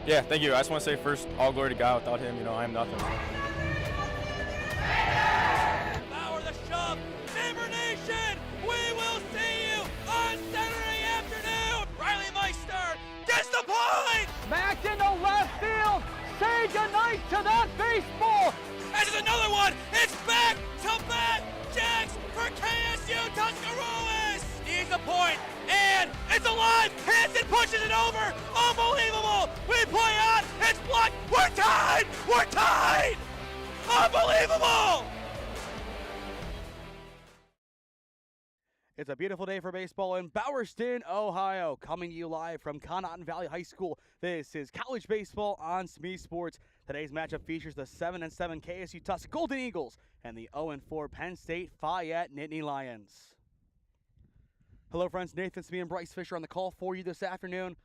Yeah, thank you. I just want to say first, all glory to God. Without him, I am nothing. Power the shove, Neighbor Nation, we will see you on Saturday afternoon. Riley Meister gets the point. Back into left field, say goodnight to that baseball. This is another one. It's back-to-back jacks for KSU Tuscarawas. Needs a point, and it's alive. Hanson pushes it over. Unbelievable. We play on. It's blocked. We're tied. We're tied. Unbelievable. It's a beautiful day for baseball in Bowerston, Ohio. Coming to you live from Conotton Valley High School. This is college baseball on SmeeSports. Today's matchup features the 7-7 KSU Tuscarawas Golden Eagles and the 0-4 Penn State Fayette Nittany Lions. Hello, friends. Nathan Smee and Bryce Fisher on the call for you this afternoon.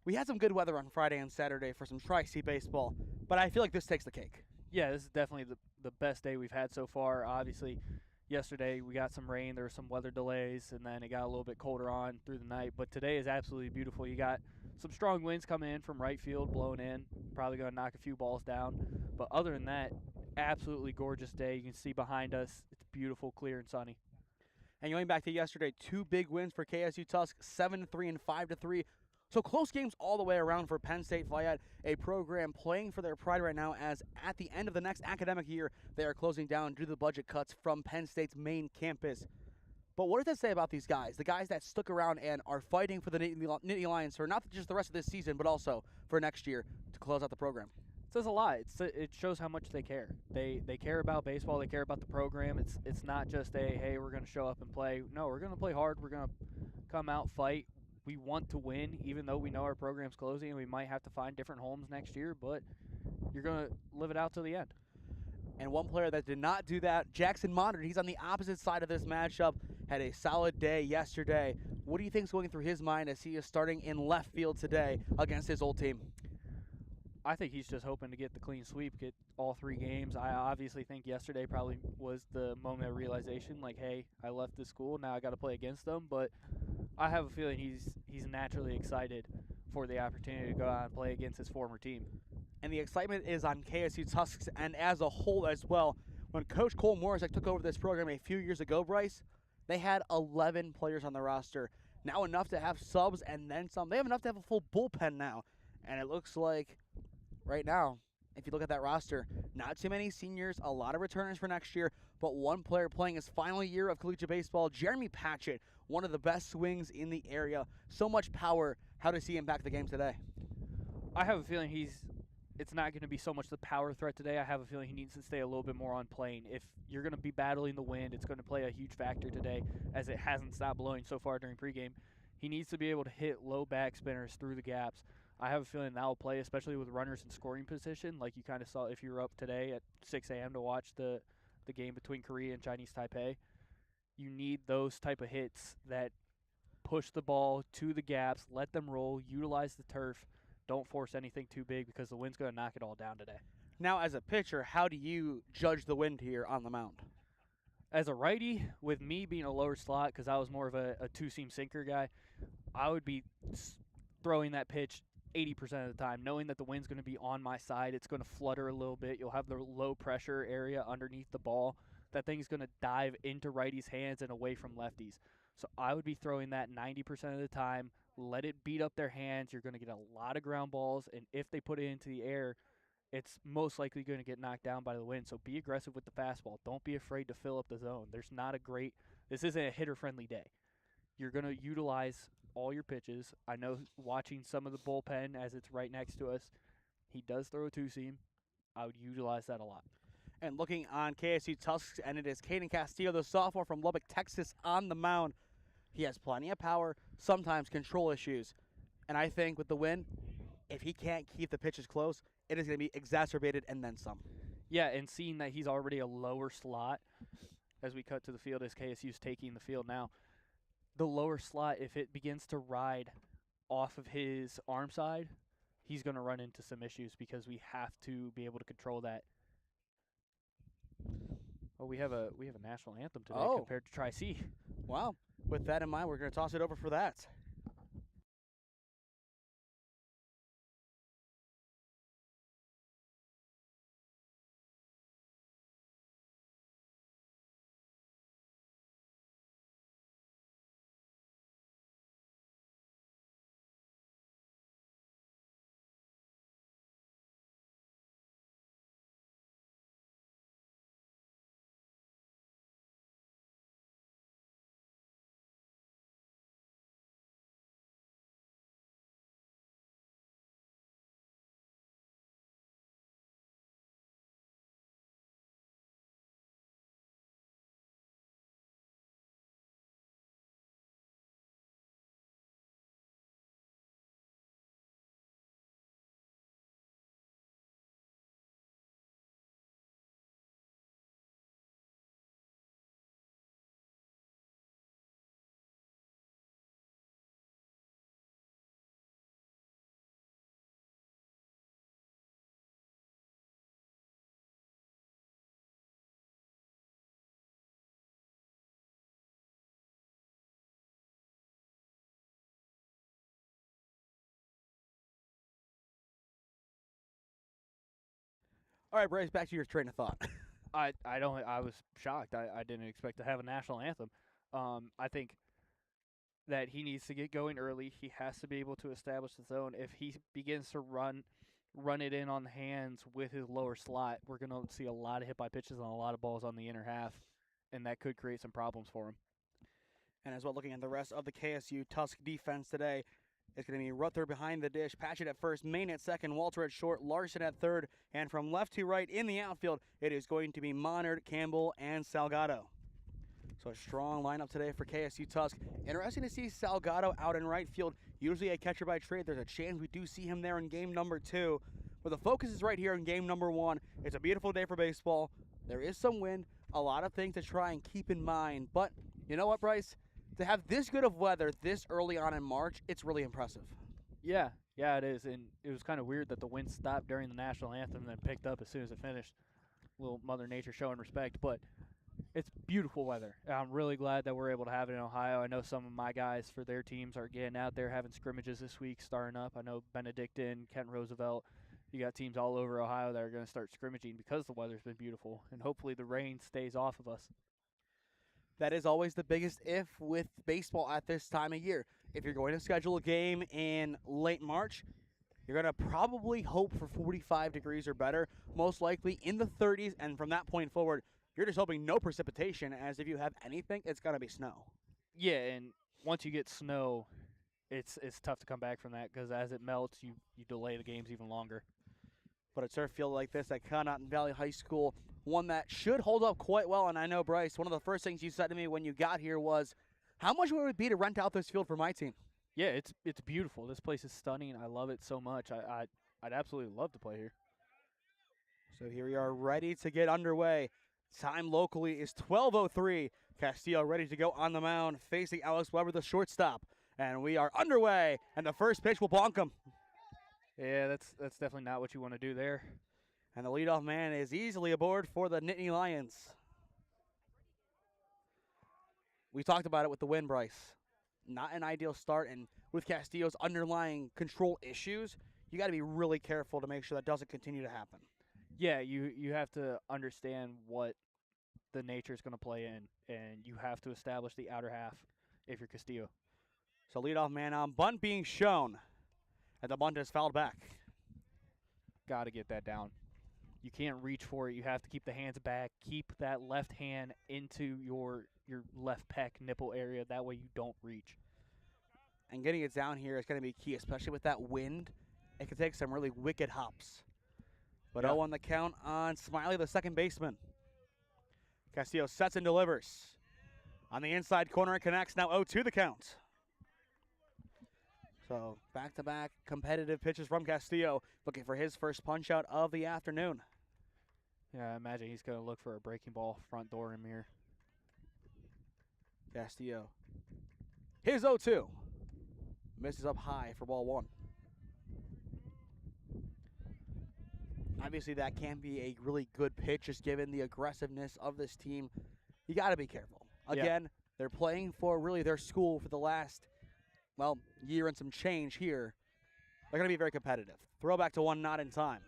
We had some good weather on Friday and Saturday for some Tri-State baseball, but I feel like this takes the cake. Yeah, this is definitely the best day we've had so far. Obviously, yesterday we got some rain, there were some weather delays, and then it got a little bit colder on through the night. But today is absolutely beautiful. You got some strong winds coming in from right field, blowing in. Probably going to knock a few balls down. But other than that, absolutely gorgeous day. You can see behind us, it's beautiful, clear, and sunny. And going back to yesterday, two big wins for KSU Tusk, 7-3 and 5-3. So close games all the way around for Penn State Fayette, a program playing for their pride right now as at the end of the next academic year, they are closing down due to the budget cuts from Penn State's main campus. But what does that say about these guys, the guys that stuck around and are fighting for the Nittany Lions for not just the rest of this season, but also for next year to close out the program? It says a lot. It shows how much they care. They care about baseball. They care about the program. It's not just hey, we're going to show up and play. No, we're going to play hard. We're going to come out, fight. We want to win, even though we know our program's closing and we might have to find different homes next year, but you're going to live it out till the end. And one player that did not do that, Jackson Monard, he's on the opposite side of this matchup, had a solid day yesterday. What do you think is going through his mind as he is starting in left field today against his old team? I think he's just hoping to get the clean sweep, get all three games. I obviously think yesterday probably was the moment of realization, like, hey, I left this school, now I got to play against them. But I have a feeling he's naturally excited for the opportunity to go out and play against his former team. And the excitement is on KSU Tusks and as a whole as well. When Coach Cole Morris took over this program a few years ago, Bryce, they had 11 players on the roster. Now enough to have subs and then some. They have enough to have a full bullpen now. And it looks like right now, if you look at that roster, not too many seniors, a lot of returners for next year, but one player playing his final year of collegiate baseball, Jeremy Patchett, one of the best swings in the area. So much power. How does he impact the game today? I have a feeling it's not going to be so much the power threat today. I have a feeling he needs to stay a little bit more on plane. If you're going to be battling the wind, it's going to play a huge factor today, as it hasn't stopped blowing so far during pregame. He needs to be able to hit low back spinners through the gaps. I have a feeling that will play, especially with runners in scoring position, like you kind of saw if you were up today at 6 a.m. to watch the game between Korea and Chinese Taipei. You need those type of hits that push the ball to the gaps, let them roll, utilize the turf. Don't force anything too big because the wind's going to knock it all down today. Now, as a pitcher, how do you judge the wind here on the mound? As a righty, with me being a lower slot, because I was more of a two-seam sinker guy, I would be throwing that pitch 80% of the time, knowing that the wind's going to be on my side. It's going to flutter a little bit. You'll have the low pressure area underneath the ball. That thing's going to dive into righties' hands and away from lefties. So I would be throwing that 90% of the time. Let it beat up their hands. You're going to get a lot of ground balls, and if they put it into the air, it's most likely going to get knocked down by the wind. So be aggressive with the fastball. Don't be afraid to fill up the zone. This isn't a hitter-friendly day. You're going to utilize all your pitches. I know watching some of the bullpen as it's right next to us, he does throw a two-seam. I would utilize that a lot. And looking on KSU Tusks, and it is Caden Castillo, the sophomore from Lubbock, Texas, on the mound. He has plenty of power, sometimes control issues. And I think with the win, if he can't keep the pitches close, it is going to be exacerbated and then some. Yeah, and seeing that he's already a lower slot as we cut to the field as KSU's taking the field now, the lower slot, if it begins to ride off of his arm side, he's going to run into some issues because we have to be able to control that. Oh, we have a national anthem today compared to Tri-C. Wow. With that in mind, we're going to toss it over for that. All right, Bryce, back to your train of thought. I was shocked. I didn't expect to have a national anthem. I think that he needs to get going early. He has to be able to establish the zone. If he begins to run it in on the hands with his lower slot, we're going to see a lot of hit by pitches and a lot of balls on the inner half, and that could create some problems for him. And as well, looking at the rest of the KSU Tusk defense today, it's going to be Ruther behind the dish, Patchett at first, Main at second, Walter at short, Larson at third, and from left to right in the outfield, it is going to be Monard, Campbell, and Salgado. So a strong lineup today for KSU Tusk. Interesting to see Salgado out in right field. Usually a catcher by trade. There's a chance we do see him there in game number 2. But the focus is right here in game number 1. It's a beautiful day for baseball. There is some wind, a lot of things to try and keep in mind. But you know what, Bryce? To have this good of weather this early on in March, it's really impressive. Yeah, it is. And it was kind of weird that the wind stopped during the national anthem and then picked up as soon as it finished. A little Mother Nature showing respect. But it's beautiful weather. I'm really glad that we're able to have it in Ohio. I know some of my guys for their teams are getting out there having scrimmages this week starting up. I know Benedictine, Kent Roosevelt. You got teams all over Ohio that are going to start scrimmaging because the weather's been beautiful. And hopefully the rain stays off of us. That is always the biggest if with baseball at this time of year. If you're going to schedule a game in late March, you're going to probably hope for 45 degrees or better, most likely in the 30s, and from that point forward, you're just hoping no precipitation, as if you have anything, it's going to be snow. Yeah, and once you get snow, it's tough to come back from that because as it melts, you delay the games even longer. But a turf field like this at Conotton Valley High School, one that should hold up quite well, and I know, Bryce, one of the first things you said to me when you got here was, how much would it be to rent out this field for my team? Yeah, it's beautiful. This place is stunning. I love it so much. I'd absolutely love to play here. So here we are ready to get underway. Time locally is 12:03. Castillo ready to go on the mound, facing Alex Weber, the shortstop. And we are underway, and the first pitch will bonk him. Yeah, that's definitely not what you want to do there. And the leadoff man is easily aboard for the Nittany Lions. We talked about it with the win, Bryce. Not an ideal start, and with Castillo's underlying control issues, you got to be really careful to make sure that doesn't continue to happen. Yeah, you have to understand what the nature is going to play in, and you have to establish the outer half if you're Castillo. So leadoff man on bunt being shown, and the bunt is fouled back. Got to get that down. You can't reach for it. You have to keep the hands back. Keep that left hand into your left pec nipple area. That way you don't reach. And getting it down here is going to be key, especially with that wind. It can take some really wicked hops. But 0 on the count on Smiley, the second baseman. Castillo sets and delivers. On the inside corner, it connects. Now 0-2 the count. So back-to-back competitive pitches from Castillo, looking for his first punch-out of the afternoon. Yeah, I imagine he's going to look for a breaking ball front door in here. Castillo. His 0-2. Misses up high for ball 1. Obviously, that can be a really good pitch, just given the aggressiveness of this team. You got to be careful. Again, they're playing for really their school for the last, year and some change here. They're going to be very competitive. Throwback to one not in time.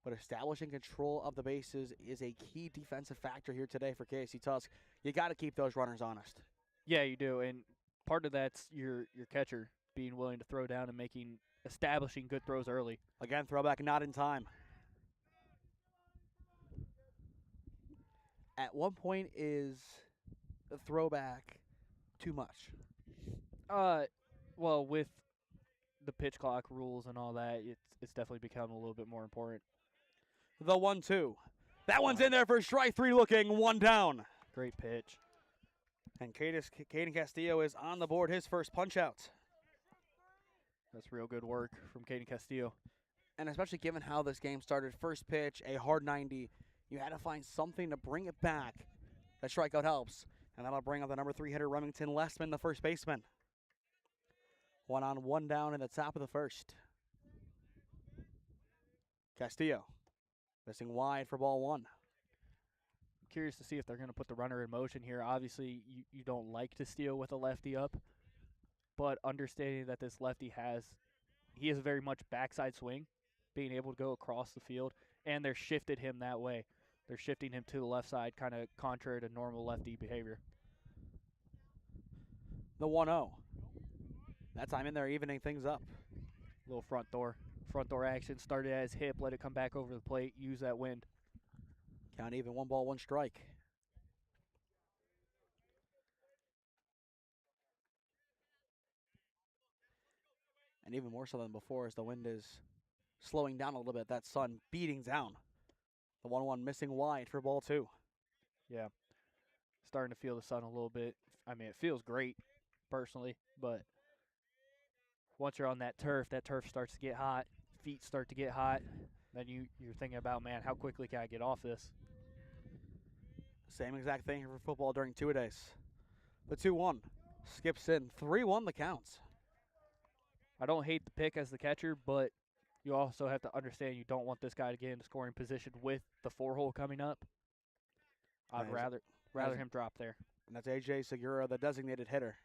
But establishing control of the bases is a key defensive factor here today for KSU Tusk. You got to keep those runners honest. Yeah, you do, and part of that's your catcher being willing to throw down and establishing good throws early. Again, throwback not in time. At one point, is the throwback too much? Well, with the pitch clock rules and all that, it's definitely become a little bit more important. The 1-2. That one's in there for strike 3 looking, 1 down. Great pitch. And Caden Castillo is on the board, his first punch-out. That's real good work from Caden Castillo. And especially given how this game started, first pitch, a hard 90, you had to find something to bring it back. That strikeout helps. And that'll bring up the number 3 hitter, Remington Lessman, the first baseman. 1 on, 1 down in the top of the first. Castillo missing wide for ball 1. I'm curious to see if they're going to put the runner in motion here. Obviously, you don't like to steal with a lefty up, but understanding that this lefty he has a very much backside swing, being able to go across the field, and they're shifted him that way. They're shifting him to the left side, kind of contrary to normal lefty behavior. The 1-0. That time in there, evening things up. Little front door action. Started at his hip, let it come back over the plate, use that wind. Count even, 1 ball, 1 strike. And even more so than before as the wind is slowing down a little bit. That sun beating down. The 1-1 missing wide for ball 2. Yeah. Starting to feel the sun a little bit. I mean, it feels great, personally, but once you're on that turf starts to get hot, feet start to get hot, then you're thinking about, man, how quickly can I get off this? Same exact thing here for football during two-a-days. The 2-1 skips in. 3-1 the counts. I don't hate the pick as the catcher, but you also have to understand you don't want this guy to get into scoring position with the 4-hole coming up. I'd rather him drop there. And that's A.J. Segura, the designated hitter.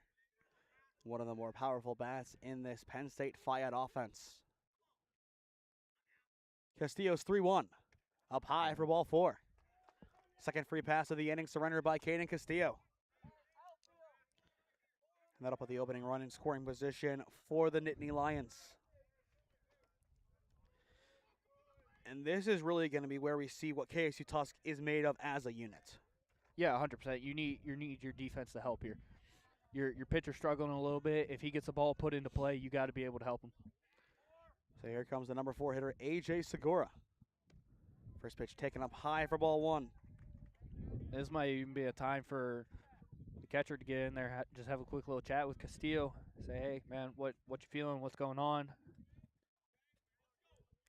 One of the more powerful bats in this Penn State Fayette offense. Castillo's 3-1. Up high for ball 4. Second free pass of the inning surrendered by Caden Castillo. And that'll put the opening run in scoring position for the Nittany Lions. And this is really going to be where we see what KSU Tusk is made of as a unit. Yeah, 100%. You need your defense to help here. Your pitcher's struggling a little bit. If he gets the ball put into play, you got to be able to help him. So here comes the number 4 hitter, A.J. Segura. First pitch taken up high for ball 1. This might even be a time for the catcher to get in there, just have a quick little chat with Castillo. Say, hey, man, what you feeling? What's going on?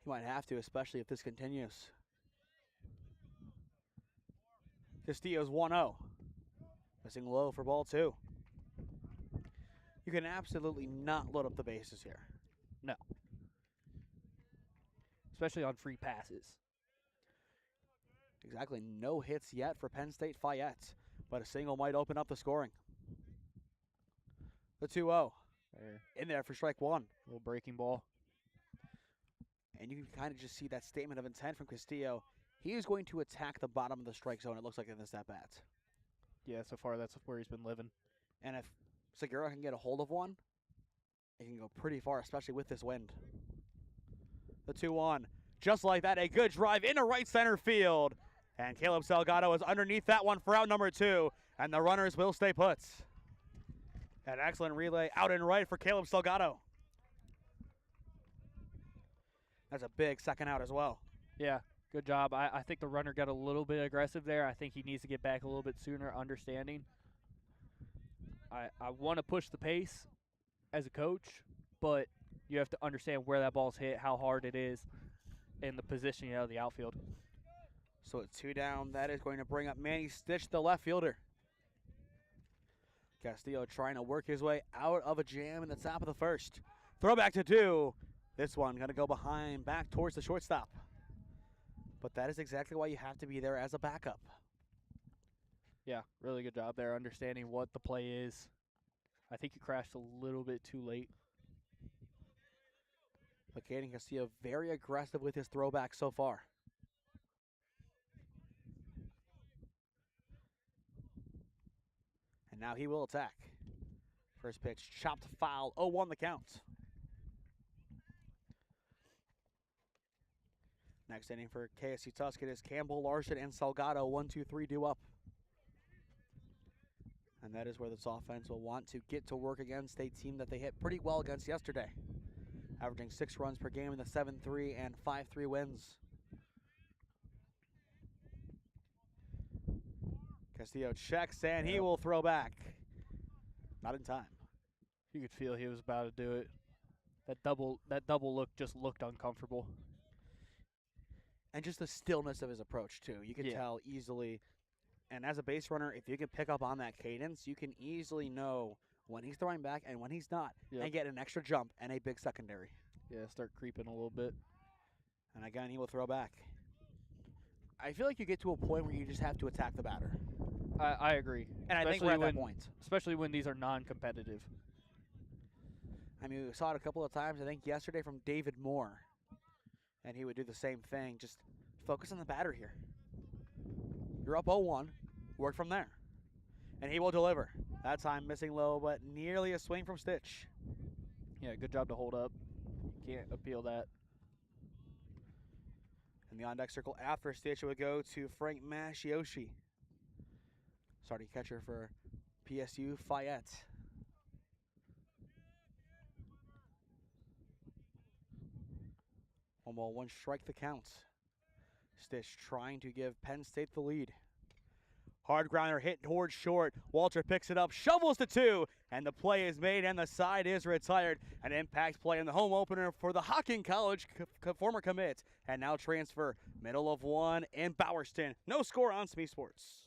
He might have to, especially if this continues. Castillo's 1-0. Missing low for ball 2. You can absolutely not load up the bases here. No. Especially on free passes. Exactly. No hits yet for Penn State Fayette, but a single might open up the scoring. The 2-0. In there for strike 1. Little breaking ball. And you can kind of just see that statement of intent from Castillo. He is going to attack the bottom of the strike zone, it looks like, in this at-bat. Yeah, so far that's where he's been living. And if Segura can get a hold of one, it can go pretty far, especially with this wind. The 2-1. Just like that, a good drive into right center field. And Caleb Salgado is underneath that one for out number 2. And the runners will stay put. An excellent relay out and right for Caleb Salgado. That's a big second out as well. Yeah, good job. I think the runner got a little bit aggressive there. I think he needs to get back a little bit sooner, understanding. I want to push the pace as a coach, but you have to understand where that ball's hit, how hard it is, and the positioning of the outfield. So at 2 down, that is going to bring up Manny Stitch, the left fielder. Castillo trying to work his way out of a jam in the top of the first. Throwback to 2. This one going to go behind, back towards the shortstop. But that is exactly why you have to be there as a backup. Yeah, really good job there, understanding what the play is. I think you crashed a little bit too late. But Caden Castillo very aggressive with his throwback so far. And now he will attack. First pitch chopped foul, 0-1 the count. Next inning for KSU Tusk, it is Campbell, Larson, and Salgado. 1-2-3 due up. And that is where this offense will want to get to work against a team that they hit pretty well against yesterday. Averaging 6 runs per game in the 7-3 and 5-3 wins. Castillo checks, and he will throw back. Not in time. You could feel he was about to do it. That double look just looked uncomfortable. And just the stillness of his approach, too. You can tell easily. And as a base runner, if you can pick up on that cadence, you can easily know when he's throwing back and when he's not, and get an extra jump and a big secondary. Yeah, start creeping a little bit. And again, he will throw back. I feel like you get to a point where you just have to attack the batter. I agree. And I think we're at that point. Especially when these are non-competitive. I mean, we saw it a couple of times, I think yesterday from David Moore. And he would do the same thing. Just focus on the batter here. You're up 0-1. Work from there. And he will deliver. That time missing low, but nearly a swing from Stitch. Yeah, good job to hold up. Can't appeal that. And the on-deck circle after Stitch would go to Frank Mashioshi. Starting catcher for PSU Fayette. 1-1 strike the count. Stitch trying to give Penn State the lead. Hard grounder hit towards short. Walter picks it up, shovels to 2, and the play is made and the side is retired. An impact play in the home opener for the Hocking College former commit. And now transfer, middle of 1 in Bowerston. No score on SmeeSports.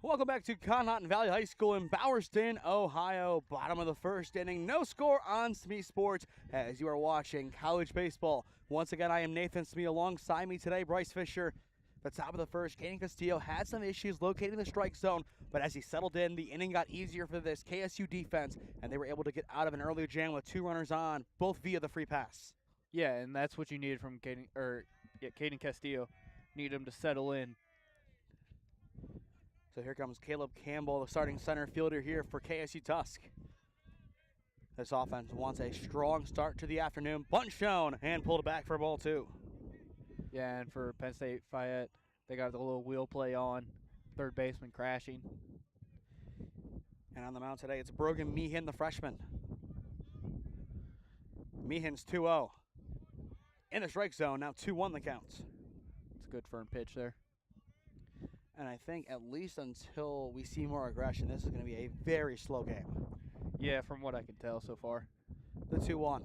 Welcome back to Conotton Valley High School in Bowerston, Ohio. Bottom of the first inning. No score on SmeeSports as you are watching college baseball. Once again, I am Nathan Smee. Alongside me today, Bryce Fisher. The top of the first, Caden Castillo had some issues locating the strike zone, but as he settled in, the inning got easier for this KSU defense, and they were able to get out of an early jam with 2 runners on, both via the free pass. Yeah, and that's what you needed from Caden Castillo. Need him to settle in. So here comes Caleb Campbell, the starting center fielder here for KSU Tusk. This offense wants a strong start to the afternoon. Bunt shown and pulled back for ball 2. Yeah, and for Penn State Fayette, they got the little wheel play on. Third baseman crashing. And on the mound today, it's Brogan Meehan, the freshman. Meehan's 2-0. In the strike zone, now 2-1 the counts. It's a good firm pitch there. And I think at least until we see more aggression, this is going to be a very slow game. Yeah, from what I can tell so far. The 2-1.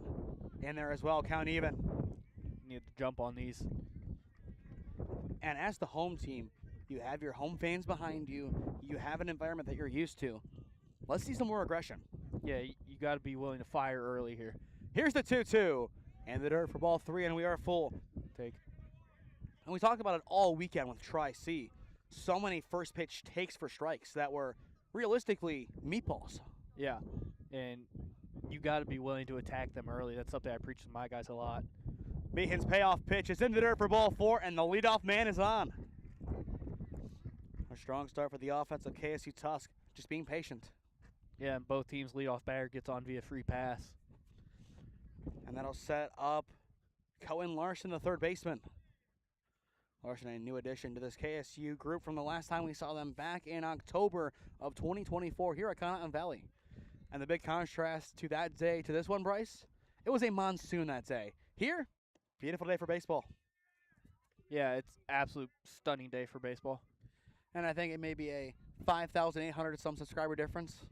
In there as well, count even. Need to jump on these. And as the home team, you have your home fans behind you. You have an environment that you're used to. Let's see some more aggression. Yeah, you got to be willing to fire early here. Here's the 2-2. And the dirt for ball 3, and we are full. Take. And we talked about it all weekend with Tri-C. So many first pitch takes for strikes that were realistically meatballs. Yeah, and you got to be willing to attack them early. That's something I preach to my guys a lot. Meehan's payoff pitch is in the dirt for ball 4, and the leadoff man is on. A strong start for the offense of KSU Tusk, just being patient. Yeah, and both teams' leadoff batter gets on via free pass. And that'll set up Cohen Larson, the third baseman. Larson, a new addition to this KSU group from the last time we saw them back in October of 2024 here at Conotton Valley. And the big contrast to that day to this one, Bryce, it was a monsoon that day. Here, beautiful day for baseball. Yeah, it's absolute stunning day for baseball. And I think it may be a 5,800 some subscriber difference.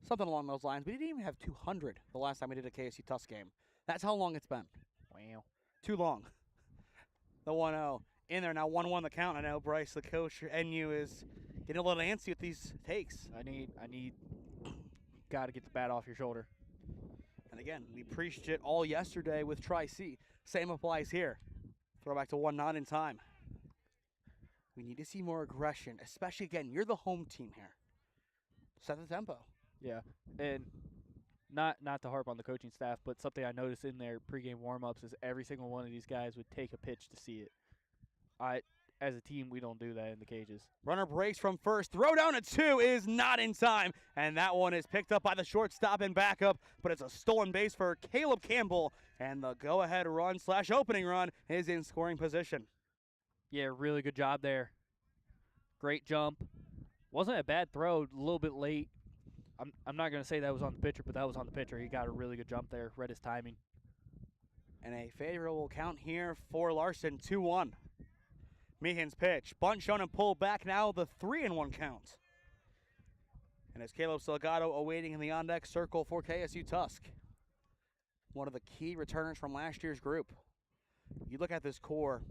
Something along those lines. We didn't even have 200 the last time we did a KSU Tusk game. That's how long it's been. Wow. Too long. The 1-0 in there now, 1-1 the count. I know Bryce, the coach, NU is getting a little antsy with these takes. I need, got to get the bat off your shoulder. And again, we preached it all yesterday with Tri-C. Same applies here. Throw back to 1, not in time. We need to see more aggression, especially, again, you're the home team here. Set the tempo. Yeah, and not to harp on the coaching staff, but something I noticed in their pregame warm-ups is every single one of these guys would take a pitch to see it. As a team, we don't do that in the cages. Runner breaks from first. Throw down at 2 is not in time. And that one is picked up by the shortstop and backup, but it's a stolen base for Caleb Campbell. And the go-ahead run / opening run is in scoring position. Yeah, really good job there. Great jump. Wasn't a bad throw, a little bit late. I'm not going to say that was on the pitcher, but that was on the pitcher. He got a really good jump there, read his timing. And a favorable count here for Larson, 2-1. Meehan's pitch. Bunt shown and pulled back now, the 3-1 count. And as Caleb Salgado awaiting in the on-deck circle for KSU Tusk. One of the key returners from last year's group. You look at this core,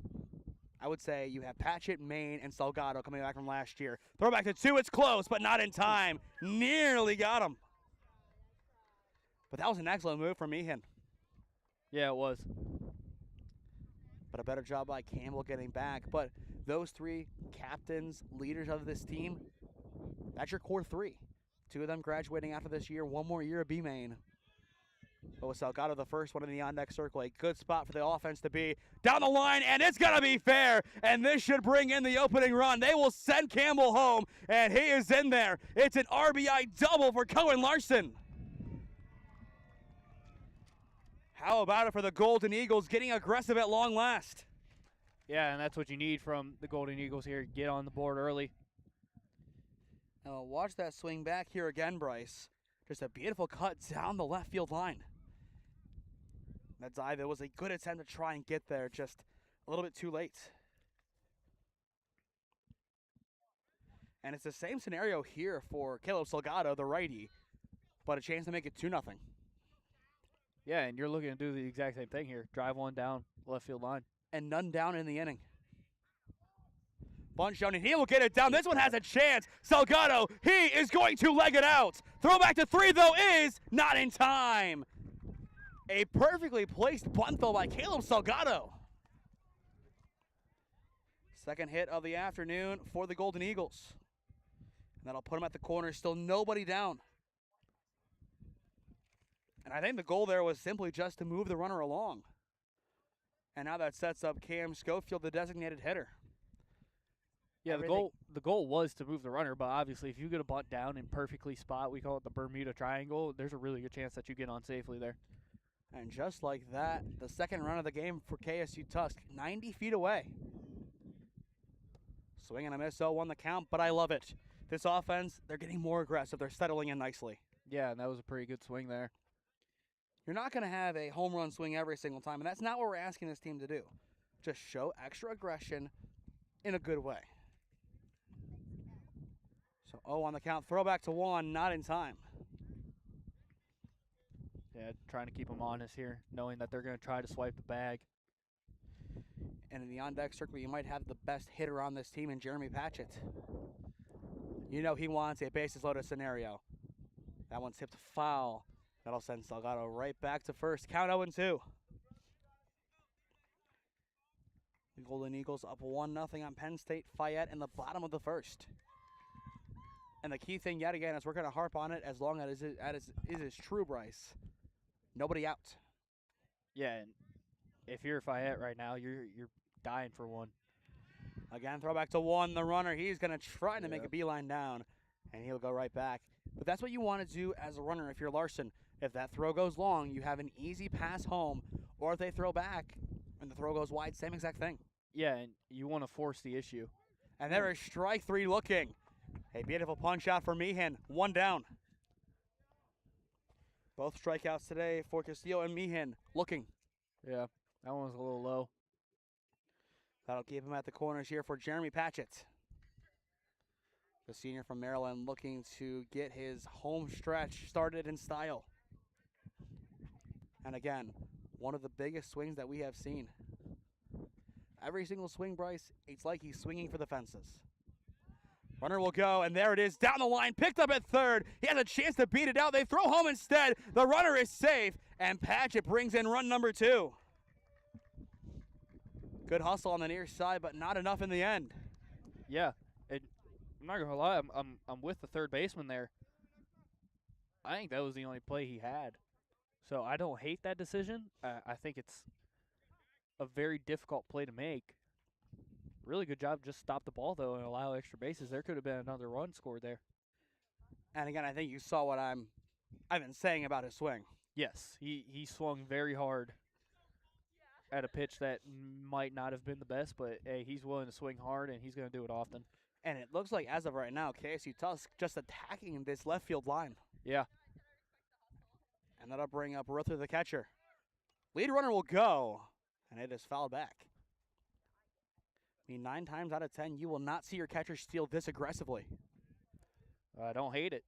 I would say you have Patchett, Main, and Salgado coming back from last year. Throw back to 2, it's close, but not in time. Nearly got him. But that was an excellent move from Meehan. Yeah, it was. But a better job by Campbell getting back. But those 3 captains, leaders of this team, that's your core 3. 2 of them graduating after this year, 1 more year of B-Main. But with Salgado the first one in the on-deck circle, a good spot for the offense to be. Down the line, and it's going to be fair. And this should bring in the opening run. They will send Campbell home, and he is in there. It's an RBI double for Cohen Larson. How about it for the Golden Eagles getting aggressive at long last? Yeah, and that's what you need from the Golden Eagles here. Get on the board early. Now watch that swing back here again, Bryce. Just a beautiful cut down the left field line. That dive, it was a good attempt to try and get there, just a little bit too late. And it's the same scenario here for Caleb Salgado, the righty, but a chance to make it 2-0. Yeah, and you're looking to do the exact same thing here. Drive one down left field line. And none down in the inning. Bunt shown, and he will get it down. This one has a chance. Salgado, he is going to leg it out. Throw back to 3, though, is not in time. A perfectly placed bunt, though, by Caleb Salgado. Second hit of the afternoon for the Golden Eagles. And that'll put him at the corner. Still nobody down. And I think the goal there was simply just to move the runner along. And now that sets up Cam Schofield, the designated hitter. Yeah, the goal was to move the runner, but obviously if you get a bunt down and perfectly spot, we call it the Bermuda Triangle, there's a really good chance that you get on safely there. And just like that, the second run of the game for KSU Tusk, 90 feet away. Swing and a miss, 0-1 the count, but I love it. This offense, they're getting more aggressive. They're settling in nicely. Yeah, and that was a pretty good swing there. You're not going to have a home run swing every single time, and that's not what we're asking this team to do. Just show extra aggression in a good way. So 0 on the count, throwback to 1, not in time. Yeah, trying to keep them honest here, knowing that they're going to try to swipe the bag. And in the on-deck circle, you might have the best hitter on this team in Jeremy Patchett. You know he wants a bases-loaded scenario. That one's tipped foul. That'll send Salgado right back to first. Count 0-2. The Golden Eagles up 1-0 on Penn State Fayette in the bottom of the first. And the key thing yet again is we're going to harp on it as long as it is true, Bryce. Nobody out. Yeah, and if you're Fayette right now, you're dying for one. Again, throwback to 1. The runner, he's going to try to make a beeline down, and he'll go right back. But that's what you want to do as a runner if you're Larson. If that throw goes long, you have an easy pass home, or if they throw back and the throw goes wide, same exact thing. Yeah, and you want to force the issue. And there is strike 3 looking. A beautiful punch out for Meehan. 1 down. Both strikeouts today for Castillo and Meehan looking. Yeah, that one was a little low. That'll keep him at the corners here for Jeremy Patchett. The senior from Maryland looking to get his home stretch started in style. And again, one of the biggest swings that we have seen. Every single swing, Bryce, it's like he's swinging for the fences. Runner will go, and there it is, down the line, picked up at third. He has a chance to beat it out. They throw home instead. The runner is safe, and Patchett brings in run number 2. Good hustle on the near side, but not enough in the end. Yeah, I'm not gonna lie, I'm with the third baseman there. I think that was the only play he had, so I don't hate that decision. I think it's a very difficult play to make. Really good job, just stop the ball though and allow extra bases. There could have been another run scored there. And again, I think you saw what I've been saying about his swing. Yes, he swung very hard at a pitch that might not have been the best, but hey, he's willing to swing hard and he's going to do it often. And it looks like, as of right now, KSU Tusk just attacking this left field line. Yeah. And that'll bring up Ruther, the catcher. Lead runner will go, and it is fouled back. I mean, 9 times out of 10, you will not see your catcher steal this aggressively. I don't hate it.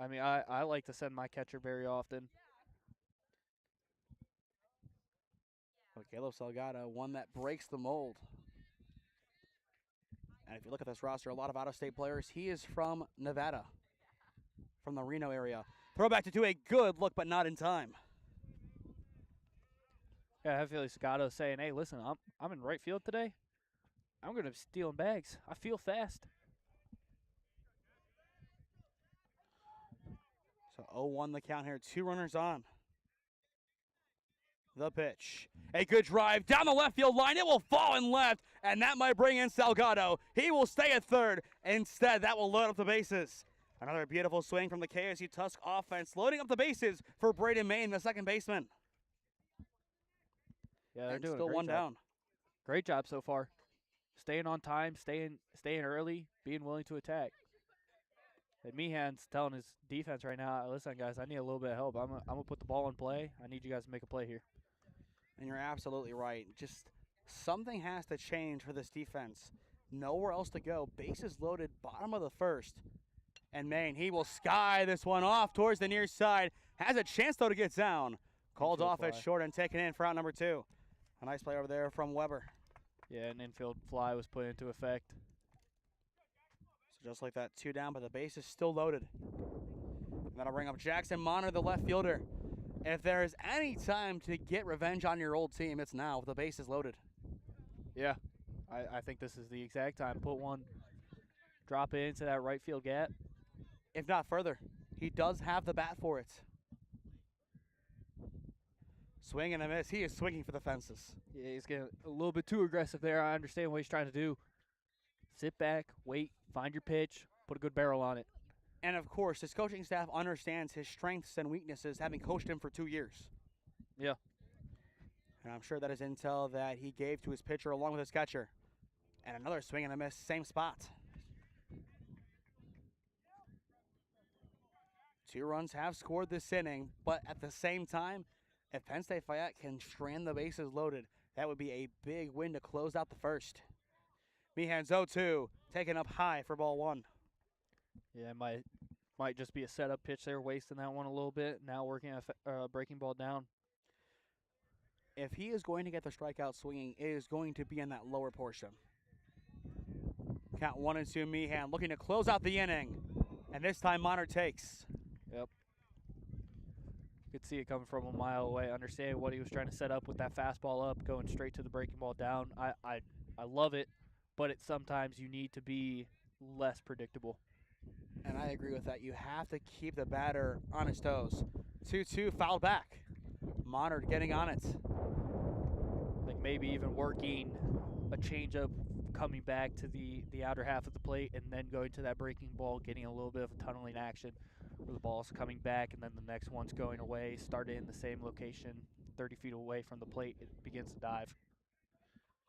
I mean, I like to send my catcher very often. But Caleb Salgado, one that breaks the mold. And if you look at this roster, a lot of out-of-state players. He is from Nevada, from the Reno area. Throwback to 2, a good look, but not in time. Yeah, I feel like Scotto saying, hey, listen, I'm in right field today. I'm going to be stealing bags. I feel fast. So 0-1 the count here. 2 runners on. The pitch. A good drive down the left field line. It will fall in left, and that might bring in Salgado. He will stay at third. Instead, that will load up the bases. Another beautiful swing from the KSU Tusk offense, loading up the bases for Braden Main, the second baseman. Yeah, they're and doing still a great 1 job. down. Great job so far. Staying on time, staying early, being willing to attack. And Meehan's telling his defense right now, listen, guys, I need a little bit of help. I'm going to put the ball in play. I need you guys to make a play here. And you're absolutely right. Just something has to change for this defense. Nowhere else to go. Bases loaded, bottom of the first. And Main, he will sky this one off towards the near side. Has a chance, though, to get down. Called off at short and taken in for out number 2. A nice play over there from Weber. Yeah, an infield fly was put into effect. So just like that, 2 down, but the base is still loaded. And that'll bring up Jackson Monitor, the left fielder. If there is any time to get revenge on your old team, it's now. The base is loaded. Yeah, I think this is the exact time. Put one, drop it into that right field gap. If not further, he does have the bat for it. Swing and a miss. He is swinging for the fences. Yeah, he's getting a little bit too aggressive there. I understand what he's trying to do. Sit back, wait, find your pitch, put a good barrel on it. And, of course, his coaching staff understands his strengths and weaknesses, having coached him for 2 years. Yeah. And I'm sure that is intel that he gave to his pitcher along with his catcher. And another swing and a miss, same spot. 2 runs have scored this inning, but at the same time, if Penn State Fayette can strand the bases loaded, that would be a big win to close out the first. Meehan's 0-2, taken up high for ball 1. Yeah, it might just be a setup pitch there, wasting that one a little bit. Now working a breaking ball down. If he is going to get the strikeout swinging, it is going to be in that lower portion. Count 1-2, Meehan looking to close out the inning. And this time, Monitor takes. Yep. Could see it coming from a mile away. Understand what he was trying to set up with that fastball up, going straight to the breaking ball down. I love it, but sometimes you need to be less predictable. And I agree with that. You have to keep the batter on his toes. 2-2, fouled back. Monitor getting on it. Like maybe even working a changeup coming back to the outer half of the plate and then going to that breaking ball, getting a little bit of a tunneling action where the ball's coming back and then the next one's going away, started in the same location, 30 feet away from the plate, it begins to dive.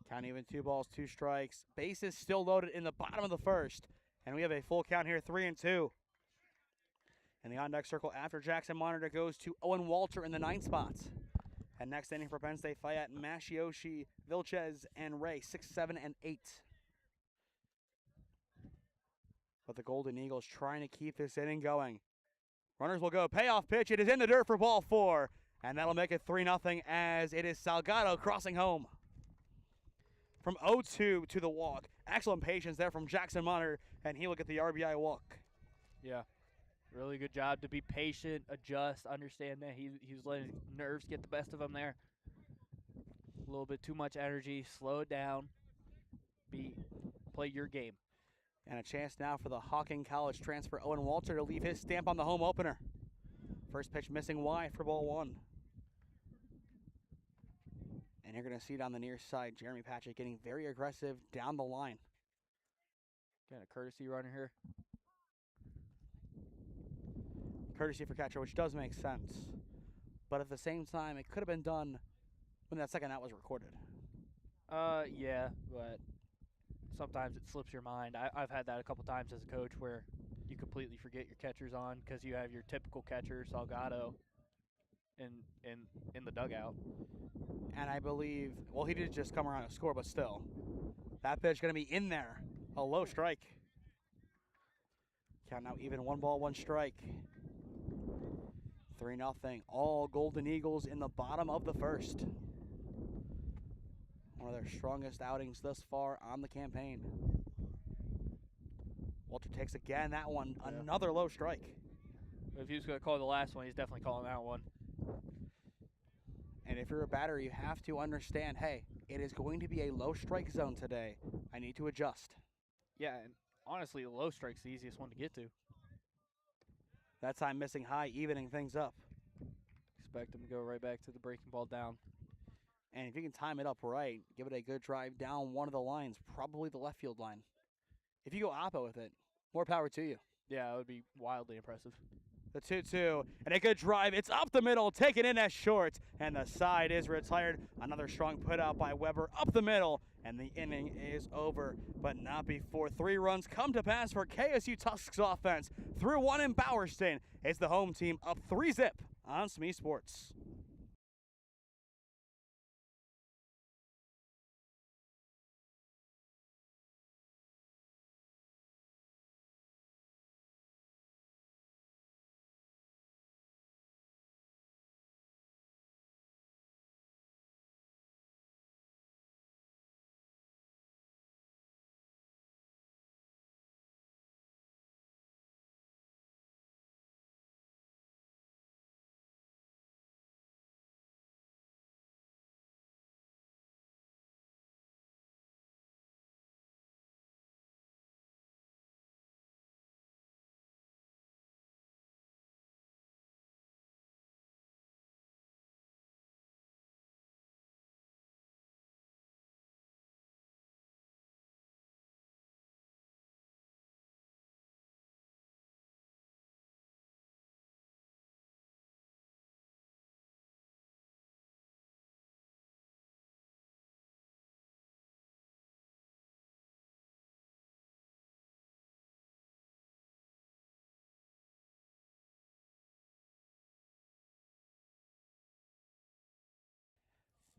Count even, 2 balls, 2 strikes. Bases still loaded in the bottom of the first. And we have a full count here, 3-2. And the on-deck circle after Jackson Monitor goes to Owen Walter in the 9th spot. And next inning for Penn State Fayette, Mashioshi, Vilches, and Ray, 6, 7, and 8. But the Golden Eagles trying to keep this inning going. Runners will go. Payoff pitch. It is in the dirt for ball 4. And that'll make it 3-0 as it is Salgado crossing home. From 0-2 to the walk. Excellent patience there from Jackson Monitor, and he will get the RBI walk. Yeah, really good job to be patient, adjust, understand that he was letting nerves get the best of him there. A little bit too much energy, slow it down, play your game. And a chance now for the Hawking College transfer Owen Walter to leave his stamp on the home opener. First pitch missing wide for ball 1. And you're going to see it on the near side. Jeremy Patrick getting very aggressive down the line. Got a courtesy runner here. Courtesy for catcher, which does make sense. But at the same time, it could have been done when that second out was recorded. Yeah, but sometimes it slips your mind. I've had that a couple times as a coach where you completely forget your catcher's on because you have your typical catcher, Salgado, in the dugout. And I believe, well, he did just come around and score, but still. That pitch going to be in there. A low strike. Count now even, 1 ball, 1 strike. 3-0. All Golden Eagles in the bottom of the first. One of their strongest outings thus far on the campaign. Walter takes again that one. Yeah. Another low strike. If he was going to call the last one, he's definitely calling that one. And if you're a batter, you have to understand, hey, it is going to be a low strike zone today. I need to adjust. Yeah, and honestly, the low strike's the easiest one to get to. That time missing high, evening things up. Expect him to go right back to the breaking ball down. And if you can time it up right, give it a good drive down one of the lines, probably the left field line. If you go oppo with it, more power to you. Yeah, it would be wildly impressive. The 2-2, and a good drive. It's up the middle, taken in as short, and the side is retired. Another strong put out by Weber up the middle, and the inning is over, but not before 3 runs come to pass for KSU Tuscarawas offense. Through 1 in Bowerstein, it's the home team up 3-0 on SmeeSports.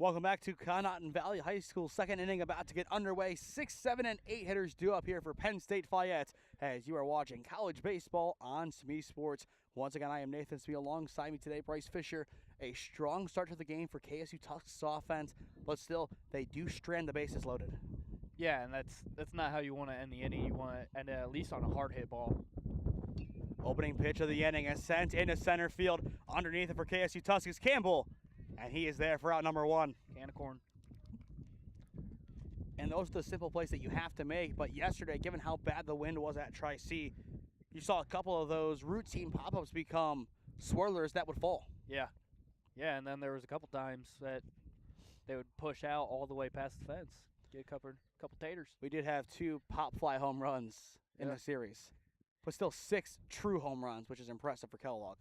Welcome back to Conotton Valley High School. Second inning about to get underway. 6, 7, and 8 hitters due up here for Penn State Fayette as you are watching college baseball on SmeeSports. Once again, I am Nathan Smee. Alongside me today, Bryce Fisher. A strong start to the game for KSU Tuscarawas offense, but still, they do strand the bases loaded. Yeah, and that's not how you want to end the inning. You want to end it at least on a hard hit ball. Opening pitch of the inning is sent into center field. Underneath it for KSU Tuscarawas, Campbell. And he is there for out number 1. Can of corn. And those are the simple plays that you have to make. But yesterday, given how bad the wind was at Tri-C, you saw a couple of those routine pop-ups become swirlers that would fall. Yeah. Yeah, and then there was a couple times that they would push out all the way past the fence. Get Couple taters. We did have 2 pop-fly home runs in the series, but still 6 true home runs, which is impressive for Kellogg.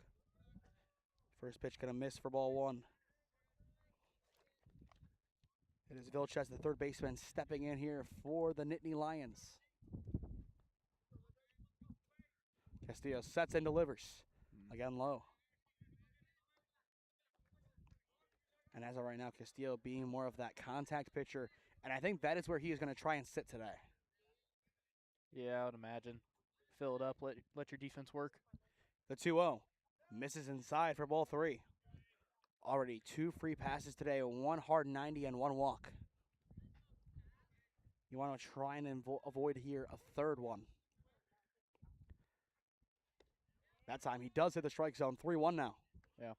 First pitch going to miss for ball 1. It is Vilches, the third baseman, stepping in here for the Nittany Lions. Castillo sets and delivers. Again low. And as of right now, Castillo being more of that contact pitcher, and I think that is where he is going to try and sit today. Yeah, I would imagine. Fill it up, let your defense work. The 2-0 misses inside for ball 3. Already 2 free passes today, 1 hard 90 and 1 walk. You want to try and avoid here a third one. That time he does hit the strike zone. 3-1 now. Yeah.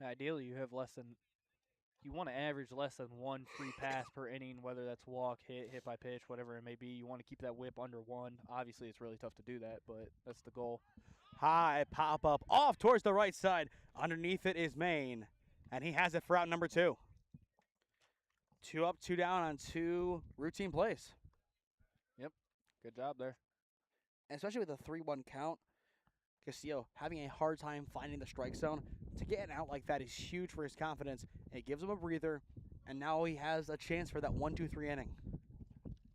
Ideally, you want to average less than 1 free pass per inning, whether that's walk, hit by pitch, whatever it may be. You want to keep that whip under 1. Obviously, it's really tough to do that, but that's the goal. High pop up off towards the right side. Underneath it is Maine, and he has it for out number 2. 2 up, 2 down on 2 routine plays. Yep. Good job there. And especially with a 3-1 count, Castillo having a hard time finding the strike zone. To get an out like that is huge for his confidence. It gives him a breather, and now he has a chance for that 1-2-3 inning.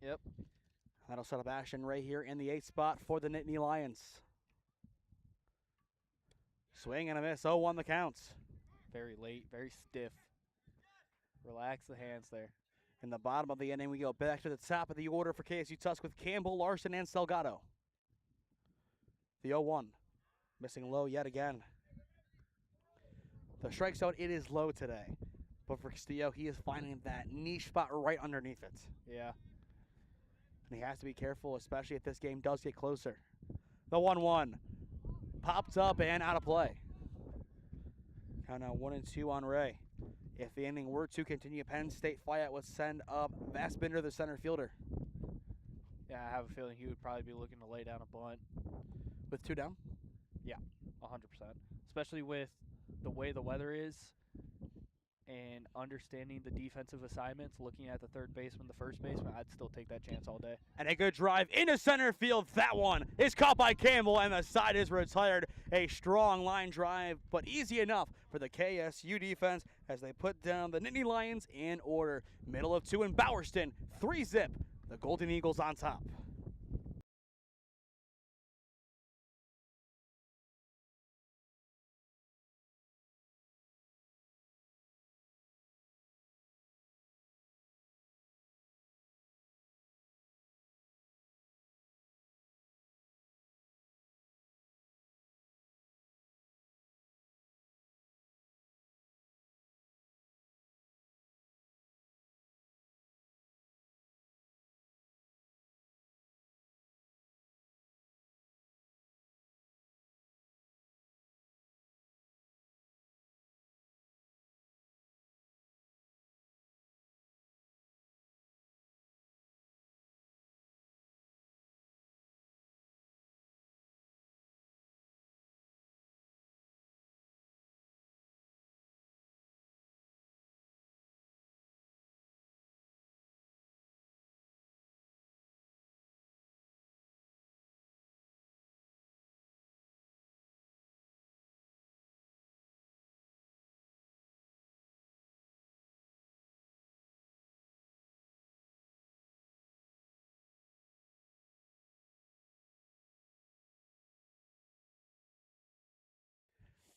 Yep. That'll set up Ashton Ray here in the 8th spot for the Nittany Lions. Swing and a miss, 0-1 the counts. Very late, very stiff. Relax the hands there. In the bottom of the inning, we go back to the top of the order for KSU Tusk with Campbell, Larson, and Salgado. The 0-1. Missing low yet again. The strike zone, it is low today. But for Castillo, he is finding that niche spot right underneath it. Yeah. And he has to be careful, especially if this game does get closer. The 1-1. Popped up and out of play. Count now 1-2 on Ray. If the inning were to continue, Penn State Fayette would send up Vassbinder, the center fielder. Yeah, I have a feeling he would probably be looking to lay down a bunt. With 2 down? Yeah, 100%. Especially with the way the weather is and understanding the defensive assignments, looking at the third baseman, the first baseman, I'd still take that chance all day. And a good drive into center field. That one is caught by Campbell, and the side is retired. A strong line drive, but easy enough for the KSU defense as they put down the Nittany Lions in order. Middle of 2 in Bowerston, 3-zip. The Golden Eagles on top.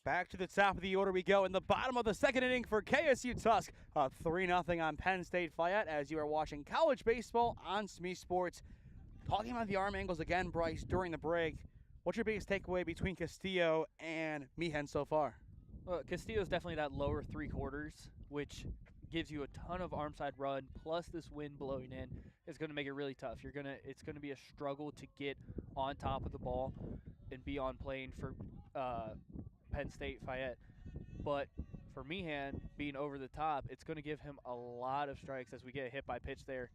Back to the top of the order we go in the bottom of the second inning for KSU Tusk. A 3-0 on Penn State Fayette as you are watching college baseball on SmeeSports. Talking about the arm angles again, Bryce, during the break. What's your biggest takeaway between Castillo and Meehan so far? Well, Castillo's definitely that lower 3/4, which gives you a ton of arm side run, plus this wind blowing in is going to make it really tough. It's going to be a struggle to get on top of the ball and be on plane for Penn State Fayette. But for Meehan being over the top, it's going to give him a lot of strikes as we get a hit by pitch there.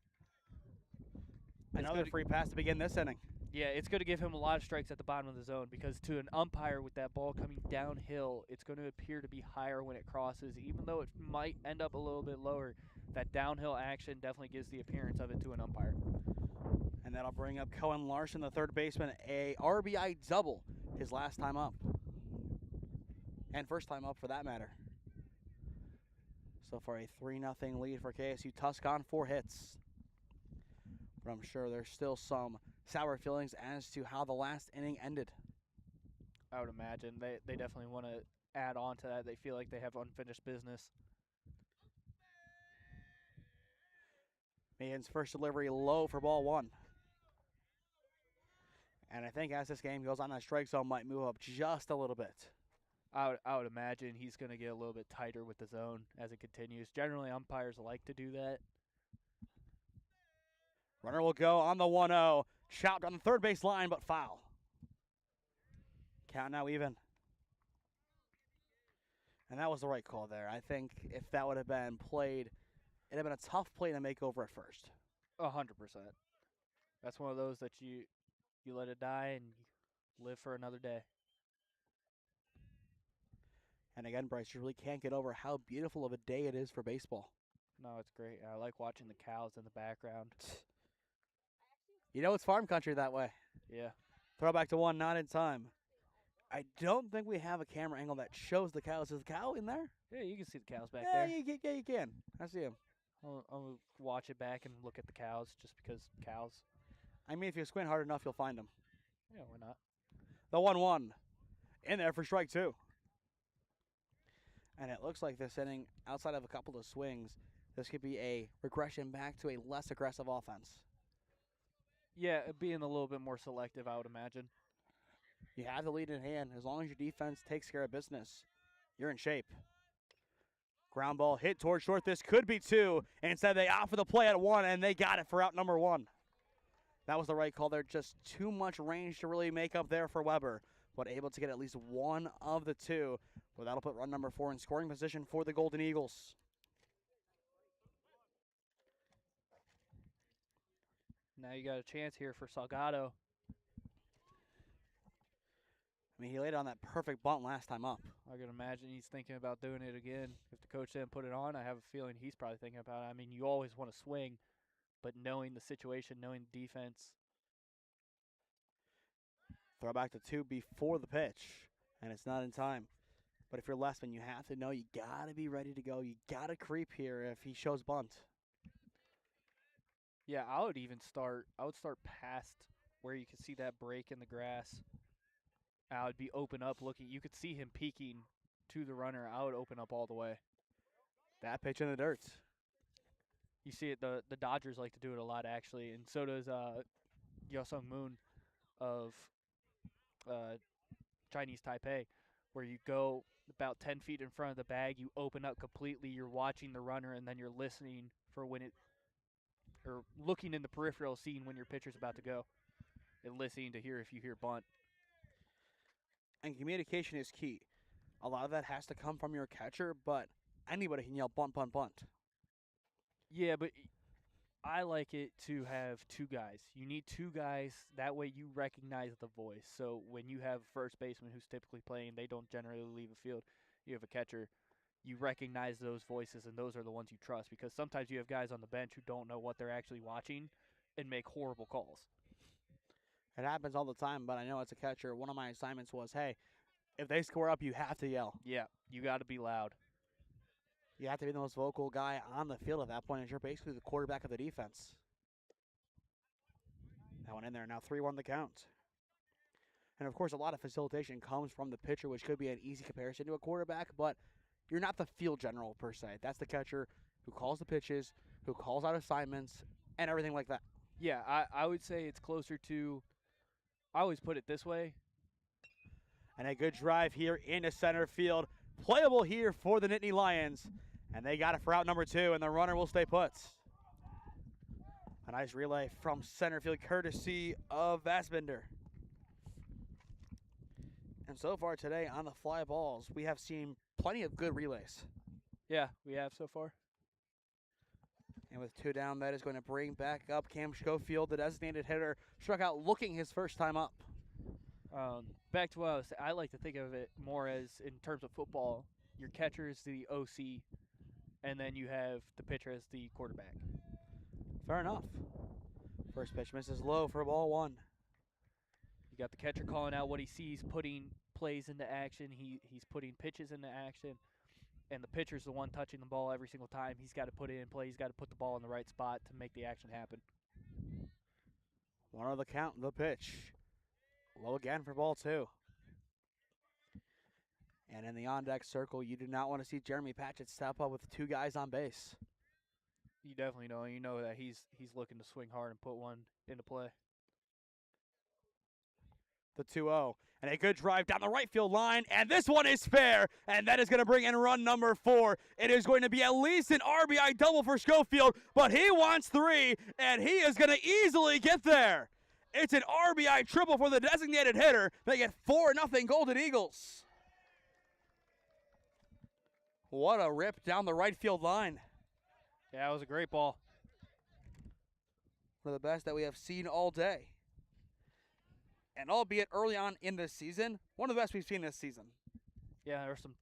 Another free pass to begin this inning. Yeah, it's going to give him a lot of strikes at the bottom of the zone because to an umpire with that ball coming downhill, it's going to appear to be higher when it crosses, even though it might end up a little bit lower. That downhill action definitely gives the appearance of it to an umpire. And that'll bring up Cohen Larson, the third baseman, a RBI double his last time up. And first time up for that matter. So far a 3-0 lead for KSU Tuscarawas, 4 hits. But I'm sure there's still some sour feelings as to how the last inning ended. I would imagine they definitely want to add on to that. They feel like they have unfinished business. Meehan's first delivery low for ball 1. And I think as this game goes on, that strike zone might move up just a little bit. I would imagine he's going to get a little bit tighter with the zone as it continues. Generally, umpires like to do that. Runner will go on the 1-0. Chopped on the third base line, but foul. Count now even. And that was the right call there. I think if that would have been played, it'd have been a tough play to make over at first. 100%. That's one of those that you let it die and you live for another day. And again, Bryce, you really can't get over how beautiful of a day it is for baseball. No, it's great. I like watching the cows in the background. You know it's farm country that way. Yeah. Throwback to 1, not in time. I don't think we have a camera angle that shows the cows. Is the cow in there? Yeah, you can see the cows back Yeah, there. you can. I see him. I'll watch it back and look at the cows just because cows. I mean, if you squint hard enough, you'll find them. Yeah, why not? The 1-1. In there for strike 2. And it looks like this inning, outside of a couple of swings, this could be a regression back to a less aggressive offense. Yeah, being a little bit more selective, I would imagine. You have the lead in hand. As long as your defense takes care of business, you're in shape. Ground ball hit towards short. This could be 2. And instead, they opt for the play at 1, and they got it for out number 1. That was the right call there. Just too much range to really make up there for Weber, but able to get at least one of the 2. Well, that'll put run number 4 in scoring position for the Golden Eagles. Now you got a chance here for Salgado. I mean, he laid on that perfect bunt last time up. I can imagine he's thinking about doing it again. If the coach didn't put it on, I have a feeling he's probably thinking about it. I mean, you always want to swing, but knowing the situation, knowing the defense. Throw back to 2 before the pitch, and it's not in time. But if you're Lessman, you have to know you got to be ready to go. You got to creep here if he shows bunt. Yeah, I would start past where you can see that break in the grass. I would be open up looking. You could see him peeking to the runner. I would open up all the way. That pitch in the dirt. You see it. The Dodgers like to do it a lot, actually, and so does Yosung Moon of Chinese Taipei, where you go about 10 feet in front of the bag, you open up completely, you're watching the runner, and then you're listening for when it, or looking in the peripheral, seeing when your pitcher's about to go, and listening to hear if you hear bunt. And communication is key. A lot of that has to come from your catcher, but anybody can yell bunt, bunt, bunt. Yeah, but I like it to have 2 guys. You need 2 guys. That way you recognize the voice. So when you have a first baseman who's typically playing, they don't generally leave the field. You have a catcher. You recognize those voices, and those are the ones you trust. Because sometimes you have guys on the bench who don't know what they're actually watching and make horrible calls. It happens all the time, but I know as a catcher, one of my assignments was, hey, if they score up, you have to yell. Yeah, you got to be loud. You have to be the most vocal guy on the field at that point, as you're basically the quarterback of the defense. That one in there. Now 3-1 the count. And, of course, a lot of facilitation comes from the pitcher, which could be an easy comparison to a quarterback, but you're not the field general per se. That's the catcher who calls the pitches, who calls out assignments, and everything like that. Yeah, I would say it's closer to, I always put it this way. And a good drive here into center field. Playable here for the Nittany Lions. And they got it for out number 2, and the runner will stay put. A nice relay from center field, courtesy of Vassbinder. And so far today on the fly balls, we have seen plenty of good relays. Yeah, we have so far. And with 2 down, that is going to bring back up Cam Schofield, the designated hitter, struck out looking his first time up. Back to what I was saying, I like to think of it more as, in terms of football, your catcher is the OC, and then you have the pitcher as the quarterback. Fair enough. First pitch misses low for ball 1. You got the catcher calling out what he sees, putting plays into action. He's putting pitches into action, and the pitcher's the one touching the ball every single time. He's got to put it in play. He's got to put the ball in the right spot to make the action happen. 1-0 the count, the pitch. Low again for ball 2. And in the on-deck circle, you do not want to see Jeremy Patchett step up with 2 guys on base. You definitely know. You know that he's looking to swing hard and put one into play. The 2-0. And a good drive down the right field line. And this one is fair. And that is going to bring in run number 4. It is going to be at least an RBI double for Schofield. But he wants 3. And he is going to easily get there. It's an RBI triple for the designated hitter. They get 4-0 Golden Eagles. What a rip down the right field line. Yeah, it was a great ball. One of the best that we have seen all day. And albeit early on in this season, one of the best we've seen this season. Yeah, there were some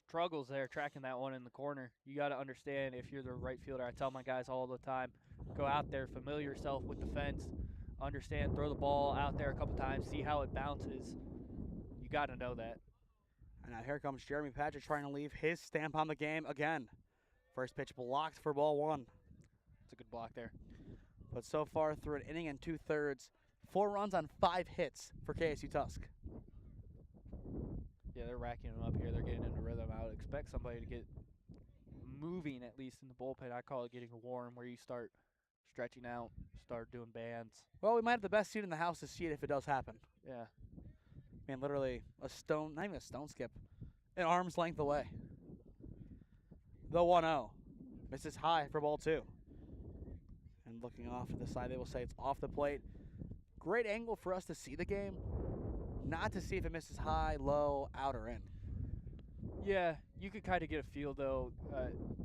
struggles there tracking that one in the corner. You got to understand if you're the right fielder. I tell my guys all the time, go out there, familiar yourself with the fence, understand, throw the ball out there a couple times, see how it bounces. You got to know that. And now here comes Jeremy Patchett trying to leave his stamp on the game again. First pitch blocked for ball 1. It's a good block there. But so far through an inning and 2/3, 4 runs on 5 hits for KSU Tusk. Yeah, they're racking them up here. They're getting into rhythm. I would expect somebody to get moving, at least in the bullpen. I call it getting warm, where you start stretching out, start doing bands. Well, we might have the best seat in the house to see it if it does happen. Yeah. I mean, literally a stone, not even a stone skip, an arm's length away. The 1-0. Misses high for ball 2. And looking off to the side, they will say it's off the plate. Great angle for us to see the game, not to see if it misses high, low, out, or in. Yeah, you could kind of get a feel, though.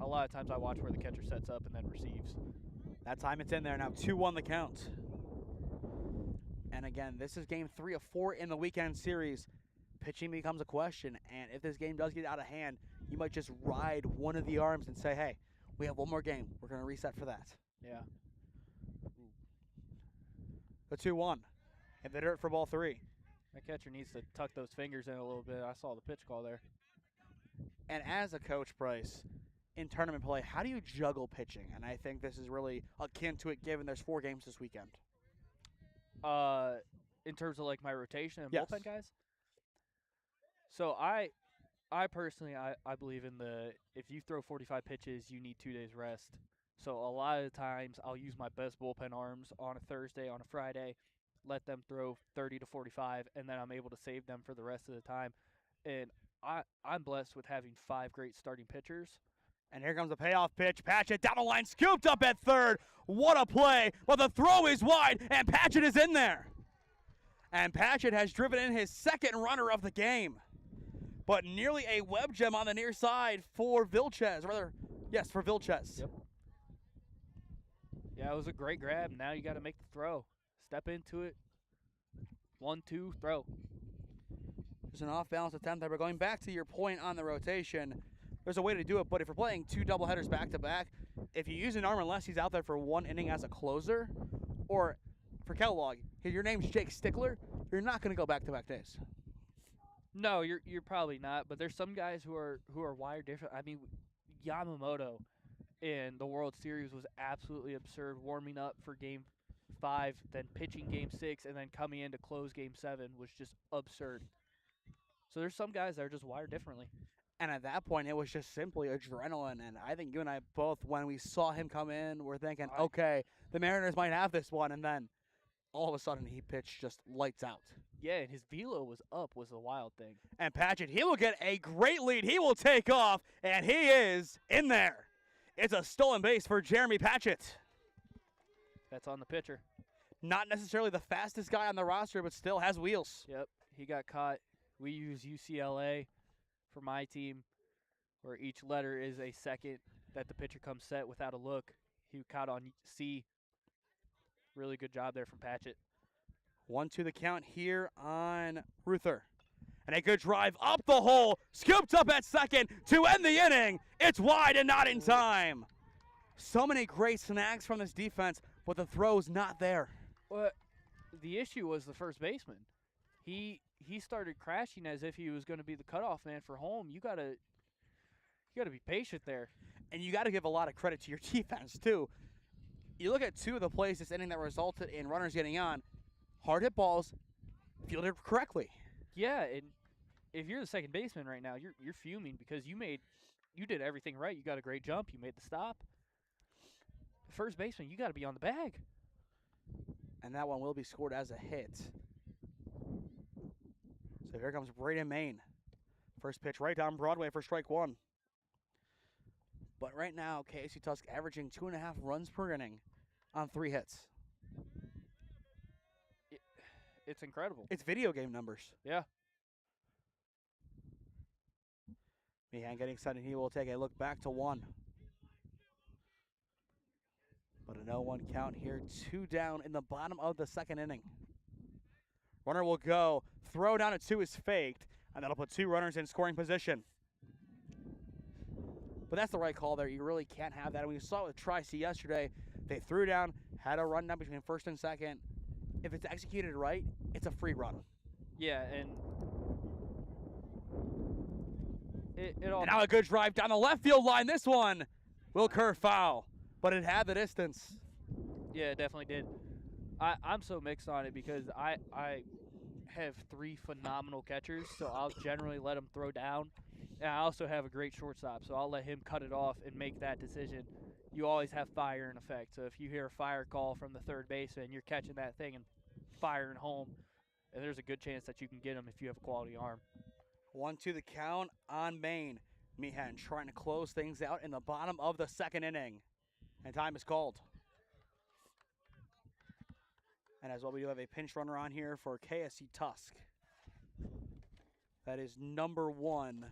A lot of times I watch where the catcher sets up and then receives. That time it's in there. Now 2-1 the count. And again, this is game 3 of 4 in the weekend series. Pitching becomes a question, and if this game does get out of hand, you might just ride one of the arms and say, hey, we have one more game. We're going to reset for that. Yeah. The 2-1. And the dirt for ball 3. That catcher needs to tuck those fingers in a little bit. I saw the pitch call there. And as a coach, Bryce, in tournament play, how do you juggle pitching? And I think this is really akin to it given there's 4 games this weekend. In terms of like my rotation and Yes. bullpen guys. So I personally I believe in the if you throw 45 pitches, you need 2 days rest. So a lot of the times I'll use my best bullpen arms on a Thursday, on a Friday, let them throw 30 to 45, and then I'm able to save them for the rest of the time. And I'm blessed with having 5 great starting pitchers. And here comes the payoff pitch. Patchett down the line, scooped up at third. What a play. But the throw is wide, and Patchett is in there. And Patchett has driven in his 2nd runner of the game. But nearly a web gem on the near side for Vilches. For Vilches. Yep. Yeah, it was a great grab. Now you got to make the throw. Step into it. 1-2, throw. There's an off-balance attempt there, but going back to your point on the rotation, there's a way to do it, but if you're playing 2 doubleheaders back-to-back, if you use an arm unless he's out there for 1 inning as a closer, or for Kellogg, if your name's Jake Stickler, you're not going to go back-to-back days. No, you're probably not, but there's some guys who are wired different. I mean, Yamamoto in the World Series was absolutely absurd, warming up for Game 5, then pitching Game 6, and then coming in to close Game 7 was just absurd. So there's some guys that are just wired differently. And at that point, it was just simply adrenaline. And I think you and I both, when we saw him come in, were thinking, okay, the Mariners might have this one. And then all of a sudden, he pitched just lights out. Yeah, and his velo was up was the wild thing. And Patchett, he will get a great lead. He will take off, and he is in there. It's a stolen base for Jeremy Patchett. That's on the pitcher. Not necessarily the fastest guy on the roster, but still has wheels. Yep, he got caught. We use UCLA for my team, where each letter is a second that the pitcher comes set without a look. He caught on C. Really good job there from Patchett. 1-2 the count here on Ruther. And a good drive up the hole, scooped up at second to end the inning. It's wide and not in time. So many great snags from this defense, but the throw's not there. Well, the issue was the first baseman. He started crashing as if he was going to be the cutoff man for home. You gotta be patient there. And you got to give a lot of credit to your defense, too. You look at two of the plays this inning that resulted in runners getting on. Hard hit balls, fielded correctly. Yeah, and if you're the second baseman right now, you're fuming because you did everything right. You got a great jump. You made the stop. The first baseman, you got to be on the bag. And that one will be scored as a hit. So here comes Braden Main. First pitch right down Broadway for strike one. But right now, KSU Tusk averaging 2.5 runs per inning on 3 hits. It's incredible. It's video game numbers. Yeah. Meehan getting set, and he will take a look back to 1. But a 0-1 count here, 2 down in the bottom of the second inning. Runner will go. Throw down at 2 is faked, and that'll put 2 runners in scoring position. But that's the right call there. You really can't have that. And we saw it with Tri-C yesterday. They threw down, had a run down between first and second. If it's executed right, it's a free run. Yeah, and it all. And now a good drive down the left field line. This one will curve foul, but it had the distance. Yeah, it definitely did. I'm so mixed on it because I have 3 phenomenal catchers, so I'll generally let them throw down. And I also have a great shortstop, so I'll let him cut it off and make that decision. You always have fire in effect. So if you hear a fire call from the third baseman, you're catching that thing and firing home, and there's a good chance that you can get him if you have a quality arm. 1-2 the count on Maine. Meehan trying to close things out in the bottom of the second inning. And time is called. And as well, we do have a pinch runner on here for KSU Tusk. That is number 1,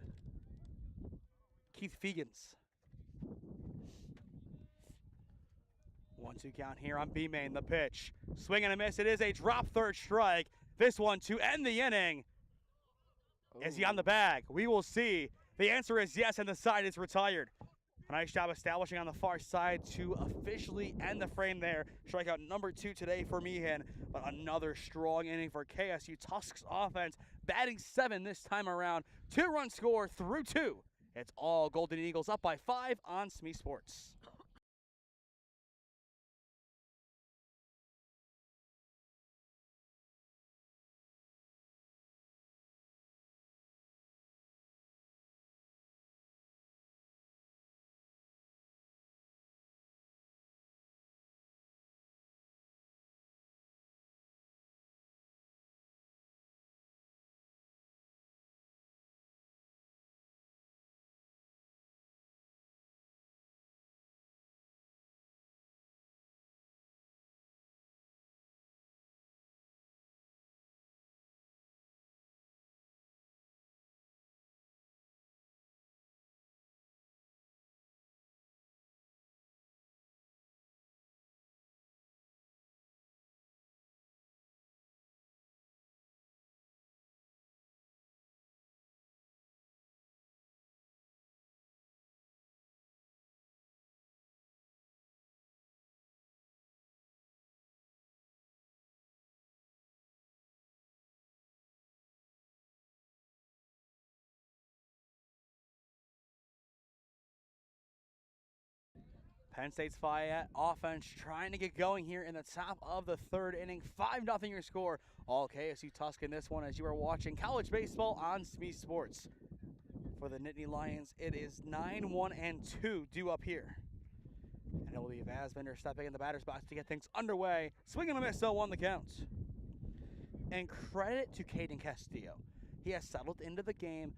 Keith Fegans. 1-2 count here on B-Main, the pitch. Swing and a miss. It is a drop third strike. This one to end the inning. Ooh. Is he on the bag? We will see. The answer is yes, and the side is retired. A nice job establishing on the far side to officially end the frame there. Strikeout number 2 today for Meehan, but another strong inning for KSU Tusk's offense. Batting 7 this time around. 2-run score through 2. It's all Golden Eagles up by 5 on SmeeSports. Penn State's Fayette offense trying to get going here in the top of the third inning. 5-0 your score. All KSU Tusk in this one as you are watching college baseball on SmeeSports. For the Nittany Lions, it is 9-1-2 due up here. And it will be Vasbender stepping in the batter's box to get things underway. Swing and a miss, 0-1 the count. And credit to Caden Castillo. He has settled into the game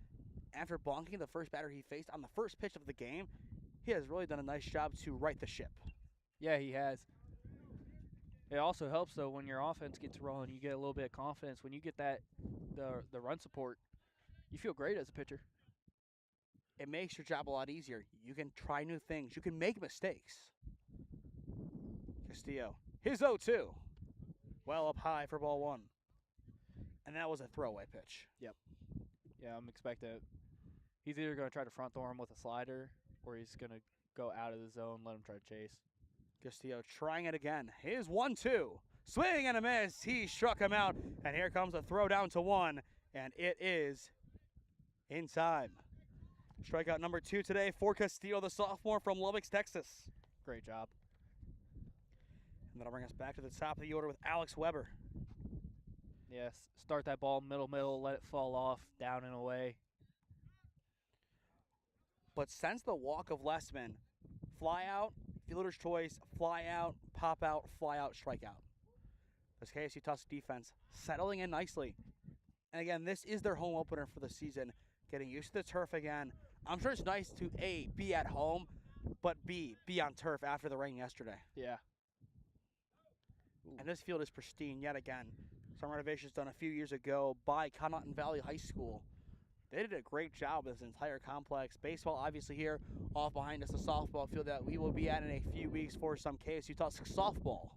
after bonking the first batter he faced on the first pitch of the game. He has really done a nice job to right the ship. Yeah, he has. It also helps, though, when your offense gets rolling, you get a little bit of confidence. When you get the run support, you feel great as a pitcher. It makes your job a lot easier. You can try new things. You can make mistakes. Castillo, his 0-2. Well up high for ball 1. And that was a throwaway pitch. Yep. Yeah, I'm expecting he's either going to try to front throw him with a slider or he's going to go out of the zone, let him try to chase. Castillo trying it again. Here's 1-2. Swing and a miss. He struck him out. And here comes a throw down to 1. And it is in time. Strikeout number 2 today for Castillo, the sophomore from Lubbock, Texas. Great job. And that'll bring us back to the top of the order with Alex Weber. Yes, start that ball middle, let it fall off, down and away. But since the walk of Lessman, fly out, fielder's choice, fly out, pop out, fly out, strikeout. This KSU Tusk defense settling in nicely. And again, this is their home opener for the season. Getting used to the turf again. I'm sure it's nice to, A, be at home, but B, be on turf after the rain yesterday. Yeah. And this field is pristine yet again. Some renovations done a few years ago by Conotton Valley High School. They did a great job with this entire complex. Baseball, obviously, here off behind us, the softball field that we will be at in a few weeks for some KSU Tusk softball.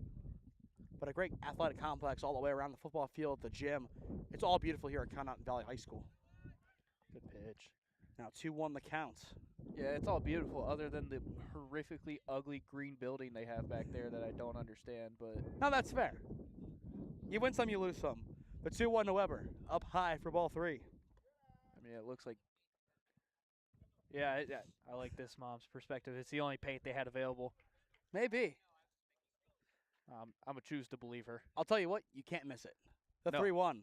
But a great athletic complex all the way around the football field, the gym. It's all beautiful here at Conotton Valley High School. Good pitch. Now 2-1 the count. Yeah, it's all beautiful other than the horrifically ugly green building they have back there that I don't understand. But No, that's fair. You win some, you lose some. But 2-1 to Weber, up high for ball 3. I mean, it looks like. Yeah, I like this mom's perspective. It's the only paint they had available. Maybe. I'm going to choose to believe her. I'll tell you what, you can't miss it. The No. 3-1.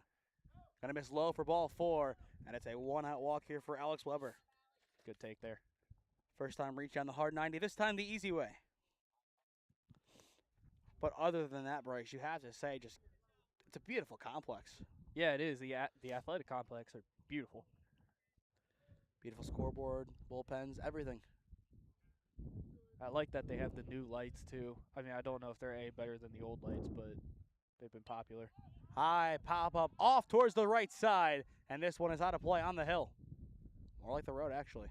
Gonna miss low for ball 4, and it's a 1-out walk here for Alex Weber. Good take there. First time reach on the hard 90, this time the easy way. But other than that, Bryce, you have to say it's a beautiful complex. Yeah, it is. The athletic complex are beautiful. Beautiful scoreboard, bullpens, everything. I like that they have the new lights, too. I mean, I don't know if they're any better than the old lights, but they've been popular. High pop-up off towards the right side, and this one is out of play on the hill. More like the road, actually.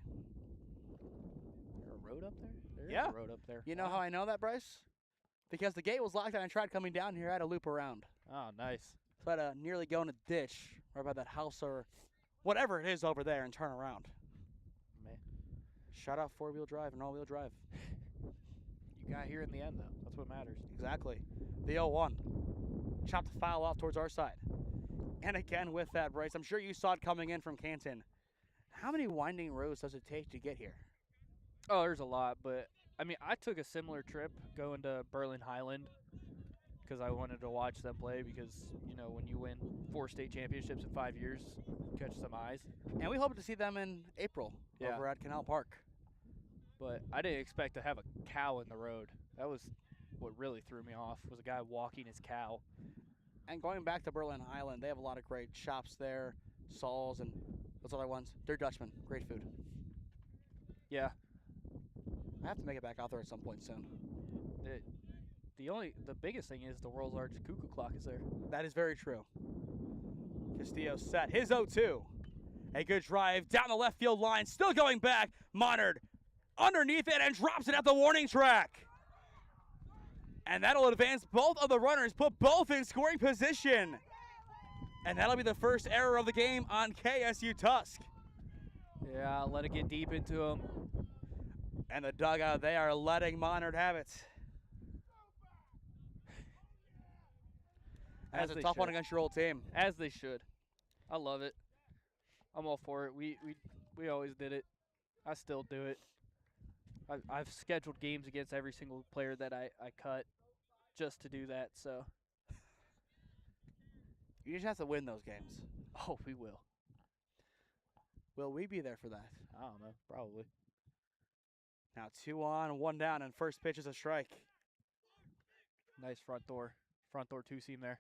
Is there a road up there? There Yeah. is a road up there. You know how I know that, Bryce? Because the gate was locked and I tried coming down here. I had to loop around. Oh, nice. So I had to nearly go in a ditch right by that house or whatever it is over there and turn around. Man. Shut out four-wheel drive and all-wheel drive. You got here in the end, though. That's what matters. Exactly. The 0-1. Chopped the foul off towards our side. And again with that, Bryce, I'm sure you saw it coming in from Canton. How many winding roads does it take to get here? Oh, there's a lot, but, I mean, I took a similar trip going to Berlin Highland because I wanted to watch them play because, you know, when you win 4 state championships in 5 years, you catch some eyes. And we hope to see them in April over at Canal Park. But I didn't expect to have a cow in the road. That was what really threw me off, was a guy walking his cow. And going back to Berlin Highland, they have a lot of great shops there, Saul's and those other ones. They're Dutchmen. Great food. Yeah. I have to make it back out there at some point soon. The biggest thing is the world's largest cuckoo clock is there. That is very true. Castillo set his 0-2. A good drive down the left field line, still going back. Monard underneath it and drops it at the warning track. And that'll advance both of the runners, put both in scoring position. And that'll be the first error of the game on KSU Tusk. Yeah, let it get deep into him. And the dugout, they are letting Monard have it. That's a tough one against your old team. As they should. I love it. I'm all for it. We always did it. I still do it. I've scheduled games against every single player that I cut just to do that, so. You just have to win those games. Oh, we will. Will we be there for that? I don't know. Probably. Now 2 on, 1 down, and first pitch is a strike. Nice front door two-seam there.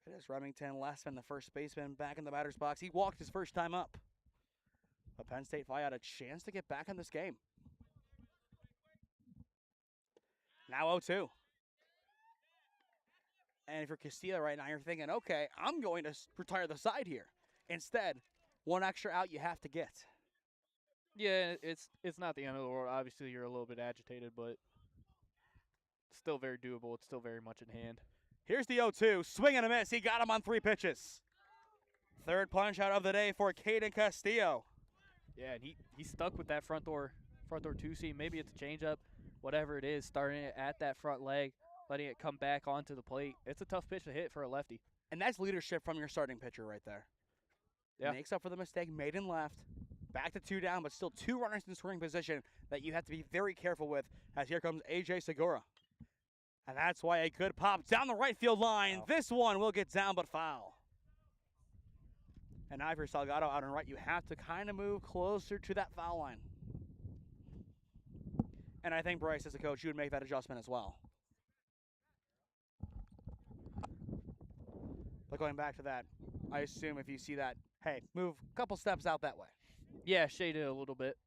It is Remington Lessman, the first baseman, back in the batter's box. He walked his first time up. But Penn State Fayette a chance to get back in this game. Now 0-2. And if you're Castillo right now, you're thinking, okay, I'm going to retire the side here. Instead, one extra out you have to get. Yeah, it's not the end of the world. Obviously, you're a little bit agitated, but still very doable. It's still very much in hand. Here's the 0-2. Swing and a miss. He got him on 3 pitches. Third punch out of the day for Caden Castillo. Yeah, and he stuck with that front door two-seam. Maybe it's a changeup, whatever it is, starting it at that front leg, letting it come back onto the plate. It's a tough pitch to hit for a lefty. And that's leadership from your starting pitcher right there. Yeah. Makes up for the mistake made in left. Back to 2 down, but still 2 runners in scoring position that you have to be very careful with, as here comes A.J. Segura. And that's why a good pop down the right field line. Wow. This one will get down but foul. And now for Salgado out on right, you have to kind of move closer to that foul line. And I think, Bryce, as a coach, you would make that adjustment as well. But going back to that, I assume if you see that, hey, move a couple steps out that way. Yeah, shade it a little bit.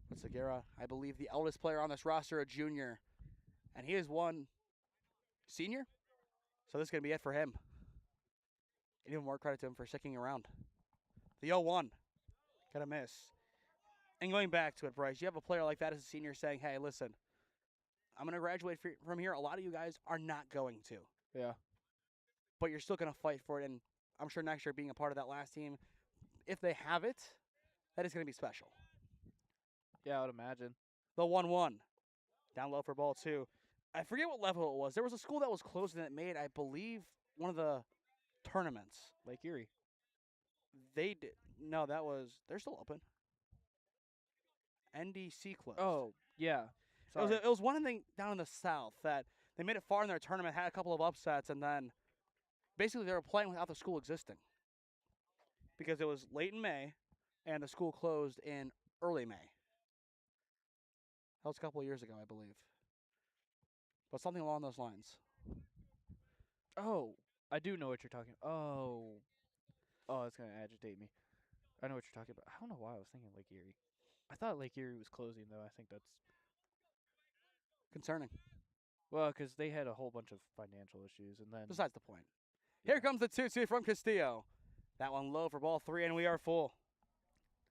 But Segura, I believe the eldest player on this roster, a junior. And he is one senior. So this is going to be it for him. And even more credit to him for sticking around. The 0-1. Gonna miss. And going back to it, Bryce, you have a player like that as a senior saying, hey, listen, I'm going to graduate from here. A lot of you guys are not going to. Yeah. But you're still going to fight for it. And I'm sure next year being a part of that last team, if they have it, that is going to be special. Yeah, I would imagine. The 1-1. Down low for ball 2. I forget what level it was. There was a school that was closed and it made, I believe, one of the tournaments. Lake Erie. They did. No, that was. They're still open. NDC closed. Oh, yeah. It was one thing down in the south that they made it far in their tournament, had a couple of upsets, and then basically they were playing without the school existing. Because it was late in May, and the school closed in early May. That was a couple of years ago, I believe. But something along those lines. Oh, I do know what you're talking about. Oh, it's going to agitate me. I know what you're talking about. I don't know why I was thinking Lake Erie. I thought Lake Erie was closing, though. I think that's concerning. Well, because they had a whole bunch of financial issues, and then Besides the point. Yeah. Here comes the 2-2 from Castillo. That one low for ball 3, and we are full.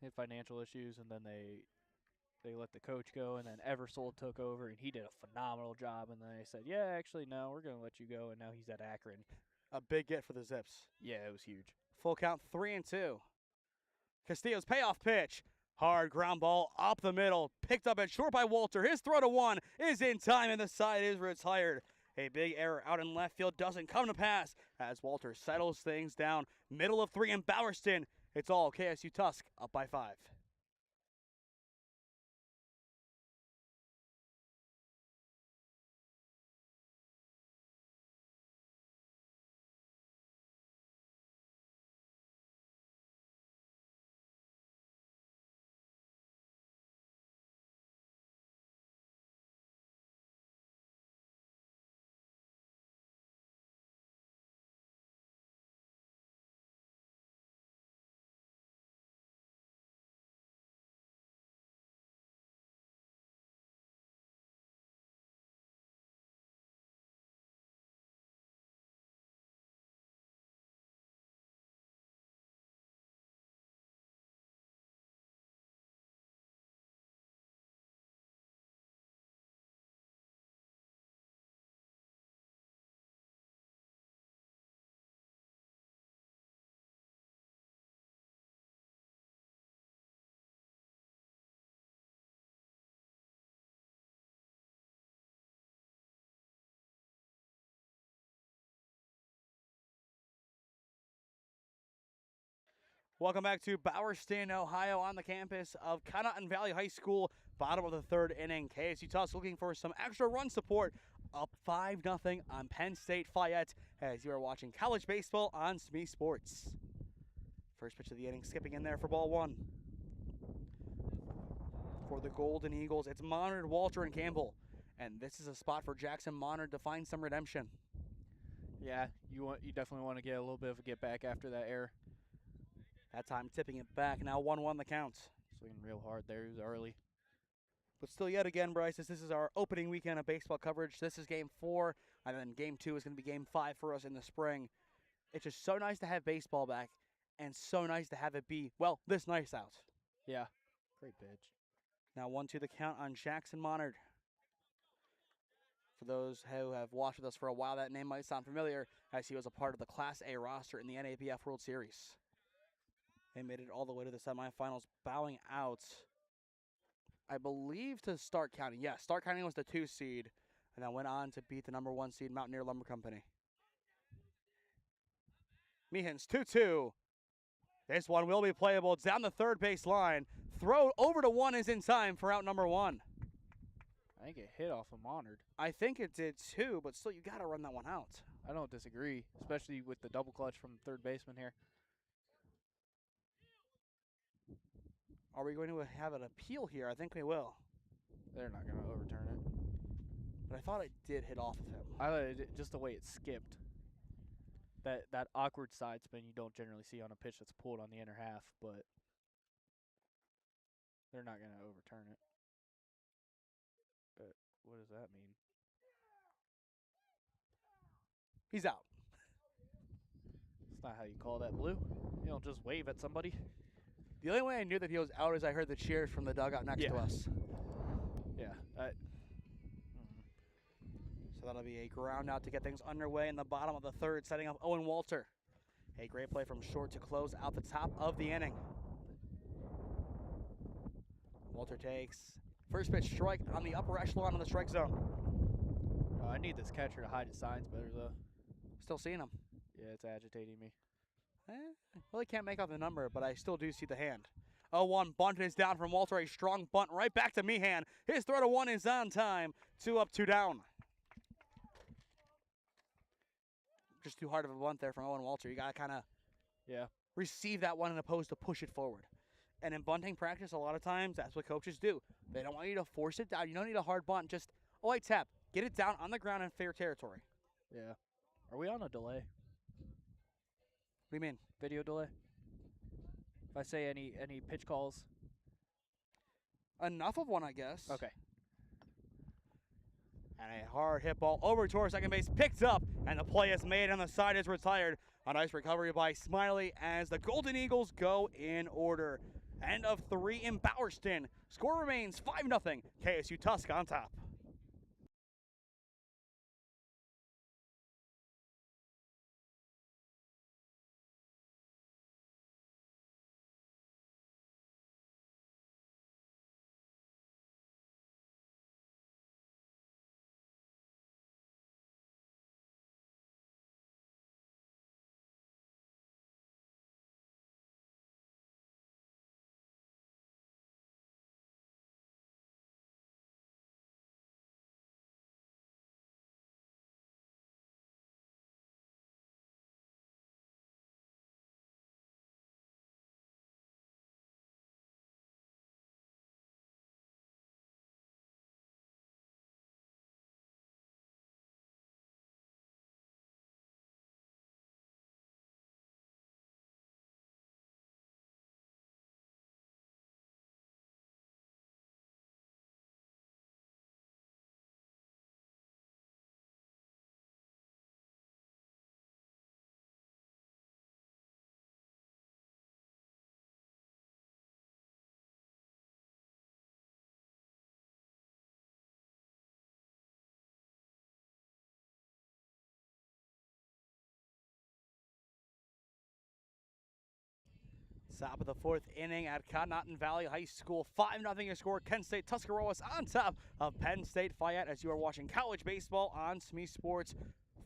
they had financial issues, and then they let the coach go, and then Eversole took over, and he did a phenomenal job, and then they said, yeah, actually, no, we're going to let you go, and now he's at Akron. A big get for the Zips. Yeah, it was huge. Full count 3-2. Castillo's payoff pitch. Hard ground ball up the middle. Picked up and short by Walter. His throw to 1 is in time, and the side is retired. A big error out in left field doesn't come to pass as Walter settles things down. Middle of 3 in Bowerston. It's all KSU Tusk up by 5. Welcome back to Bowerston, Ohio, on the campus of Conotton Valley High School. Bottom of the 3rd inning. KSU Tusk looking for some extra run support. Up 5-0 on Penn State Fayette as you are watching college baseball on SmeeSports. First pitch of the inning, skipping in there for ball 1. For the Golden Eagles, it's Monard, Walter, and Campbell. And this is a spot for Jackson Monard to find some redemption. Yeah, you definitely want to get a little bit of a get back after that error. That time tipping it back. Now 1-1 the count. Swinging real hard there. He was early. But still, yet again, Bryce, this is our opening weekend of baseball coverage. This is Game 4, and then Game 2 is going to be Game 5 for us in the spring. It's just so nice to have baseball back, and so nice to have it be, well, this nice out. Yeah, great pitch. Now 1-2 the count on Jackson Monard. For those who have watched with us for a while, that name might sound familiar, as he was a part of the Class A roster in the NABF World Series. They made it all the way to the semifinals, bowing out, I believe, to Stark County. Yes, Stark County was the 2 seed, and then went on to beat the number 1 seed, Mountaineer Lumber Company. Meehan's 2-2. This one will be playable down the third base line. Throw over to 1 is in time for out number 1. I think it hit off of Monard. I think it did too, but still, you got to run that one out. I don't disagree, especially with the double clutch from third baseman here. Are we going to have an appeal here? I think we will. They're not going to overturn it. But I thought it did hit off of him. I thought just the way it skipped. That awkward side spin you don't generally see on a pitch that's pulled on the inner half, but they're not going to overturn it. But what does that mean? He's out. It's not how you call that, Blue. You don't just wave at somebody. The only way I knew that he was out is I heard the cheers from the dugout next to us. Yeah. So that'll be a ground out to get things underway in the bottom of the third, setting up Owen Walter. A great play from short to close out the top of the inning. Walter takes first pitch strike on the upper echelon of the strike zone. Oh, I need this catcher to hide his signs better, though. Still seeing him. Yeah, it's agitating me. Really can't make out the number, but I still do see the hand. 0-1 bunt is down from Walter. A strong bunt right back to Meehan. His throw to 1 is on time. 2 up, 2 down. Just too hard of a bunt there from Owen Walter. You got to kind of receive that one and opposed to push it forward. And in bunting practice, a lot of times, that's what coaches do. They don't want you to force it down. You don't need a hard bunt. Just, tap. Get it down on the ground in fair territory. Yeah. Are we on a delay? What do you mean? Video delay? If I say any pitch calls? Enough of one, I guess. Okay. And a hard hit ball over towards second base, picked up, and the play is made, and the side is retired. A nice recovery by Smiley as the Golden Eagles go in order. End of 3 in Bowerston. Score remains 5-0. KSU Tusk on top. Top of the 4th inning at Conotton Valley High School. 5-0 your score. Kent State Tuscarawas on top of Penn State Fayette as you are watching college baseball on SmeeSports.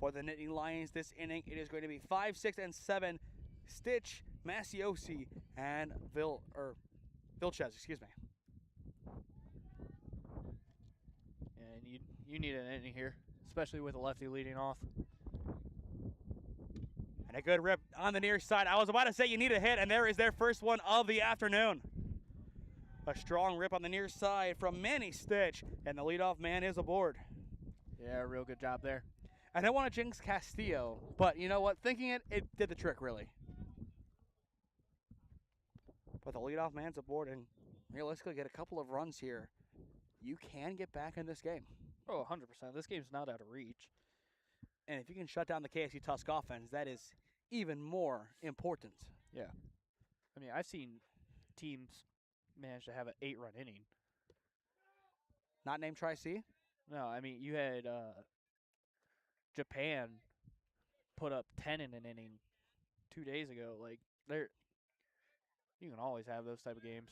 For the Nittany Lions this inning, it is going to be 5, 6, and 7. Stitch, Masiosi, and Vilches, excuse me. And you need an inning here, especially with a lefty leading off. And a good rip on the near side. I was about to say you need a hit, and there is their first one of the afternoon. A strong rip on the near side from Manny Stitch, and the leadoff man is aboard. Yeah, real good job there. I don't want to jinx Castillo, but you know what? Thinking it did the trick, really. But the leadoff man's aboard, and realistically get a couple of runs here. You can get back in this game. Oh, 100%. This game's not out of reach. And if you can shut down the KSU Tusk offense, that is even more important. Yeah. I mean, I've seen teams manage to have an 8-run inning. Not named Tri-C? No, I mean, you had Japan put up 10 in an inning 2 days ago. Like, you can always have those type of games.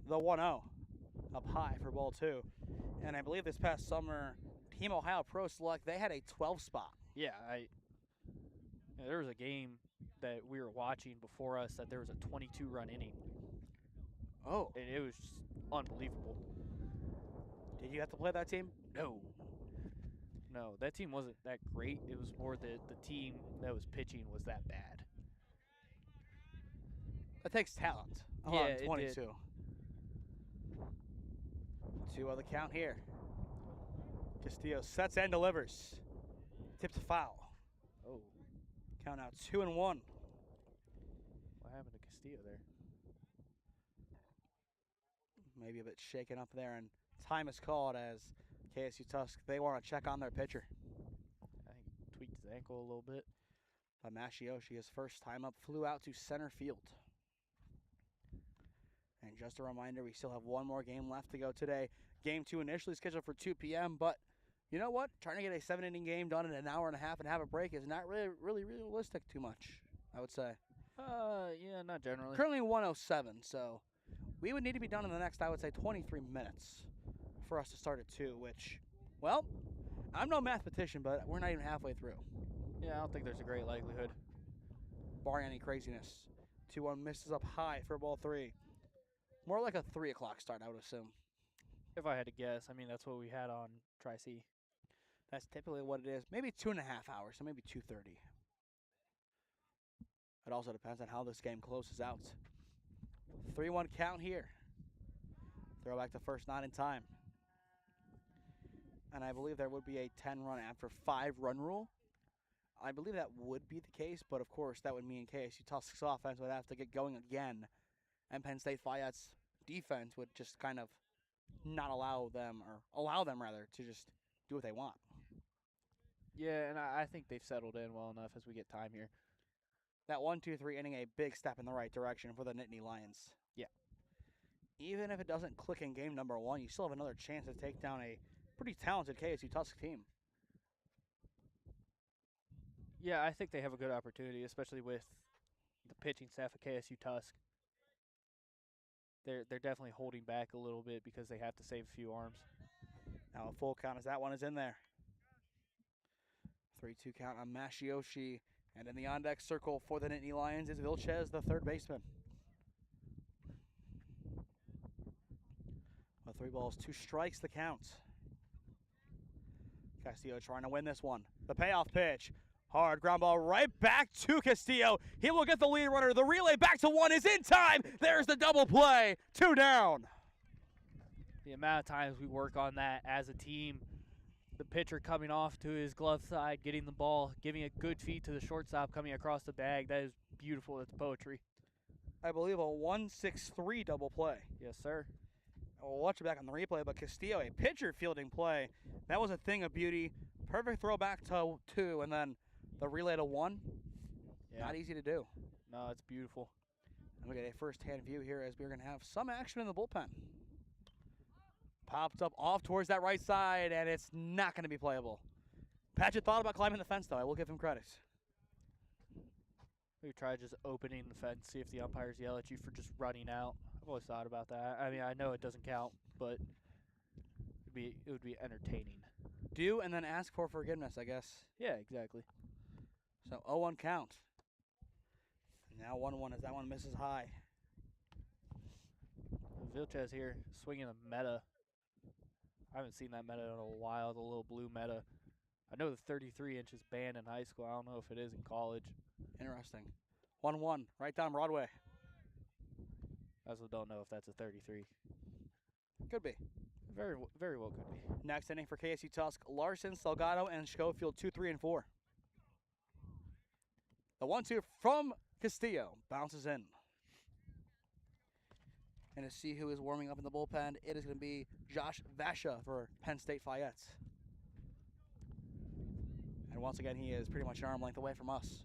The 1-0 up high for ball 2. And I believe this past summer, Team Ohio Pro Select, they had a 12 spot. Yeah, there was a game that we were watching before us that there was a 22-run inning. Oh. And it was just unbelievable. Did you have to play that team? No, that team wasn't that great. It was more the team that was pitching was that bad. That takes talent. Yeah, On it 22. did. 2 on the count here. Castillo sets and delivers. Tipped foul. Oh, Count out 2-1. what happened to Castillo there? Maybe a bit shaken up there, and time is called as KSU Tusk, they want to check on their pitcher. I think he tweaked his ankle a little bit. But Mashioshi, his first time up, flew out to center field. And just a reminder, we still have one more game left to go today. Game 2 initially scheduled for 2 p.m., but you know what? Trying to get a 7-inning game done in an hour and a half and have a break is not really realistic too much, I would say. Yeah, not generally. Currently 1:07, so we would need to be done in the next, I would say, 23 minutes for us to start at 2, which, well, I'm no mathematician, but we're not even halfway through. Yeah, I don't think there's a great likelihood. Barring any craziness. 2-1 misses up high for ball 3. More like a 3 o'clock start, I would assume. If I had to guess, I mean, that's what we had on Tri-C. That's typically what it is. Maybe 2.5 hours, so maybe 2:30. It also depends on how this game closes out. 3-1 count here. Throw back to first, not in time. And I believe there would be a 10-run after 5-run rule. I believe that would be the case, but of course that would mean KSU Tusk's offense would have to get going again, and Penn State Fayette's defense would just kind of not allow them, or allow them rather, to just do what they want. Yeah, and I think they've settled in well enough as we get time here. That 1-2-3 inning, a big step in the right direction for the Nittany Lions. Yeah. Even if it doesn't click in game number 1, you still have another chance to take down a pretty talented KSU Tusk team. Yeah, I think they have a good opportunity, especially with the pitching staff of KSU Tusk. They're definitely holding back a little bit because they have to save a few arms. Now a full count as that one is in there. 3-2 count on Mashioshi. And in the on-deck circle for the Nittany Lions is Vilches, the third baseman. With 3 balls, 2 strikes, the count. Castillo trying to win this one. The payoff pitch. Hard ground ball right back to Castillo. He will get the lead runner. The relay back to 1 is in time. There's the double play. 2 down. The amount of times we work on that as a team, the pitcher coming off to his glove side, getting the ball, giving a good feed to the shortstop coming across the bag. That is beautiful. That's poetry. I believe a 1-6-3 double play. Yes, sir. We'll watch it back on the replay, but Castillo, a pitcher fielding play. That was a thing of beauty. Perfect throw back to 2, and then the relay to 1. Yeah. Not easy to do. No, it's beautiful. And we get a first-hand view here as we're going to have some action in the bullpen. Popped up off towards that right side, and it's not going to be playable. Patchett thought about climbing the fence, though. I will give him credit. We tried just opening the fence, see if the umpires yell at you for just running out. I've always thought about that. I mean, I know it doesn't count, but it would be entertaining. Do and then ask for forgiveness, I guess. Yeah, exactly. So 0-1 count. Now 1-1 as that one misses high. Vilches here swinging a meta. I haven't seen that meta in a while, the little blue meta. I know the 33 inch is banned in high school. I don't know if it is in college. Interesting. 1-1, right down Broadway. I also don't know if that's a 33. Could be. Very well could be. Next inning for KSU Tusk, Larson, Salgado, and Schofield, 2, 3, and 4. The 1-2 from Castillo bounces in. And to see who is warming up in the bullpen, it is going to be Josh Vasha for Penn State Fayette. And once again, he is pretty much an arm length away from us.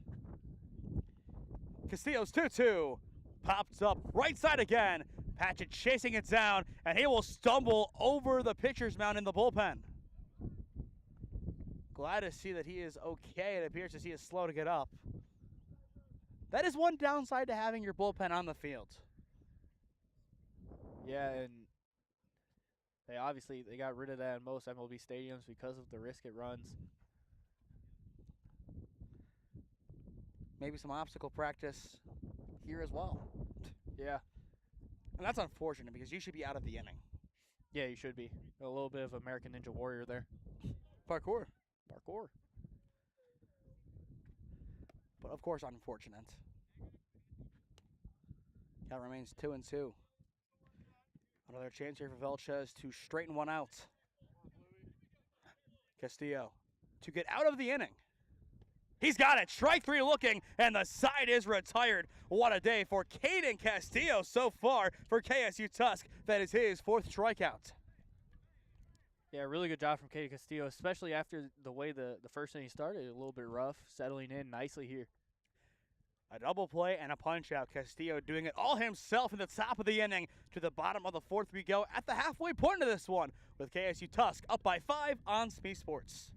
Castillo's 2-2. Pops up right side again. Patchett chasing it down, and he will stumble over the pitcher's mound in the bullpen. Glad to see that he is okay. It appears as he is slow to get up. That is one downside to having your bullpen on the field. Yeah, and they got rid of that in most MLB stadiums because of the risk it runs. Maybe some obstacle practice here as well. Yeah. And that's unfortunate because you should be out of the inning. Yeah, you should be. A little bit of American Ninja Warrior there. Parkour. Parkour. But of course unfortunate. Count remains 2-2. Another chance here for Velchez to straighten one out. Castillo to get out of the inning. He's got it. Strike three looking, and the side is retired. What a day for Caden Castillo so far for KSU Tusk. That is his fourth strikeout. Yeah, really good job from Caden Castillo, especially after the way the first inning started. A little bit rough, settling in nicely here. A double play and a punch out. Castillo doing it all himself in the top of the inning. To the bottom of the fourth we go at the halfway point of this one with KSU Tusk up by 5 on SmeeSports.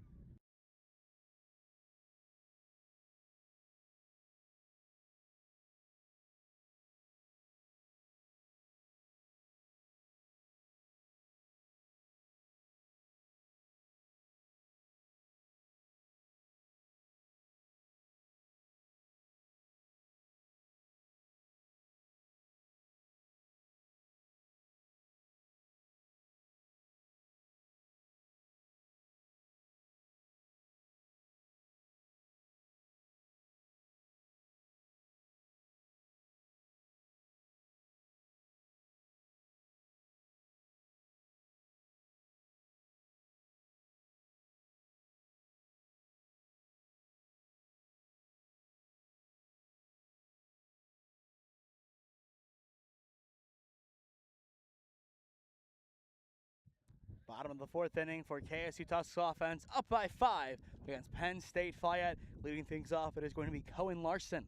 Bottom of the fourth inning for KSU Tusk's offense, up by 5 against Penn State Fayette. Leading things off, it is going to be Cohen Larson.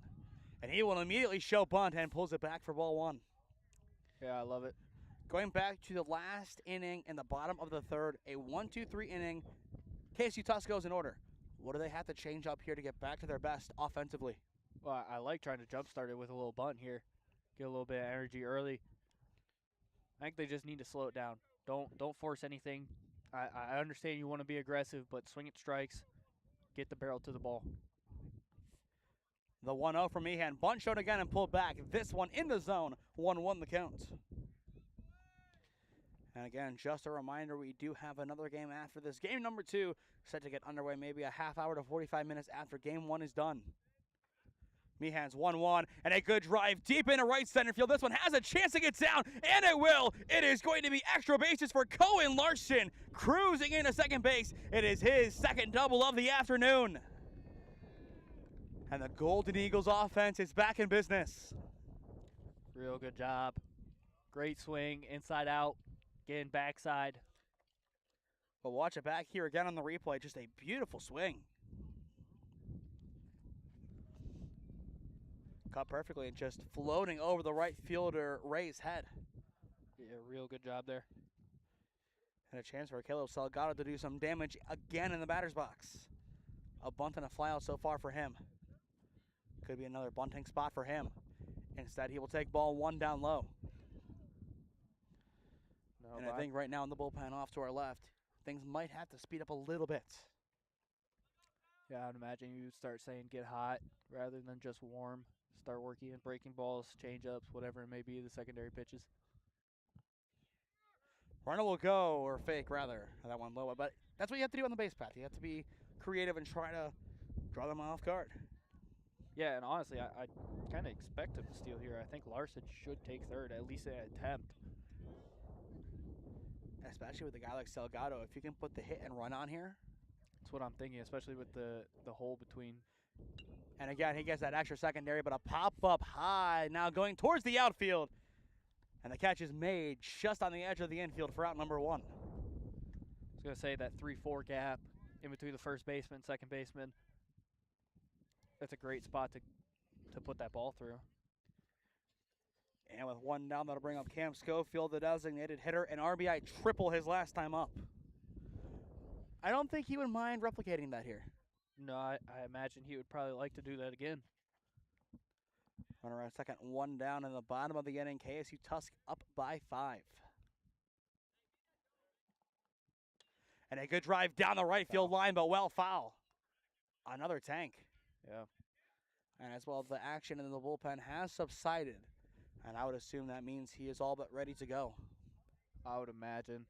And he will immediately show bunt and pulls it back for ball 1. Yeah, I love it. Going back to the last inning in the bottom of the third, a 1-2-3 inning. KSU Tusk goes in order. What do they have to change up here to get back to their best offensively? Well, I like trying to jumpstart it with a little bunt here. Get a little bit of energy early. I think they just need to slow it down. Don't force anything. I understand you want to be aggressive, but swing at strikes. Get the barrel to the ball. The 1-0 from Meehan. Bunt showed again and pulled back. This one in the zone. 1-1 the count. And again, just a reminder, we do have another game after this. Game number 2 set to get underway maybe a half hour to 45 minutes after game 1 is done. Meehan's 1-1, and a good drive deep into right center field. This one has a chance to get down, and it will. It is going to be extra bases for Cohen Larson, cruising into second base. It is his second double of the afternoon. And the Golden Eagles offense is back in business. Real good job. Great swing, inside out, getting backside. But watch it back here again on the replay. Just a beautiful swing. Cut perfectly and just floating over the right fielder Ray's head. Yeah, real good job there. And a chance for Caleb Salgado to do some damage again in the batter's box. A bunt and a flyout so far for him. Could be another bunting spot for him. Instead, he will take ball 1 down low. No, and I think right now in the bullpen off to our left, things might have to speed up a little bit. Yeah, I'd imagine you would start saying get hot rather than just warm. Start working and breaking balls, change-ups, whatever it may be, the secondary pitches. Runner will go, or fake rather, that one low. But that's what you have to do on the base path. You have to be creative and try to draw them off guard. Yeah, and honestly, I kind of expect him to steal here. I think Larson should take third, at least an attempt. Especially with a guy like Salgado, if you can put the hit and run on here. That's what I'm thinking, especially with the hole between. And again, he gets that extra secondary, but a pop-up high now going towards the outfield. And the catch is made just on the edge of the infield for out number 1. I was going to say that 3-4 gap in between the first baseman, second baseman. That's a great spot to put that ball through. And with one down, that'll bring up Cam Schofield, the designated hitter, an RBI triple his last time up. I don't think he would mind replicating that here. No, I imagine he would probably like to do that again. Runner at second, one down in the bottom of the inning. KSU Tusk up by 5. And a good drive down the right field line, but well foul. Another tank. Yeah. And as well, the action in the bullpen has subsided. And I would assume that means he is all but ready to go. I would imagine.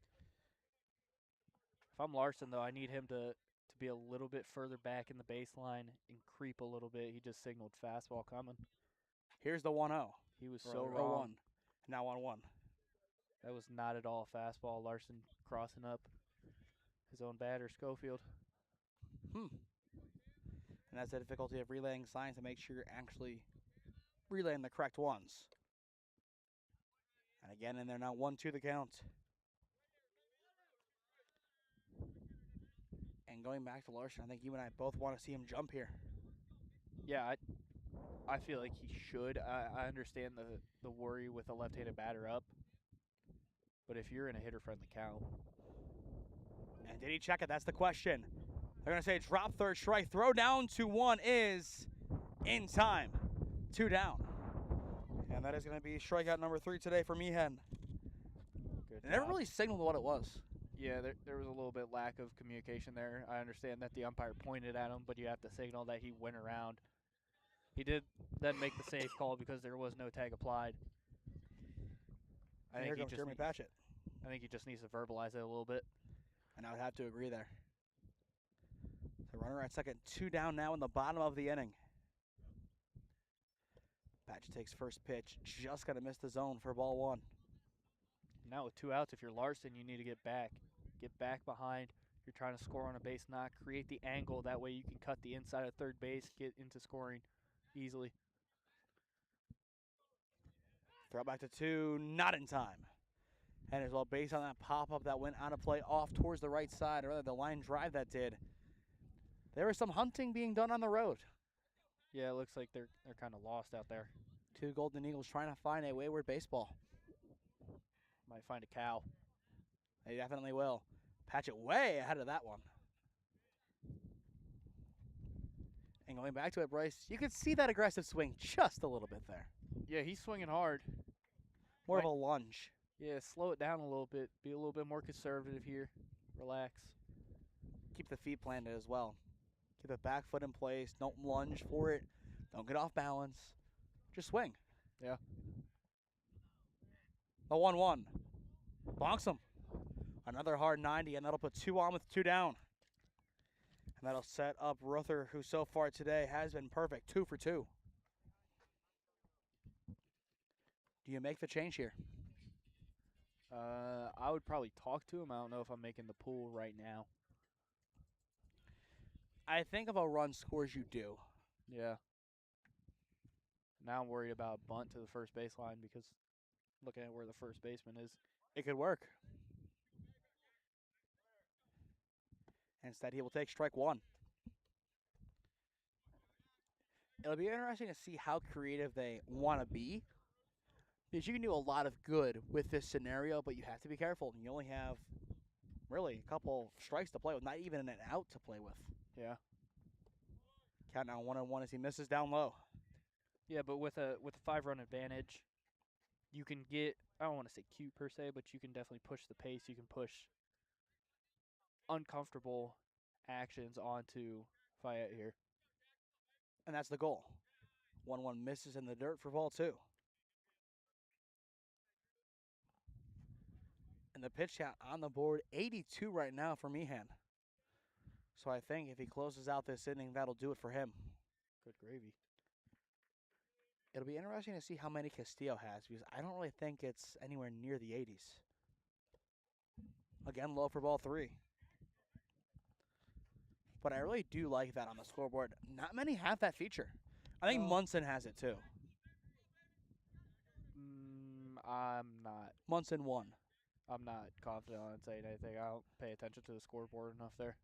If I'm Larson, though, I need him to be a little bit further back in the baseline and creep a little bit. He just signaled fastball coming. Here's the 1-0. He was Or so 0-1. wrong. Now 1-1. That was not at all a fastball. Larson crossing up his own batter, Schofield. And that's the difficulty of relaying signs to make sure you're actually relaying the correct ones. And again, in there now, 1-2 the count. And going back to Larson, I think you and I both want to see him jump here. Yeah, I feel like he should. I understand the worry with a left-handed batter up. But if you're in a hitter-friendly count. And did he check it? That's the question. They're going to say drop third strike. Throw down to 1 is in time. 2 down. And that is going to be strikeout number 3 today for Meehan. They never really signaled what it was. Yeah, there was a little bit lack of communication there. I understand that the umpire pointed at him, but you have to signal that he went around. He did then make the safe call because there was no tag applied. I think he just needs to verbalize it a little bit. And I would have to agree there. The runner at second, 2 down now in the bottom of the inning. Patch takes first pitch, just got to miss the zone for ball 1. Now with 2 outs, if you're Larson, you need to get back. Get back behind. You're trying to score on a base knock. Create the angle. That way you can cut the inside of third base, get into scoring easily. Throw back to 2, not in time. And as well, based on that pop-up that went out of play off towards the right side, or rather the line drive that did, there was some hunting being done on the road. Yeah, it looks like they're kind of lost out there. 2 Golden Eagles trying to find a wayward baseball. Might find a cow. They definitely will. Patch it way ahead of that one. And going back to it, Bryce, you could see that aggressive swing just a little bit there. Yeah, he's swinging hard. More of a lunge. Yeah, slow it down a little bit. Be a little bit more conservative here. Relax. Keep the feet planted as well. Keep the back foot in place. Don't lunge for it. Don't get off balance. Just swing. Yeah. The 1-1. Bonks him. Another hard 90, and that'll put 2 on with 2 down. And that'll set up Ruther, who so far today has been perfect. 2 for 2. Do you make the change here? I would probably talk to him. I don't know if I'm making the pull right now. I think if a run scores, you do. Yeah. Now I'm worried about a bunt to the first baseline because looking at where the first baseman is. It could work. Instead, he will take strike 1. It'll be interesting to see how creative they want to be. Because you can do a lot of good with this scenario, but you have to be careful. You only have, really, a couple strikes to play with, not even an out to play with. Yeah. Count now 1-1 as he misses down low. Yeah, but with a 5-run advantage, you can get, I don't want to say cute per se, but you can definitely push the pace. You can push uncomfortable actions onto Fayette here. And that's the goal. 1-1 misses in the dirt for ball 2. And the pitch count on the board, 82 right now for Meehan. So I think if he closes out this inning, that'll do it for him. Good gravy. It'll be interesting to see how many Castillo has, because I don't really think it's anywhere near the 80s. Again, low for ball 3. But I really do like that on the scoreboard. Not many have that feature. I think Munson has it too. I'm not. Munson won. I'm not confident on saying anything. I don't pay attention to the scoreboard enough there.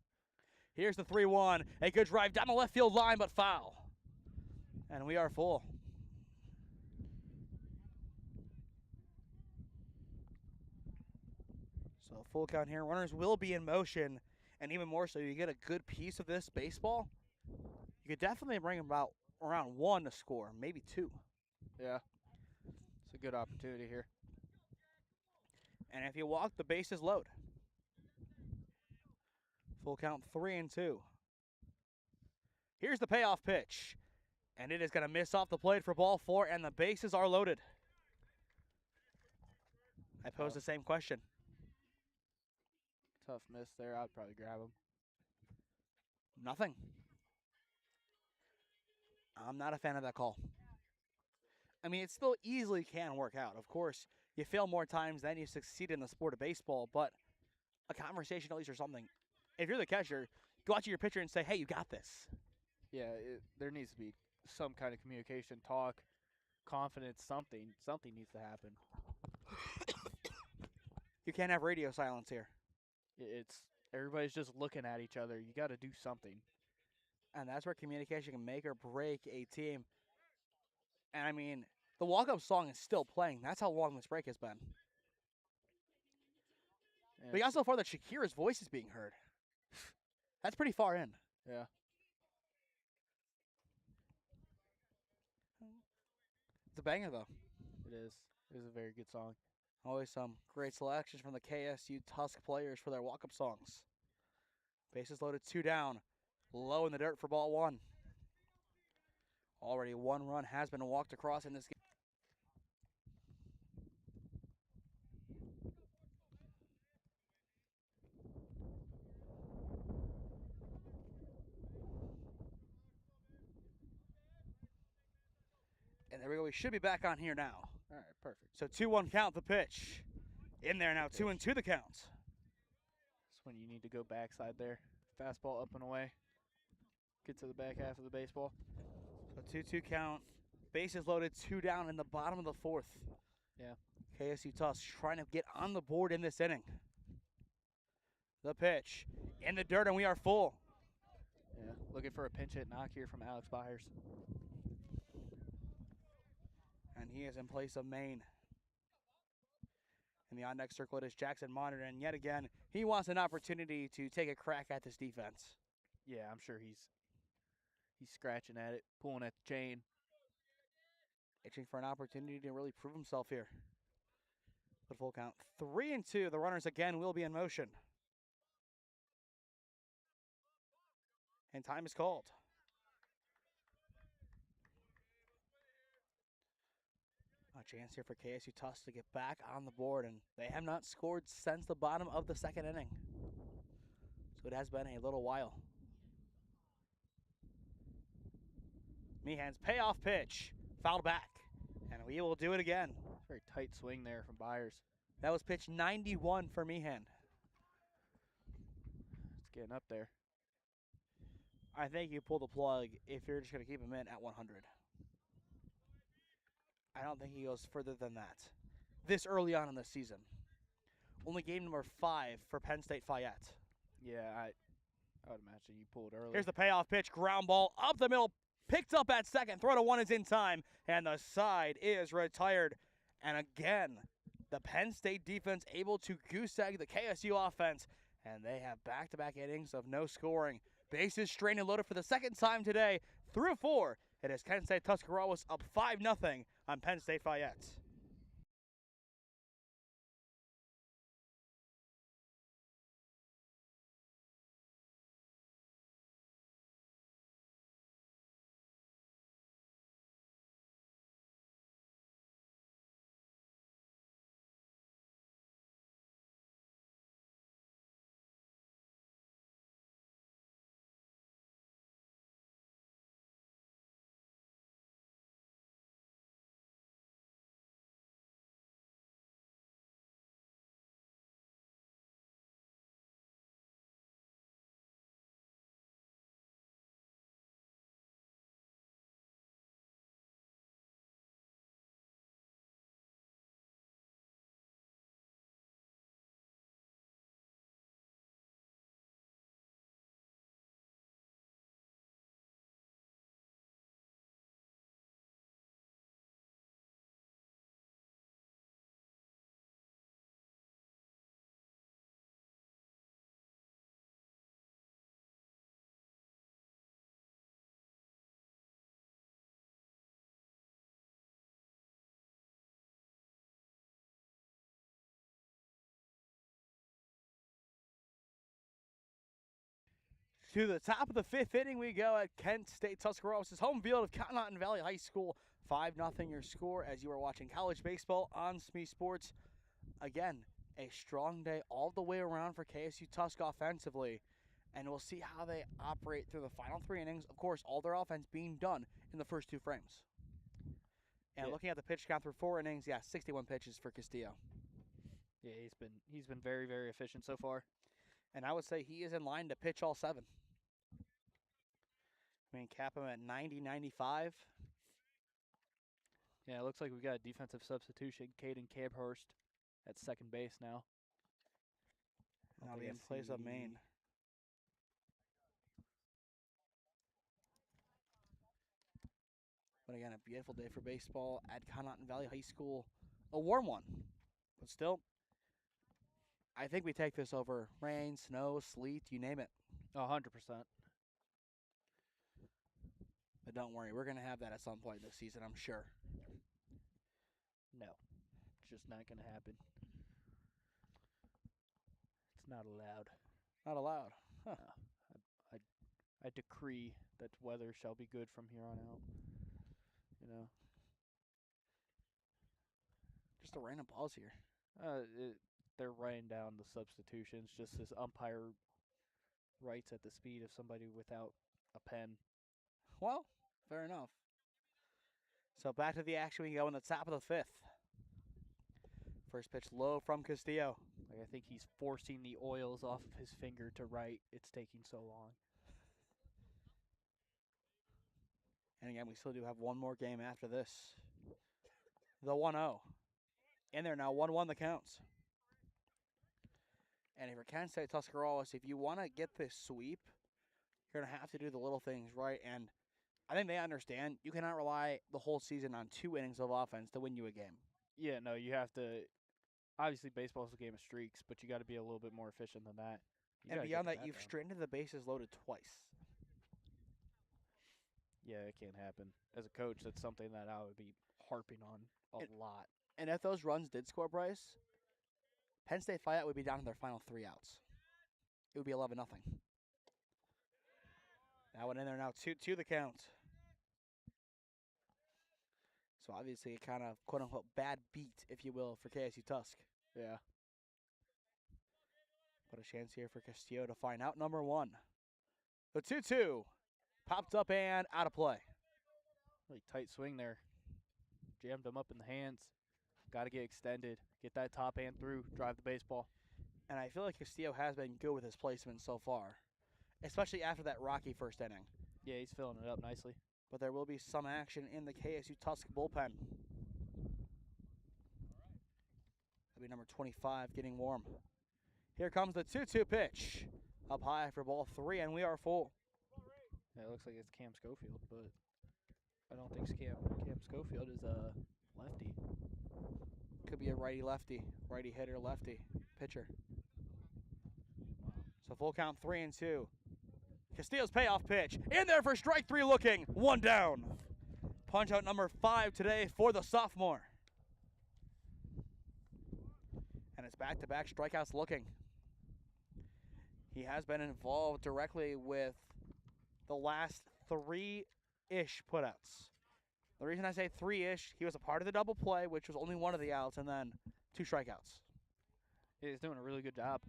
Here's the 3-1. A good drive down the left field line, but foul. And we are full. So full count here. Runners will be in motion, and even more so, you get a good piece of this baseball. You could definitely bring about around 1 to score, maybe 2. Yeah. It's a good opportunity here. And if you walk, the bases load. Full count 3-2. Here's the payoff pitch. And it is going to miss off the plate for ball 4, and the bases are loaded. I pose the same question. Tough miss there. I'd probably grab him. Nothing. I'm not a fan of that call. I mean, it still easily can work out. Of course, you fail more times than you succeed in the sport of baseball, but a conversation at least or something. If you're the catcher, go out to your pitcher and say, hey, you got this. Yeah, there needs to be some kind of communication, talk, confidence, something. Something needs to happen. You can't have radio silence here. It's everybody's just looking at each other. You got to do something. And that's where communication can make or break a team. And I mean, the walk-up song is still playing. That's how long this break has been. And We got so far that Shakira's voice is being heard. That's pretty far in. yeah. It's a banger, though. It is. It is a very good song. Always some great selections from the KSU Tusk players for their walk-up songs. Bases loaded, 2 down. Low in the dirt for ball 1. Already 1 run has been walked across in this game. And there we go. We should be back on here now. All right, perfect. So 2-1 count the pitch. In there now, 2-2 the count. That's when you need to go backside there. Fastball up and away. Get to the back half of the baseball. So 2-2 count. Bases loaded, 2 down in the bottom of the 4th. Yeah. KSU Tusk trying to get on the board in this inning. The pitch in the dirt, and we are full. Yeah. Looking for a pinch hit knock here from Alex Byers. And he is in place of Maine. In the on-deck circle, it is Jackson Monitor, and yet again, he wants an opportunity to take a crack at this defense. Yeah, I'm sure he's scratching at it, pulling at the chain. Itching for an opportunity to really prove himself here. But full count, 3-2. The runners again will be in motion. And time is called. A chance here for KSU Tusk to get back on the board, and they have not scored since the bottom of the 2nd inning. So it has been a little while. Meehan's payoff pitch, fouled back, and we will do it again. Very tight swing there from Byers. That was pitch 91 for Meehan. It's getting up there. I think you pull the plug if you're just going to keep him in at 100. I don't think he goes further than that this early on in the season. Only game number 5 for Penn State Fayette. Yeah, I would imagine you pulled early. Here's the payoff pitch, ground ball up the middle, picked up at second, throw to 1 is in time, and the side is retired. And again, the Penn State defense able to goose egg the KSU offense, and they have back-to-back innings of no scoring. Bases strained and loaded for the 2nd time today. Through 4, it is Penn State Tuscarawas up 5-0 on Penn State Fayette. To the top of the 5th inning we go at Kent State Tuscarawas' home field of Conotton Valley High School. 5-0 your score as you are watching college baseball on SmeeSports. Again, a strong day all the way around for KSU Tusk offensively. And we'll see how they operate through the final 3 innings. Of course, all their offense being done in the first 2 frames. And looking at the pitch count through 4 innings, 61 pitches for Castillo. Yeah, he's been very, very efficient so far. And I would say he is in line to pitch all 7. I mean, cap him at 90, 95. Yeah, it looks like we've got a defensive substitution. Caden Cabhurst at second base now. Now he in place of Maine. But again, a beautiful day for baseball at Conotton Valley High School. A warm one. But still, I think we take this over rain, snow, sleet, you name it. 100%. But don't worry, we're going to have that at some point this season, I'm sure. No, it's just not going to happen. It's not allowed. Not allowed. Huh. No. I decree that weather shall be good from here on out. You know. Just a random pause here. They're writing down the substitutions just as umpire writes at the speed of somebody without a pen. Well, fair enough. So back to the action we go in the top of the 5th. First pitch low from Castillo. I think he's forcing the oils off of his finger to write. It's taking so long. And again, we still do have one more game after this. The 1-0. In there now, 1-1 the counts. And if you're Kent State Tuscarawas, if you want to get this sweep, you're going to have to do the little things right. And I think they understand you cannot rely the whole season on 2 innings of offense to win you a game. Yeah, no, you have to. Obviously, baseball is a game of streaks, but you got to be a little bit more efficient than that. And beyond that, you've straightened the bases loaded twice. Yeah, it can't happen. As a coach, that's something that I would be harping on a lot. And if those runs did score, Bryce, Penn State Fayette would be down to their final 3 outs. It would be 11-0. That one in there now, 2-2 the count. So obviously a kind of quote-unquote bad beat, if you will, for KSU Tusk. Yeah. But a chance here for Castillo to find out number 1. The 2-2 popped up and out of play. Really tight swing there. Jammed him up in the hands. Got to get extended. Get that top hand through. Drive the baseball. And I feel like Castillo has been good with his placement so far, especially after that rocky first inning. Yeah, he's filling it up nicely. But there will be some action in the KSU Tusk bullpen. That'll be number 25 getting warm. Here comes the 2-2 pitch. Up high for ball 3, and we are full. Yeah, it looks like it's Cam Schofield, but I don't think Cam Schofield is a lefty. Could be a righty-lefty, righty hitter, lefty pitcher. So full count 3-2. Castillo's payoff pitch. In there for strike 3 looking. 1 down. Punch out number 5 today for the sophomore. And it's back-to-back strikeouts looking. He has been involved directly with the last 3-ish putouts. The reason I say 3-ish, he was a part of the double play, which was only 1 of the outs, and then 2 strikeouts. Yeah, he's doing a really good job.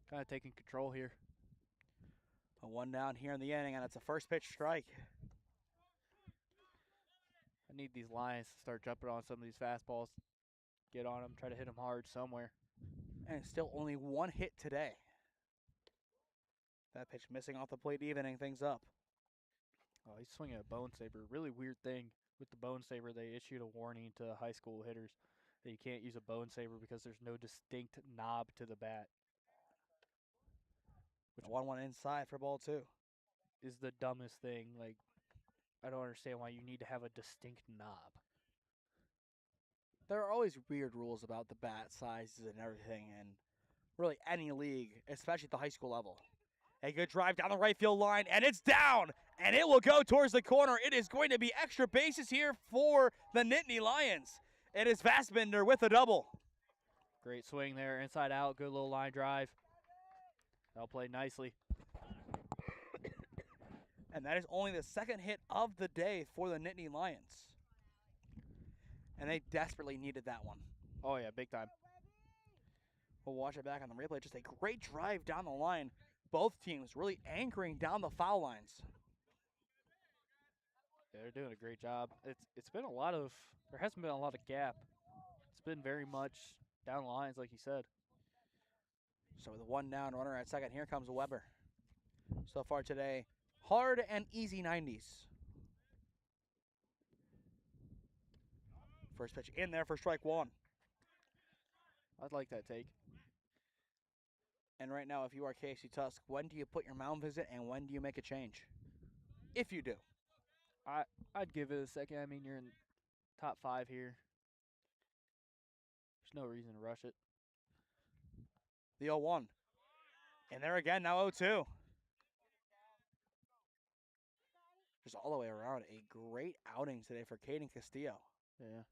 Kind of taking control here. A 1 down here in the inning, and it's a first pitch strike. I need these Lions to start jumping on some of these fastballs. Get on them, try to hit them hard somewhere. And it's still only 1 hit today. That pitch missing off the plate, evening things up. Oh, he's swinging a bone saber. Really weird thing with the bone saber. They issued a warning to high school hitters that you can't use a bone saber because there's no distinct knob to the bat. Which 1-1 inside for ball 2. Is the dumbest thing. Like, I don't understand why you need to have a distinct knob. There are always weird rules about the bat sizes and everything in really any league, especially at the high school level. A good drive down the right field line, and it's down, and it will go towards the corner. It is going to be extra bases here for the Nittany Lions. It is Vassbender with a double. Great swing there, inside out, good little line drive. That'll play nicely. And that is only the second hit of the day for the Nittany Lions. And they desperately needed that one. Oh, yeah, big time. We'll watch it back on the replay. Just a great drive down the line. Both teams really anchoring down the foul lines. Yeah, they're doing a great job. It's been a lot of – there hasn't been a lot of gap. It's been very much down the lines, like you said. So with a one down runner at second, here comes Weber. So far today, hard and easy 90s. First pitch in there for strike one. I'd like that take. And right now, if you are KSU Tusk, when do you put your mound visit and when do you make a change? If you do. I'd give it a second. I mean, you're in top 5 here. There's no reason to rush it. The 0-1. And there again, now 0-2. Just all the way around, a great outing today for Caden Castillo. Yeah.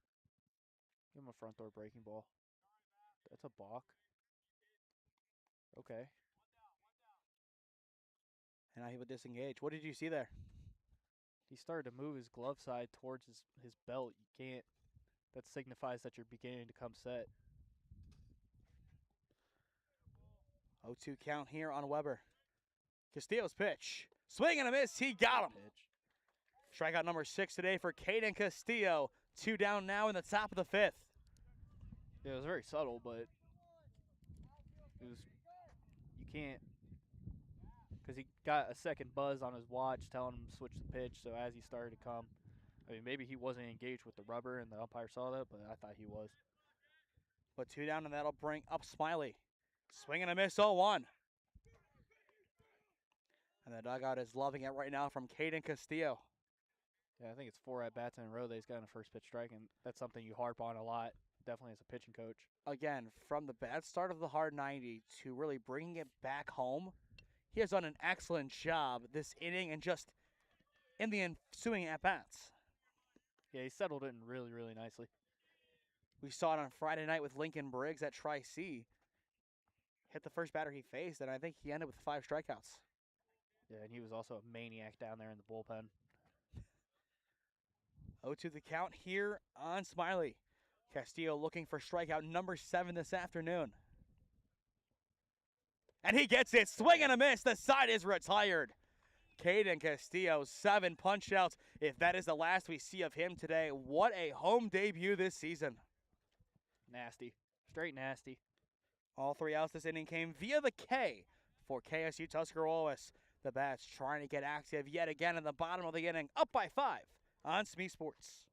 Give him a front door breaking ball. That's a balk. Okay. And now he would disengage. What did you see there? He started to move his glove side towards his belt. You can't. That signifies that you're beginning to come set. 0-2 count here on Weber. Castillo's pitch. Swing and a miss. He got him. Strikeout number 6 today for Caden Castillo. 2 down now in the top of the 5th. Yeah, it was very subtle, but it was. You can't. Because he got a second buzz on his watch telling him to switch the pitch, so as he started to come, I mean, maybe he wasn't engaged with the rubber and the umpire saw that, but I thought he was. But 2 down, and that'll bring up Smiley. Swing and a miss, 0-1. And the dugout is loving it right now from Caden Castillo. Yeah, I think it's 4 at-bats in a row that he's gotten a first pitch strike, and that's something you harp on a lot, definitely as a pitching coach. Again, from the bad start of the hard 90 to really bringing it back home, he has done an excellent job this inning and just in the ensuing at-bats. Yeah, he settled in really, really nicely. We saw it on Friday night with Lincoln Briggs at Tri-C. Hit the first batter he faced, and I think he ended with 5 strikeouts. Yeah, and he was also a maniac down there in the bullpen. 0-2 the count here on Smiley. Castillo looking for strikeout number 7 this afternoon. And he gets it. Swing and a miss. The side is retired. Caden Castillo, 7 punch-outs. If that is the last we see of him today, what a home debut this season. Nasty. Straight nasty. All 3 outs this inning came via the K for KSU Tuscarawas. The Bats trying to get active yet again in the bottom of the inning, up by 5 on SmeeSports.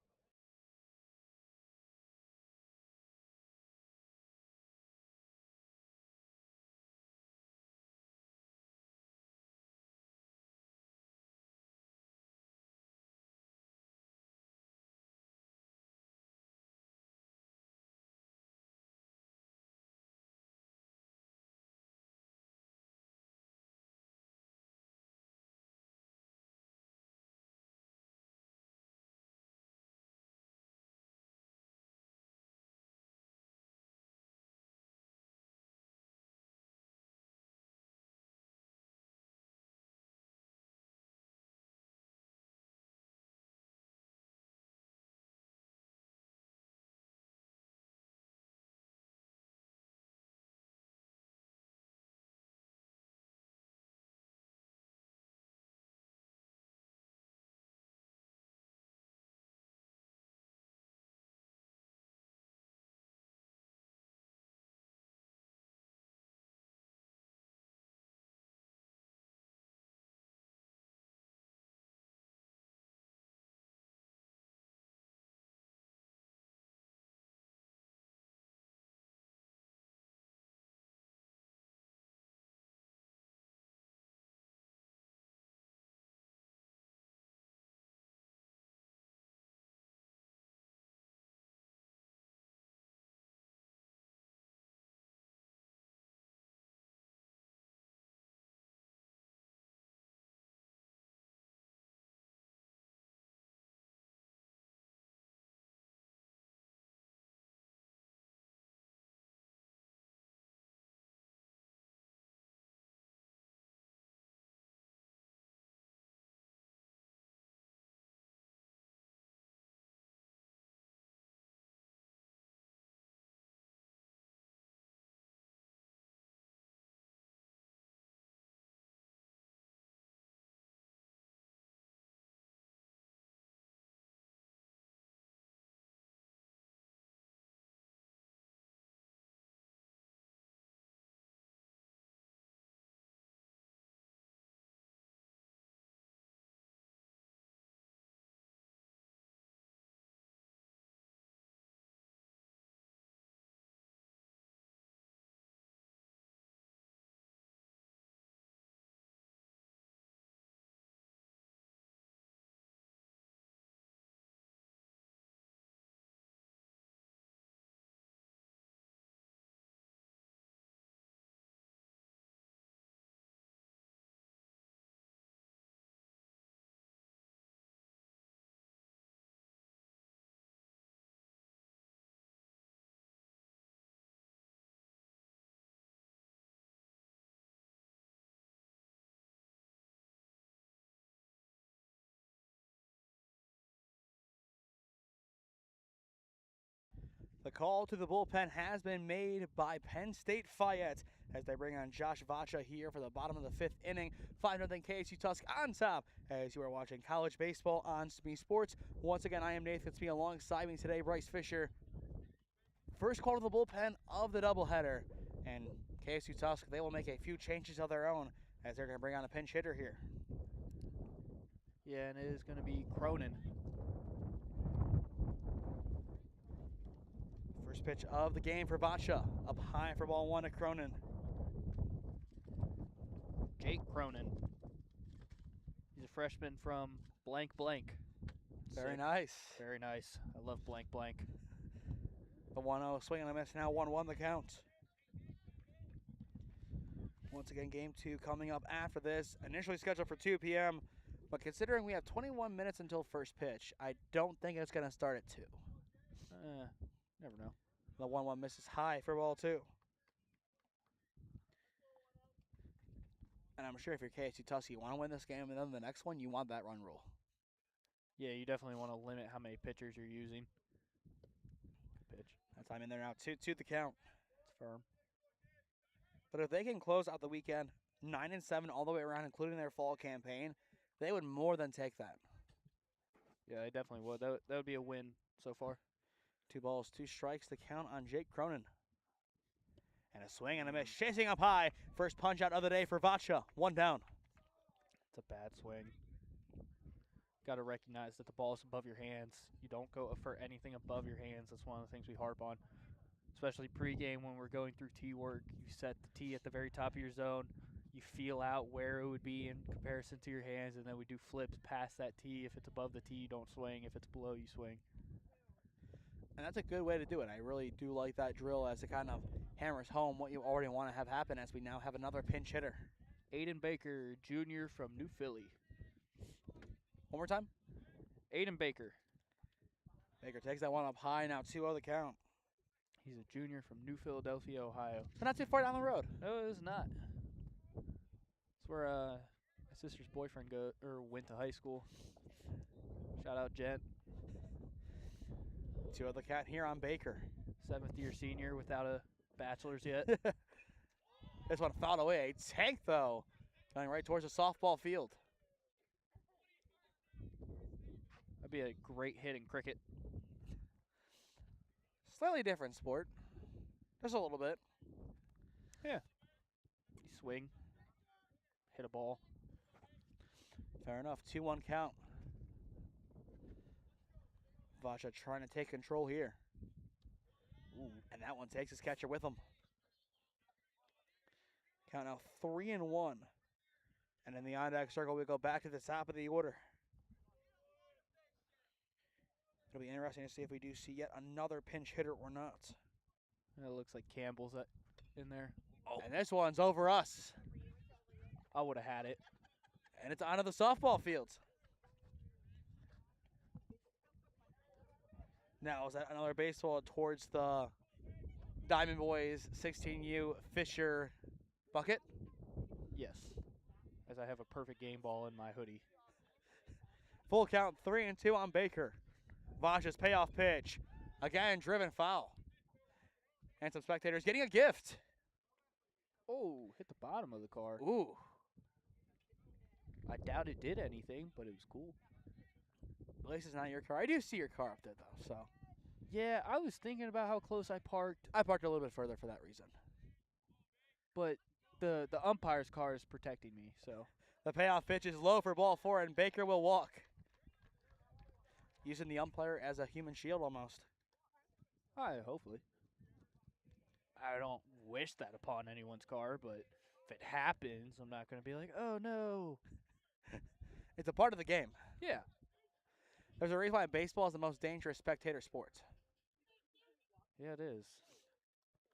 The call to the bullpen has been made by Penn State Fayette as they bring on Josh Vacha here for the bottom of the 5th inning. 5-0 KSU Tusk on top as you are watching college baseball on SmeeSports. Once again, I am Nathan Smee. Alongside me today, Bryce Fisher. First call to the bullpen of the doubleheader. And KSU Tusk, they will make a few changes of their own as they're going to bring on a pinch hitter here. Yeah, and it is going to be Cronin. First pitch of the game for Vacha. Up high for ball 1 to Cronin. Jake Cronin. He's a freshman from blank blank. Very Sick. nice. Very nice. I love blank blank. The 1-0 swing and a miss, now 1-1 the count. Once again, game 2 coming up after this. Initially scheduled for 2 p.m., but considering we have 21 minutes until first pitch, I don't think it's going to start at 2. Never know. The 1-1 misses high for ball 2. And I'm sure if you're KSU Tusk, you want to win this game, and then the next one, you want that run rule. Yeah, you definitely want to limit how many pitchers you're using. Good pitch. That time in there now, 2-2 the count. It's firm. But if they can close out the weekend 9-7 all the way around, including their fall campaign, they would more than take that. Yeah, I definitely would. That would be a win so far. 2 balls, 2 strikes to count on Jake Cronin. And a swing and a miss, chasing up high. First punch out of the day for Vacha. 1 down. It's a bad swing. Got to recognize that the ball is above your hands. You don't go for anything above your hands. That's one of the things we harp on, especially pregame when we're going through tee work. You set the tee at the very top of your zone. You feel out where it would be in comparison to your hands, and then we do flips past that tee. If it's above the tee, you don't swing. If it's below, you swing. And that's a good way to do it. I really do like that drill as it kind of hammers home what you already want to have happen as we now have another pinch hitter. Aiden Baker, Jr. from New Philly. One more time. Aiden Baker. Baker takes that one up high, now 2-0 the count. He's a junior from New Philadelphia, Ohio. But not too far down the road. No, it is not. It's where my sister's boyfriend went to high school. Shout out, Jet. 2-0 the count here on Baker. 7th-year senior without a bachelor's yet. This one fouled away. A tank, though, going right towards the softball field. That'd be a great hit in cricket. Slightly different sport. Just a little bit. Yeah. You swing, hit a ball. Fair enough. 2-1 count. Vacha trying to take control here. Ooh, and that one takes his catcher with him. Count now 3-1. And in the on-deck circle, we go back to the top of the order. It'll be interesting to see if we do see yet another pinch hitter or not. It looks like Campbell's in there. Oh. And this one's over us. I would have had it. And it's onto the softball field. Now, is that another baseball towards the Diamond Boys 16U Fisher bucket? Yes. As I have a perfect game ball in my hoodie. Full count, 3-2 on Baker. Vacha's payoff pitch. Again, driven foul. And some spectators getting a gift. Oh, hit the bottom of the car. Ooh. I doubt it did anything, but it was cool. At least it's not your car. I do see your car up there, though, so. Yeah, I was thinking about how close I parked. I parked a little bit further for that reason. But the umpire's car is protecting me, so. The payoff pitch is low for ball 4, and Baker will walk. Using the umpire as a human shield almost. Hopefully. I don't wish that upon anyone's car, but if it happens, I'm not going to be like, oh, no. It's a part of the game. Yeah. There's a reason why baseball is the most dangerous spectator sport. Yeah, it is.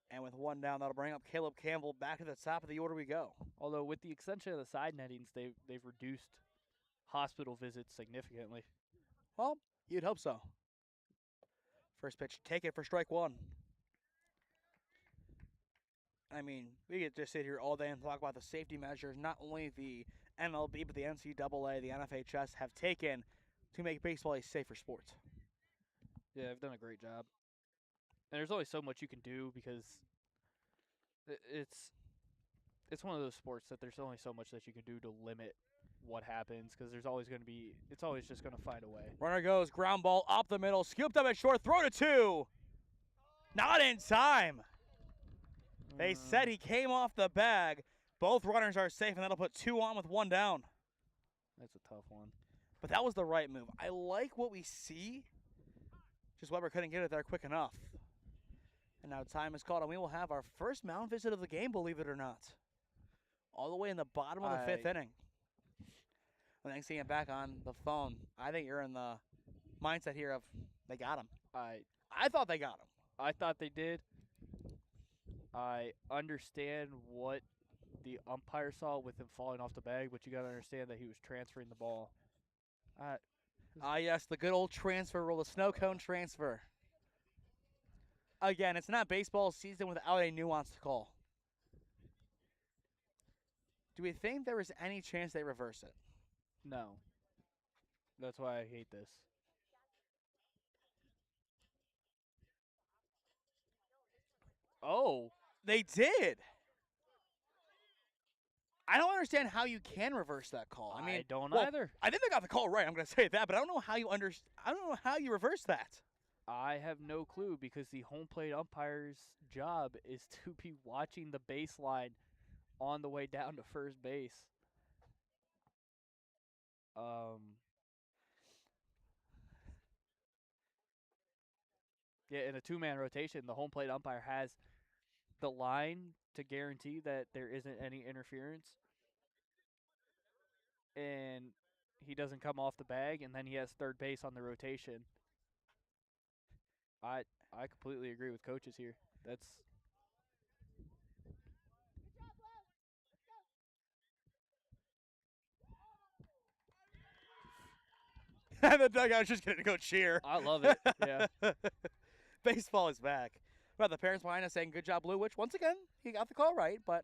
And with 1 down, that'll bring up Caleb Campbell back to the top of the order we go. Although with the extension of the side nettings, they've reduced hospital visits significantly. Well, you'd hope so. First pitch, take it for strike 1. I mean, we could just sit here all day and talk about the safety measures not only the MLB, but the NCAA, the NFHS have taken to make baseball a safer sport. Yeah, I've done a great job. And there's only so much you can do because it's one of those sports that there's only so much that you can do to limit what happens because there's always going to be – it's always just going to find a way. Runner goes, ground ball up the middle, scooped up at short, throw to 2. Not in time. They said he came off the bag. Both runners are safe, and that'll put 2 on with 1 down. That's a tough one. But that was the right move. I like what we see. Just Weber couldn't get it there quick enough. And now time is called, and we will have our first mound visit of the game, believe it or not. All the way in the bottom of the 5th inning. When I see him back on the phone, I think you're in the mindset here of they got him. I thought they got him. I thought they did. I understand what the umpire saw with him falling off the bag, but you got to understand that he was transferring the ball. Yes, the good old transfer rule, the snow cone transfer. Again, it's not baseball season without a nuanced call. Do we think there is any chance they reverse it? No. That's why I hate this. Oh. They did. I don't understand how you can reverse that call. I don't either. I think they got the call right. I'm going to say that, but I don't know how you I don't know how you reverse that. I have no clue because the home plate umpire's job is to be watching the baseline on the way down to first base. Yeah, in a 2-man rotation, the home plate umpire has the line to guarantee that there isn't any interference. And he doesn't come off the bag, and then he has third base on the rotation. I completely agree with coaches here. That's The dugout's just going to go cheer. I love it. Yeah. Baseball is back. Well, the parents behind us saying, good job, Blue Witch. Once again, he got the call right, but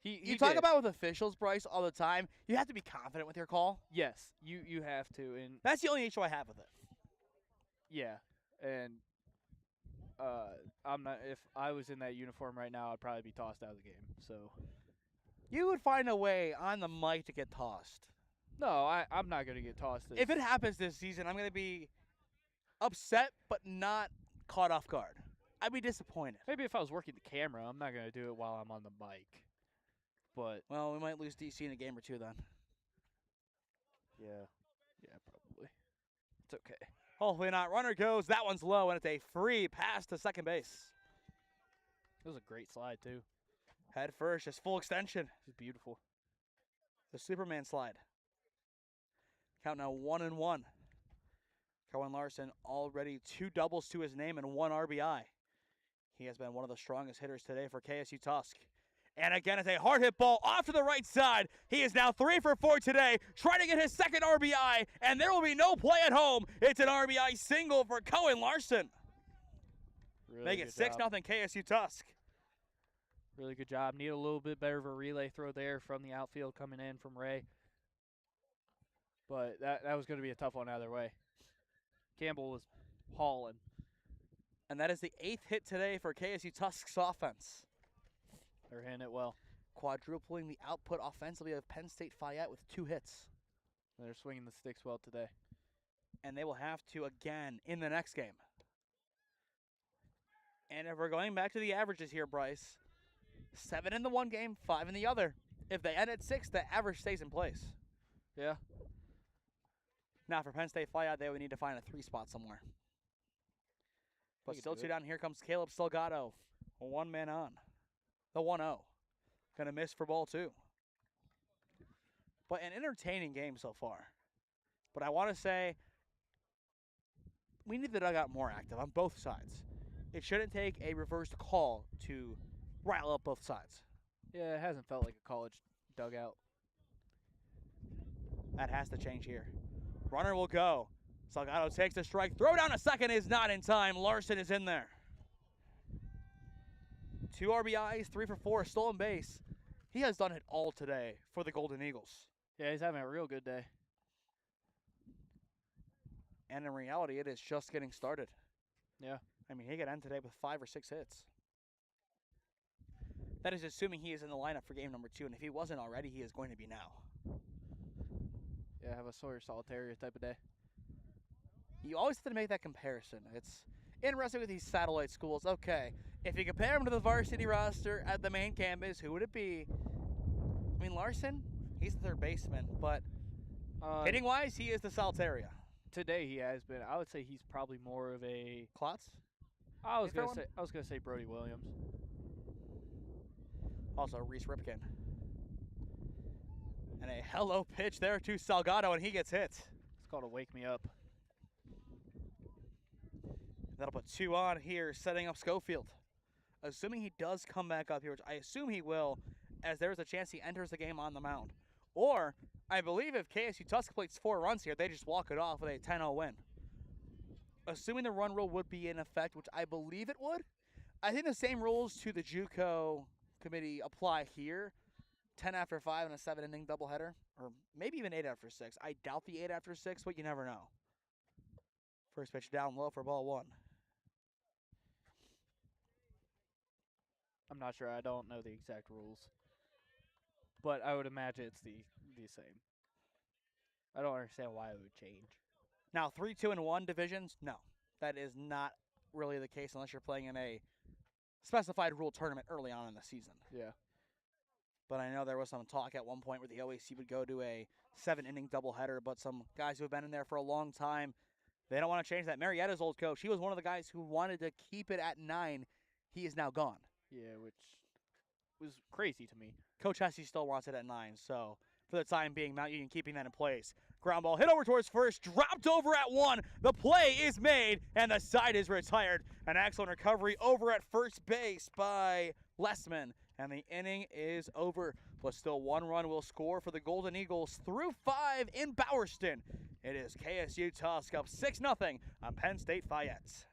you talk about with officials, Bryce, all the time. You have to be confident with your call. Yes, you have to, and that's the only issue I have with it. Yeah, and I'm not. If I was in that uniform right now, I'd probably be tossed out of the game. So you would find a way on the mic to get tossed. No, I'm not gonna get tossed. If it happens this season, I'm gonna be upset, but not caught off guard. I'd be disappointed. Maybe if I was working the camera, I'm not gonna do it while I'm on the mic. But well, we might lose DC in a game or two then. Yeah, probably. It's okay. Hopefully not. Runner goes. That one's low, and it's a free pass to second base. It was a great slide too. Head first, just full extension. It's beautiful. The Superman slide. Count now 1-1. Cohen Larson already 2 doubles to his name and 1 RBI. He has been one of the strongest hitters today for KSU Tusk. And again, it's a hard hit ball off to the right side. He is now 3 for 4 today, trying to get his second RBI, and there will be no play at home. It's an RBI single for Cohen Larson. Really make it 6-0 KSU Tusk. Really good job. Need a little bit better of a relay throw there from the outfield coming in from Ray. But that was going to be a tough one either way. Campbell was hauling. And that is the 8th hit today for KSU Tusk's offense. They're hitting it well. Quadrupling the output offensively of Penn State Fayette with 2 hits. They're swinging the sticks well today. And they will have to again in the next game. And if we're going back to the averages here, Bryce, 7 in the one game, 5 in the other. If they end at 6, the average stays in place. Yeah. Now for Penn State Fayette, they would need to find a 3 spot somewhere. But still 2 down. Here comes Caleb Salgado. 1 man on. The 1-0. Gonna miss for ball 2. But an entertaining game so far. But I want to say we need the dugout more active on both sides. It shouldn't take a reversed call to rile up both sides. Yeah, it hasn't felt like a college dugout. That has to change here. Runner will go. Salgado takes the strike. Throw down a second is not in time. Larson is in there. 2 RBIs, 3 for 4, stolen base. He has done it all today for the Golden Eagles. Yeah, he's having a real good day. And in reality, it is just getting started. Yeah. I mean, he could end today with 5 or 6 hits. That is assuming he is in the lineup for game number 2, and if he wasn't already, he is going to be now. Yeah, have a Sawyer Solitaire type of day. You always have to make that comparison. It's interesting with these satellite schools. Okay, if you compare him to the varsity roster at the main campus, who would it be? I mean, Larson, he's the third baseman, but hitting-wise, he is the Solitaria. Today he has been. I would say he's probably more of a Klotz? I was gonna say Brody Williams. Also, Reese Ripken. And a hello pitch there to Salgado, and he gets hit. It's called a wake me up. That'll put 2 on here, setting up Schofield. Assuming he does come back up here, which I assume he will, as there's a chance he enters the game on the mound. Or, I believe if KSU Tuscarawas plays 4 runs here, they just walk it off with a 10-0 win. Assuming the run rule would be in effect, which I believe it would, I think the same rules to the JUCO committee apply here. 10 after 5 and a 7-inning doubleheader, or maybe even 8 after 6. I doubt the 8 after 6, but you never know. First pitch down low for ball 1. I'm not sure. I don't know the exact rules, but I would imagine it's the same. I don't understand why it would change. Now, 3, 2, and 1 divisions, no. That is not really the case unless you're playing in a specified rule tournament early on in the season. Yeah. But I know there was some talk at one point where the OAC would go to a 7-inning doubleheader, but some guys who have been in there for a long time, they don't want to change that. Marietta's old coach, he was one of the guys who wanted to keep it at 9. He is now gone. Yeah, which was crazy to me. Coach Hesse still wants it at 9, so for the time being, Mount Union keeping that in place. Ground ball hit over towards first, dropped over at 1. The play is made, and the side is retired. An excellent recovery over at first base by Lessman, and the inning is over. But still 1 run will score for the Golden Eagles through 5 in Bowerston. It is KSU Tusk up 6-0 on Penn State Fayette.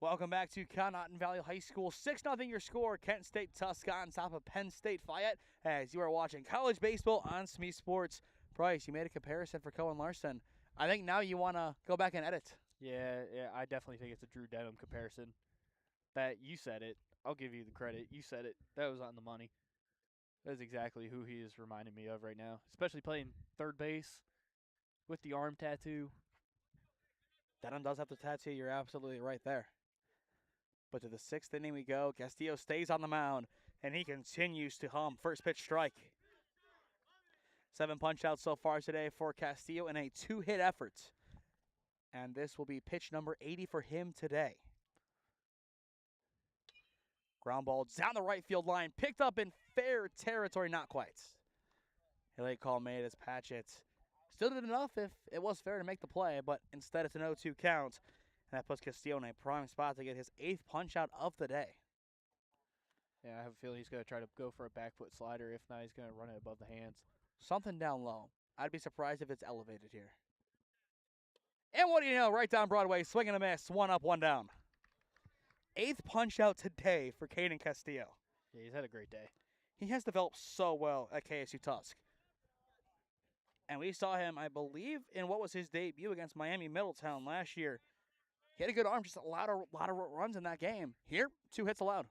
Welcome back to Conotton Valley High School. 6-0 your score. Kent State Tusk on top of Penn State Fayette as you are watching college baseball on SmeeSports. Bryce, you made a comparison for Cohen Larson. I think now you want to go back and edit. Yeah, I definitely think it's a Drew Denham comparison. That you said it. I'll give you the credit. You said it. That was on the money. That's exactly who he is reminding me of right now, especially playing third base with the arm tattoo. Denham does have the tattoo. You're absolutely right there. But to the 6th inning we go. Castillo stays on the mound, and he continues to hum. First pitch strike. 7 punch-outs so far today for Castillo in a 2-hit effort. And this will be pitch number 80 for him today. Ground ball down the right field line. Picked up in fair territory. Not quite. A late call made as Patchett still did enough if it was fair to make the play, but instead it's an 0-2 count. And that puts Castillo in a prime spot to get his 8th punch-out of the day. Yeah, I have a feeling he's going to try to go for a back foot slider. If not, he's going to run it above the hands. Something down low. I'd be surprised if it's elevated here. And what do you know? Right down Broadway, swing and a miss. 1 up, 1 down. 8th punch-out today for Caden Castillo. Yeah, he's had a great day. He has developed so well at KSU Tusk. And we saw him, I believe, in what was his debut against Miami Middletown last year. He had a good arm, just a lot of runs in that game. Here, 2 hits allowed.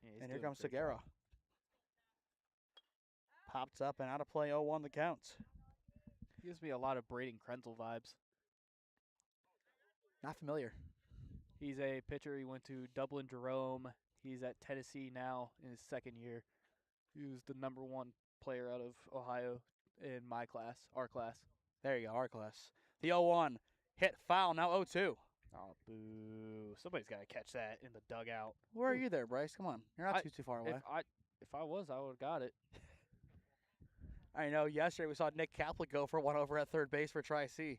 Yeah, And here comes Segura. Pops up and out of play, 0-1 the count. Gives me a lot of Braden Krenzel vibes. Not familiar. He's a pitcher. He went to Dublin Jerome. He's at Tennessee now in his 2nd year. He was the #1 player out of Ohio in my class, our class. There you go, our class. The 0-1 hit foul, now 0-2. Oh, boo. Somebody's got to catch that in the dugout. Where are you there, Bryce? Come on. You're not too far away. If I was, I would have got it. I know, yesterday we saw Nick Kaplik go for one over at third base for Tri-C.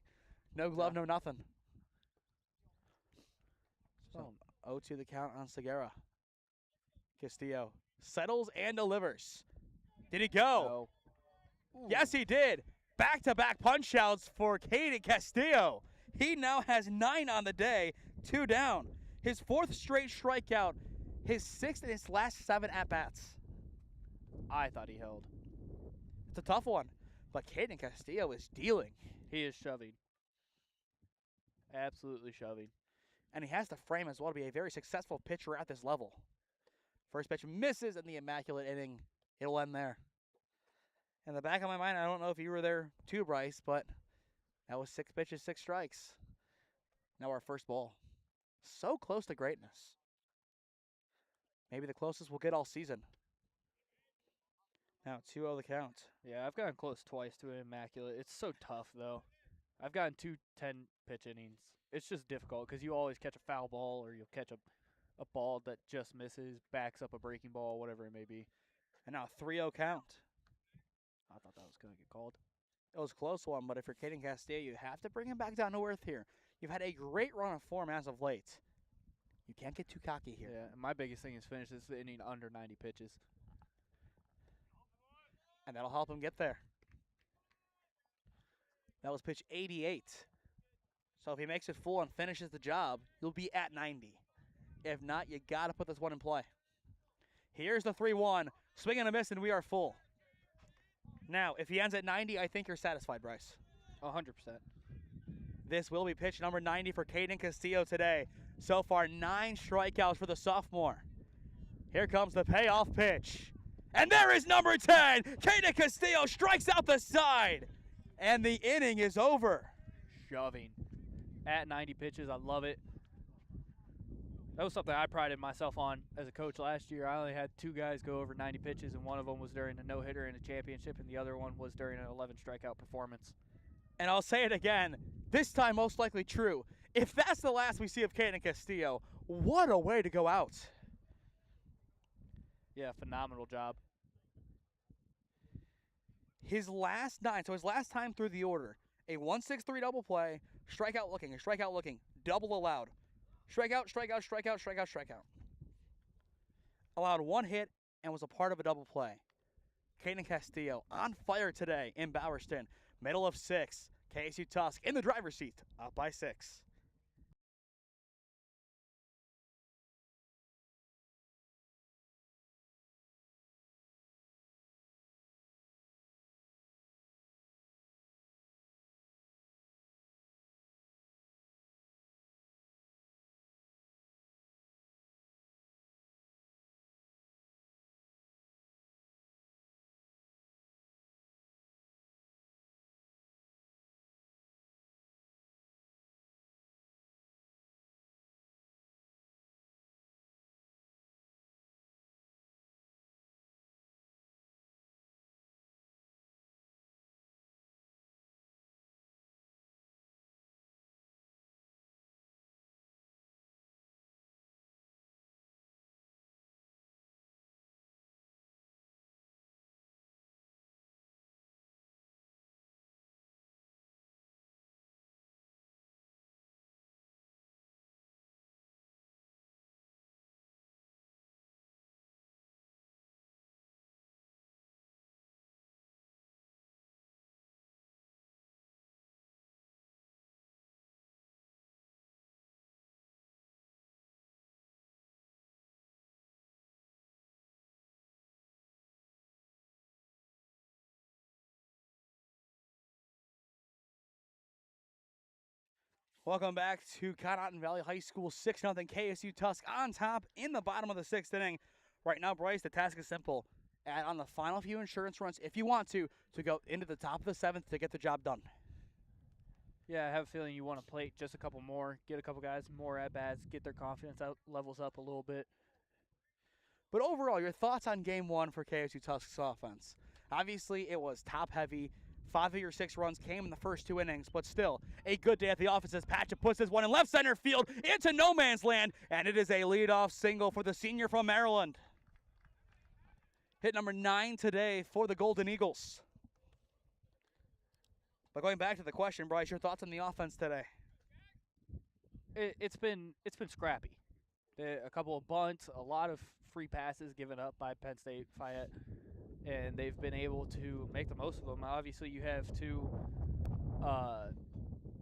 No glove, no nothing. So 0-2 the count on Segura. Castillo settles and delivers. Did he go? No. Yes, he did. Back-to-back punch-outs for Caden Castillo. He now has 9 on the day, 2 down. His 4th straight strikeout, his 6th in his last 7 at-bats. I thought he held. It's a tough one, but Caden Castillo is dealing. He is shoving. Absolutely shoving. And he has the frame as well to be a very successful pitcher at this level. First pitch misses in the immaculate inning. It'll end there. In the back of my mind, I don't know if you were there too, Bryce, but that was 6 pitches, 6 strikes. Now our first ball. So close to greatness. Maybe the closest we'll get all season. Now 2-0 the count. Yeah, I've gotten close twice to an immaculate. It's so tough, though. I've gotten 2 10-pitch innings. It's just difficult because you always catch a foul ball or you'll catch a ball that just misses, backs up a breaking ball, whatever it may be. And now 3-0 count. I thought that was going to get called. It was a close one, but if you're Caden Castillo, you have to bring him back down to earth here. You've had a great run of form as of late. You can't get too cocky here. Yeah, and my biggest thing is finish this inning under 90 pitches. And that'll help him get there. That was pitch 88. So if he makes it full and finishes the job, you'll be at 90. If not, you got to put this one in play. Here's the 3-1. Swing and a miss, and we are full. Now, if he ends at 90, I think you're satisfied, Bryce. 100%. This will be pitch number 90 for Caden Castillo today. So far, 9 strikeouts for the sophomore. Here comes the payoff pitch. And there is number 10. Caden Castillo strikes out the side. And the inning is over. Shoving. At 90 pitches, I love it. That was something I prided myself on as a coach last year. I only had 2 guys go over 90 pitches, and one of them was during a no-hitter in a championship, and the other one was during an 11-strikeout performance. And I'll say it again, this time most likely true. If that's the last we see of Caden Castillo, what a way to go out. Yeah, phenomenal job. His last 9, so his last time through the order, a 1-6-3 double play, strikeout looking, double allowed. Strikeout, strikeout, strikeout, strikeout, strikeout. Allowed 1 hit and was a part of a double play. Caden Castillo on fire today in Bowerston. Middle of 6. KSU Tusk in the driver's seat, up by 6. Welcome back to Conotton Valley High School, 6-0 KSU Tusk on top in the bottom of the 6th inning. Right now, Bryce, the task is simple. Add on the final few insurance runs, if you want to go into the top of the 7th to get the job done. Yeah, I have a feeling you want to plate just a couple more, get a couple guys more at-bats, get their confidence levels up a little bit. But overall, your thoughts on Game 1 for KSU Tusk's offense? Obviously, it was top-heavy. 5 of your 6 runs came in the first 2 innings, but still, a good day at the office as Patchett puts this one in left center field into no man's land, and it is a leadoff single for the senior from Maryland. Hit number 9 today for the Golden Eagles. But going back to the question, Bryce, your thoughts on the offense today? It's been scrappy. A couple of bunts, a lot of free passes given up by Penn State Fayette, and they've been able to make the most of them. Obviously, you have 2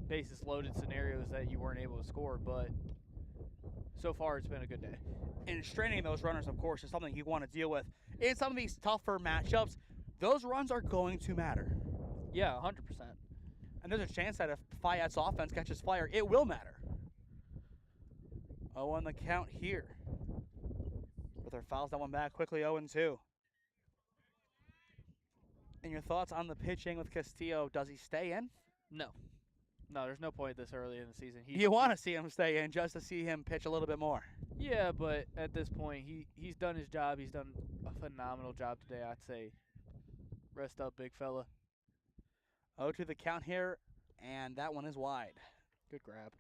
bases loaded scenarios that you weren't able to score, but so far it's been a good day. And straining those runners, of course, is something you want to deal with. In some of these tougher matchups, those runs are going to matter. Yeah, 100%. And there's a chance that if Fayette's offense catches fire, it will matter. 0 on the count here. Ruther fouls that one back quickly, 0-2. And your thoughts on the pitching with Castillo? Does he stay in? No, there's no point this early in the season. You want to see him stay in just to see him pitch a little bit more. Yeah, but at this point, he's done his job. He's done a phenomenal job today, I'd say. Rest up, big fella. 0-2 the count here, and that one is wide. Good grab.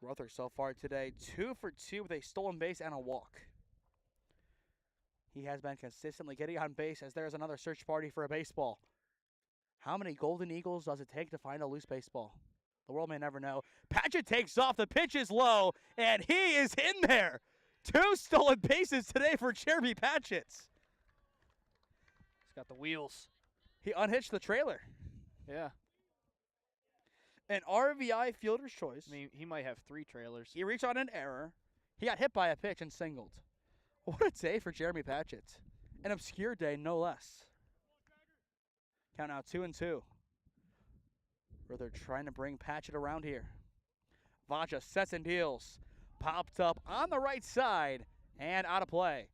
Ruther so far today, 2 for 2 with a stolen base and a walk. He has been consistently getting on base as there is another search party for a baseball. How many Golden Eagles does it take to find a loose baseball? The world may never know. Patchett takes off, the pitch is low, and he is in there. 2 stolen bases today for Jeremy Patchett. He's got the wheels. He unhitched the trailer. Yeah. An RBI fielder's choice. I mean, he might have 3 trailers. He reached on an error. He got hit by a pitch and singled. What a day for Jeremy Patchett. An obscure day, no less. Count now 2-2. They're trying to bring Patchett around here. Vacha sets and deals. Popped up on the right side and out of play.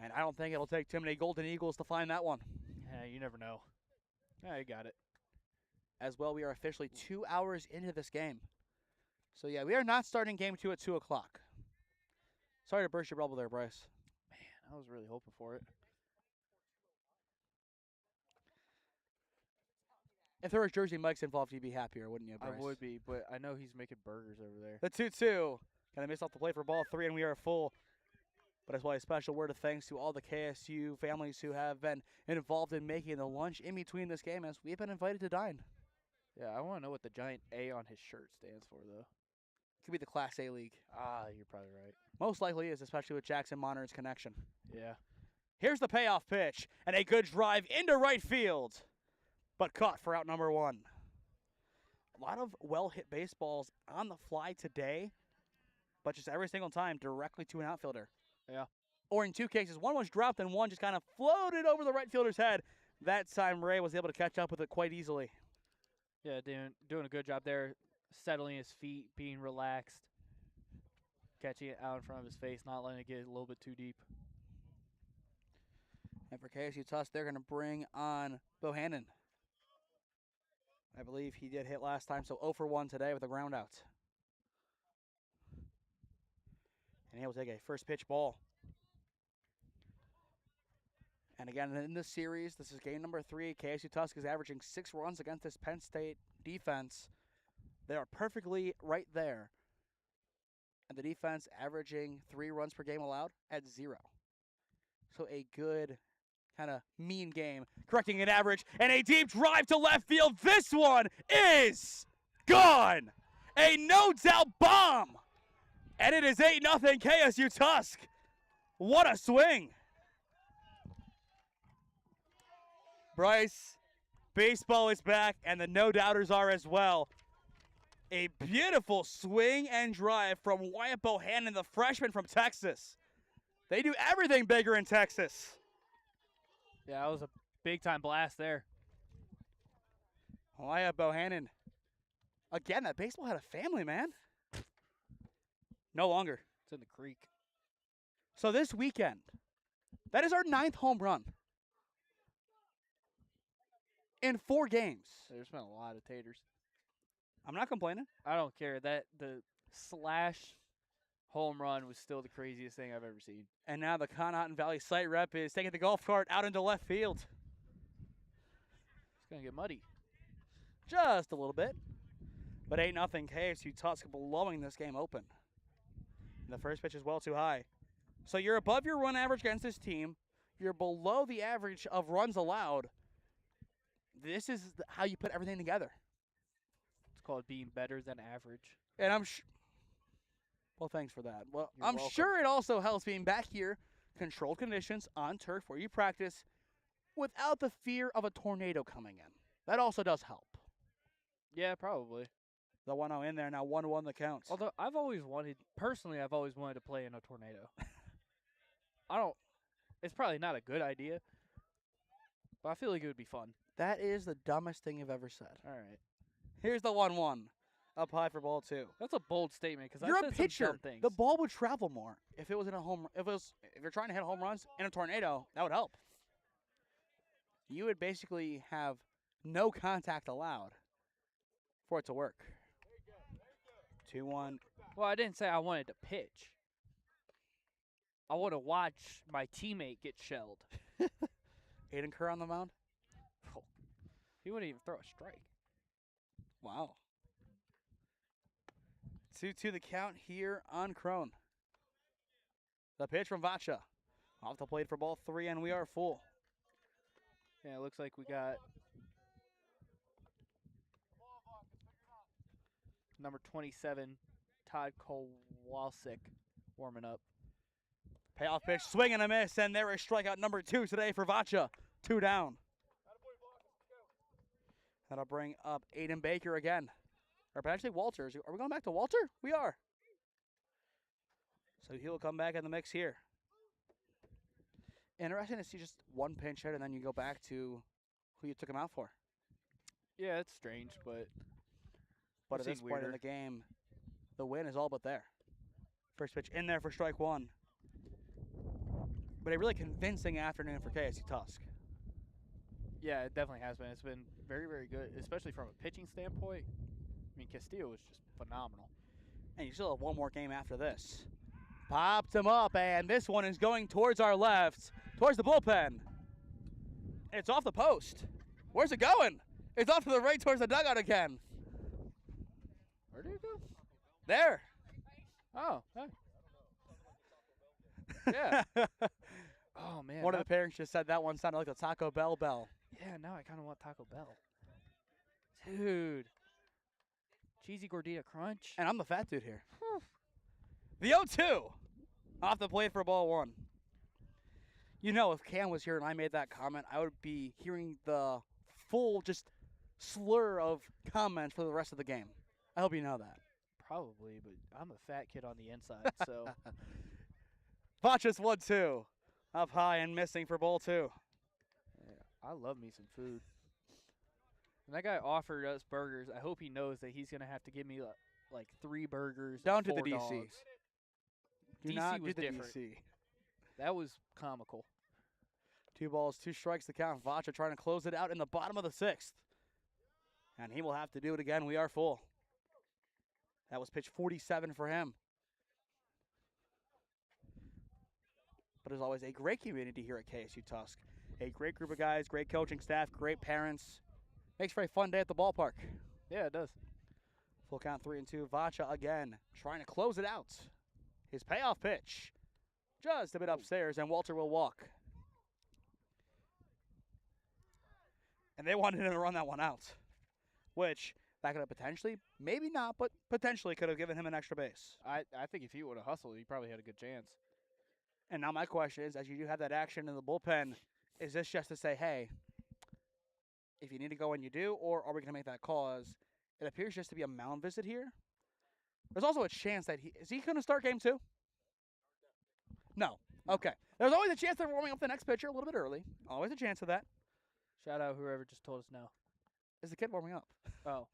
And I don't think it'll take too many Golden Eagles to find that one. Yeah, you never know. Yeah, you got it. As well, we are officially 2 hours into this game. So, yeah, we are not starting Game 2 at 2 o'clock. Sorry to burst your bubble there, Bryce. Man, I was really hoping for it. If there were Jersey Mike's involved, you'd be happier, wouldn't you, Bryce? I would be, but I know he's making burgers over there. The 2-2. Gonna miss off the play for ball 3, and we are full. But as well, a special word of thanks to all the KSU families who have been involved in making the lunch in between this game, as we've been invited to dine. Yeah, I want to know what the giant A on his shirt stands for, though. Could be the Class A League. Ah, you're probably right. Most likely is, especially with Jackson Monner's connection. Yeah. Here's the payoff pitch, and a good drive into right field, but caught for out number 1. A lot of well-hit baseballs on the fly today, but just every single time directly to an outfielder. Yeah. Or in 2 cases, one was dropped and one just kind of floated over the right fielder's head. That time Ray was able to catch up with it quite easily. Yeah, doing a good job there, settling his feet, being relaxed, catching it out in front of his face, not letting it get a little bit too deep. And for KSU Tusk, they're going to bring on Bohannon. I believe he did hit last time, so 0 for 1 today with a ground out. And he will take a first pitch ball. And again, in this series, this is game number 3. KSU Tusk is averaging 6 runs against this Penn State defense. They are perfectly right there. And the defense averaging 3 runs per game allowed at 0. So a good kind of mean game. Correcting an average and a deep drive to left field. This one is gone. A no-doubt bomb. And it is 8-0 KSU Tusk. What a swing. Bryce, baseball is back, and the no-doubters are as well. A beautiful swing and drive from Wyatt Bohannon, the freshman from Texas. They do everything bigger in Texas. Yeah, that was a big-time blast there. Wyatt Bohannon Again, that baseball had a family, man. No longer. It's in the creek. So this weekend, that is our 9th home run in 4 games. There's been a lot of taters. I'm not complaining. I don't care. That the slash home run was still the craziest thing I've ever seen. And now the Conotton Valley site rep is taking the golf cart out into left field. It's going to get muddy. Just a little bit. But 8-0 KSU Tuscarawas blowing this game open. And the first pitch is well too high. So you're above your run average against this team. You're below the average of runs allowed. This is how you put everything together. It's called being better than average. And I'm well, thanks for that. Well, You're I'm welcome. sure it also helps being back here, controlled conditions on turf where you practice without the fear of a tornado coming in. That also does help. Yeah, probably. The 1-0 in there, now 1-1 the counts. Although I've always wanted to play in a tornado. It's probably not a good idea, but I feel like it would be fun. That is the dumbest thing you've ever said. All right. Here's the 1-1. Up high for ball 2. That's a bold statement because You're I've a said some pitcher. dumb things. The ball would travel more if it was in a home. If you're trying to hit home runs in a tornado, that would help. You would basically have no contact allowed for it to work. 2-1. Well, I didn't say I wanted to pitch. I want to watch my teammate get shelled. Aiden Kerr on the mound. He wouldn't even throw a strike. Wow. 2-2 the count here on Crone. The pitch from Vacha. Off the plate for ball 3, and we are full. Yeah, it looks like we got number 27, Todd Kowalczyk, warming up. Payoff pitch, swing and a miss, and there is strikeout number 2 today for Vacha. 2 down. That'll bring up Aiden Baker again. Or potentially Walter. Are we going back to Walter? We are. So he'll come back in the mix here. Interesting to see just one pinch hit, and then you go back to who you took him out for. Yeah, it's strange, but But I've at this seen point in weirder. the game, the win is all but there. First pitch in there for strike 1. But a really convincing afternoon for KSU Tusk. yeah, it definitely has been. It's been very, very good, especially from a pitching standpoint. I mean, Castillo was just phenomenal. And you still have one more game after this. Popped him up, and this one is going towards our left, towards the bullpen. It's off the post. Where's it going? It's off to the right towards the dugout again. Where did it go? There. Oh, hey. Yeah. Oh, man. One of the parents just said that one sounded like the Taco Bell bell. Yeah, now I kind of want Taco Bell. Dude. Cheesy gordita crunch. And I'm the fat dude here. The 0-2. Off the plate for ball 1. You know, if Cam was here and I made that comment, I would be hearing the full just slur of comments for the rest of the game. I hope you know that. Probably, but I'm a fat kid on the inside, so. Vacha's 1-2. Up high and missing for ball 2. Yeah, I love me some food. When that guy offered us burgers, I hope he knows that he's going to have to give me like 3 burgers. Down and to the 4 DC. dogs. Do DC not was do the different. DC. That was comical. 2 balls, 2 strikes to count. Vacha trying to close it out in the bottom of the 6th. And he will have to do it again. We are full. That was pitch 47 for him. But as always, a great community here at KSU Tusk. A great group of guys, great coaching staff, great parents. Makes for a fun day at the ballpark. Yeah, it does. Full count 3-2. Vacha again trying to close it out. His payoff pitch. Just a bit upstairs, and Walter will walk. And they wanted him to run that one out, which that could have potentially, maybe not, but potentially could have given him an extra base. I think if he would have hustled, he probably had a good chance. And now my question is, as you do have that action in the bullpen, is this just to say, hey, if you need to go in, you do, or are we going to make that call? As it appears just to be a mound visit here. There's also a chance that is he going to start game 2? No. Okay. There's always a chance they're warming up the next pitcher a little bit early. Always a chance of that. Shout out whoever just told us no. Is the kid warming up? Oh.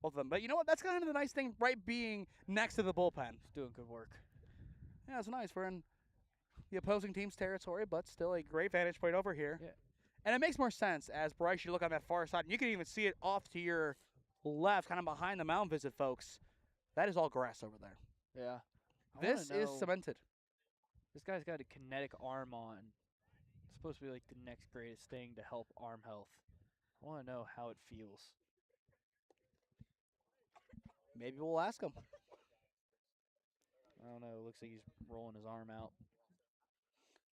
both of them. But you know what? That's kind of the nice thing, right, being next to the bullpen. He's doing good work. Yeah, it's nice. We're in the opposing team's territory, but still a great vantage point over here. Yeah. And it makes more sense as Bryce, you look on that far side, and you can even see it off to your left, kind of behind the mound visit, folks. That is all grass over there. Yeah. This is cemented. This guy's got a kinetic arm on. It's supposed to be like the next greatest thing to help arm health. I want to know how it feels. Maybe we'll ask him. I don't know. It looks like he's rolling his arm out.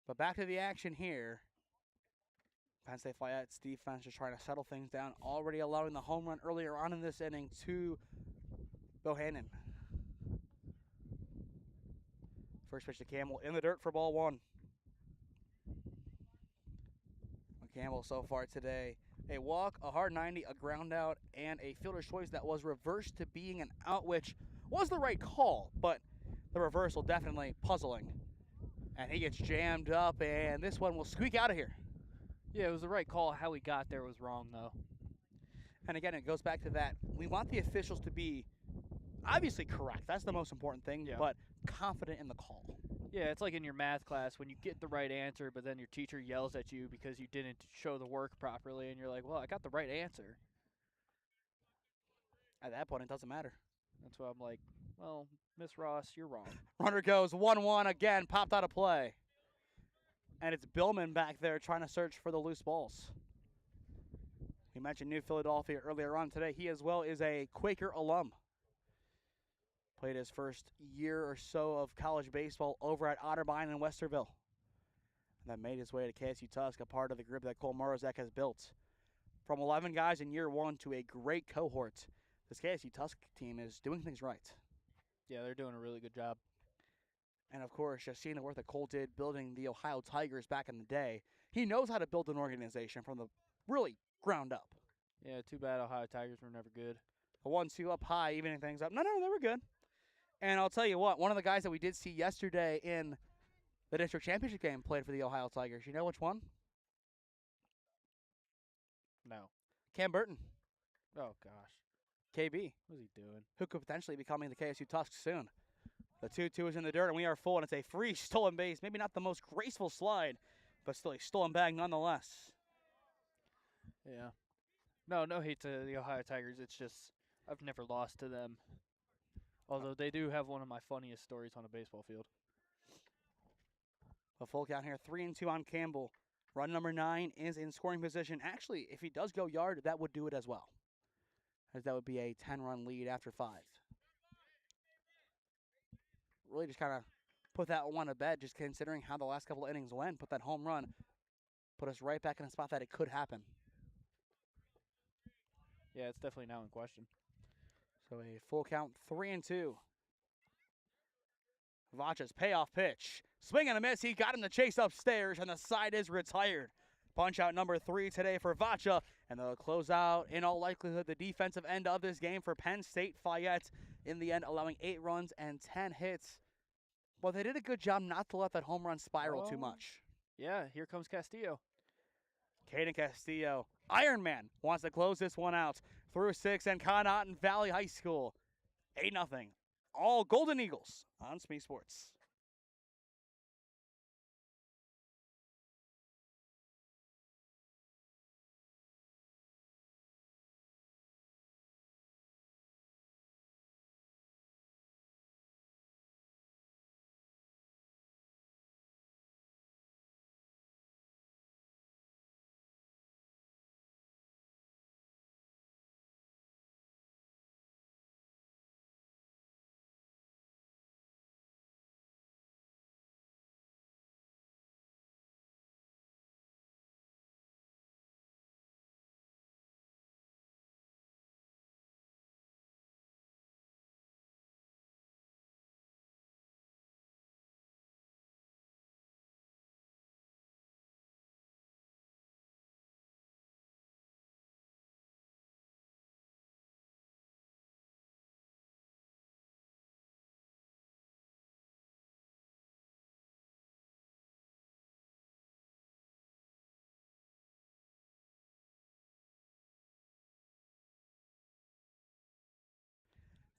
But back to the action here. Penn State Fayette's defense just trying to settle things down, already allowing the home run earlier on in this inning to Bohannon. First pitch to Campbell in the dirt for ball one. Campbell so far today, a walk, a hard 90, a ground out, and a fielder's choice that was reversed to being an out, which was the right call, but the reversal definitely puzzling. And he gets jammed up, and this one will squeak out of here. Yeah, it was the right call. How he got there was wrong, though. And again, it goes back to that. We want the officials to be obviously correct. That's the most important thing, but confident in the call. Yeah, it's like in your math class when you get the right answer, but then your teacher yells at you because you didn't show the work properly, and you're like, well, I got the right answer. At that point, it doesn't matter. That's why I'm like, well, Miss Ross, you're wrong. Runner goes 1-1 again, popped out of play. And it's Billman back there trying to search for the loose balls. We mentioned New Philadelphia earlier on today. He as well is a Quaker alum. Played his first year or so of college baseball over at Otterbein in Westerville. And then made his way to KSU Tusk, a part of the group that Cole Morozek has built. From 11 guys in year one to a great cohort, this KSU Tusk team is doing things right. Yeah, they're doing a really good job. And, of course, just seeing the work that Cole did building the Ohio Tigers back in the day, he knows how to build an organization from the really ground up. Yeah, too bad Ohio Tigers were never good. A 1-2 up high, evening things up. No, they were good. And I'll tell you what, one of the guys that we did see yesterday in the district championship game played for the Ohio Tigers. You know which one? No. Cam Burton. Oh, gosh. KB. What's he doing? Who could potentially be coming to KSU Tusk soon. The 2-2 is in the dirt, and we are full, and it's a free stolen base. Maybe not the most graceful slide, but still a stolen bag nonetheless. Yeah. No hate to the Ohio Tigers. It's just I've never lost to them. Although they do have one of my funniest stories on a baseball field. A full count here, 3-2 on Campbell. Run number 9 is in scoring position. Actually, if he does go yard, that would do it as well, as that would be a 10-run lead after 5. Really just kind of put that one to bed, just considering how the last couple of innings went. Put that home run, put us right back in a spot that it could happen. Yeah, it's definitely now in question. So a full count, 3-2. Vacha's payoff pitch. Swing and a miss. He got him to chase upstairs, and the side is retired. Punch out number 3 today for Vacha, and they'll close out, in all likelihood, the defensive end of this game for Penn State Fayette. In the end, allowing 8 runs and 10 hits. Well, they did a good job not to let that home run spiral too much. Yeah, here comes Castillo. Caden Castillo, Iron Man, wants to close this one out through 6, and Conotton Valley High School, 8-0. All Golden Eagles on SmeeSports.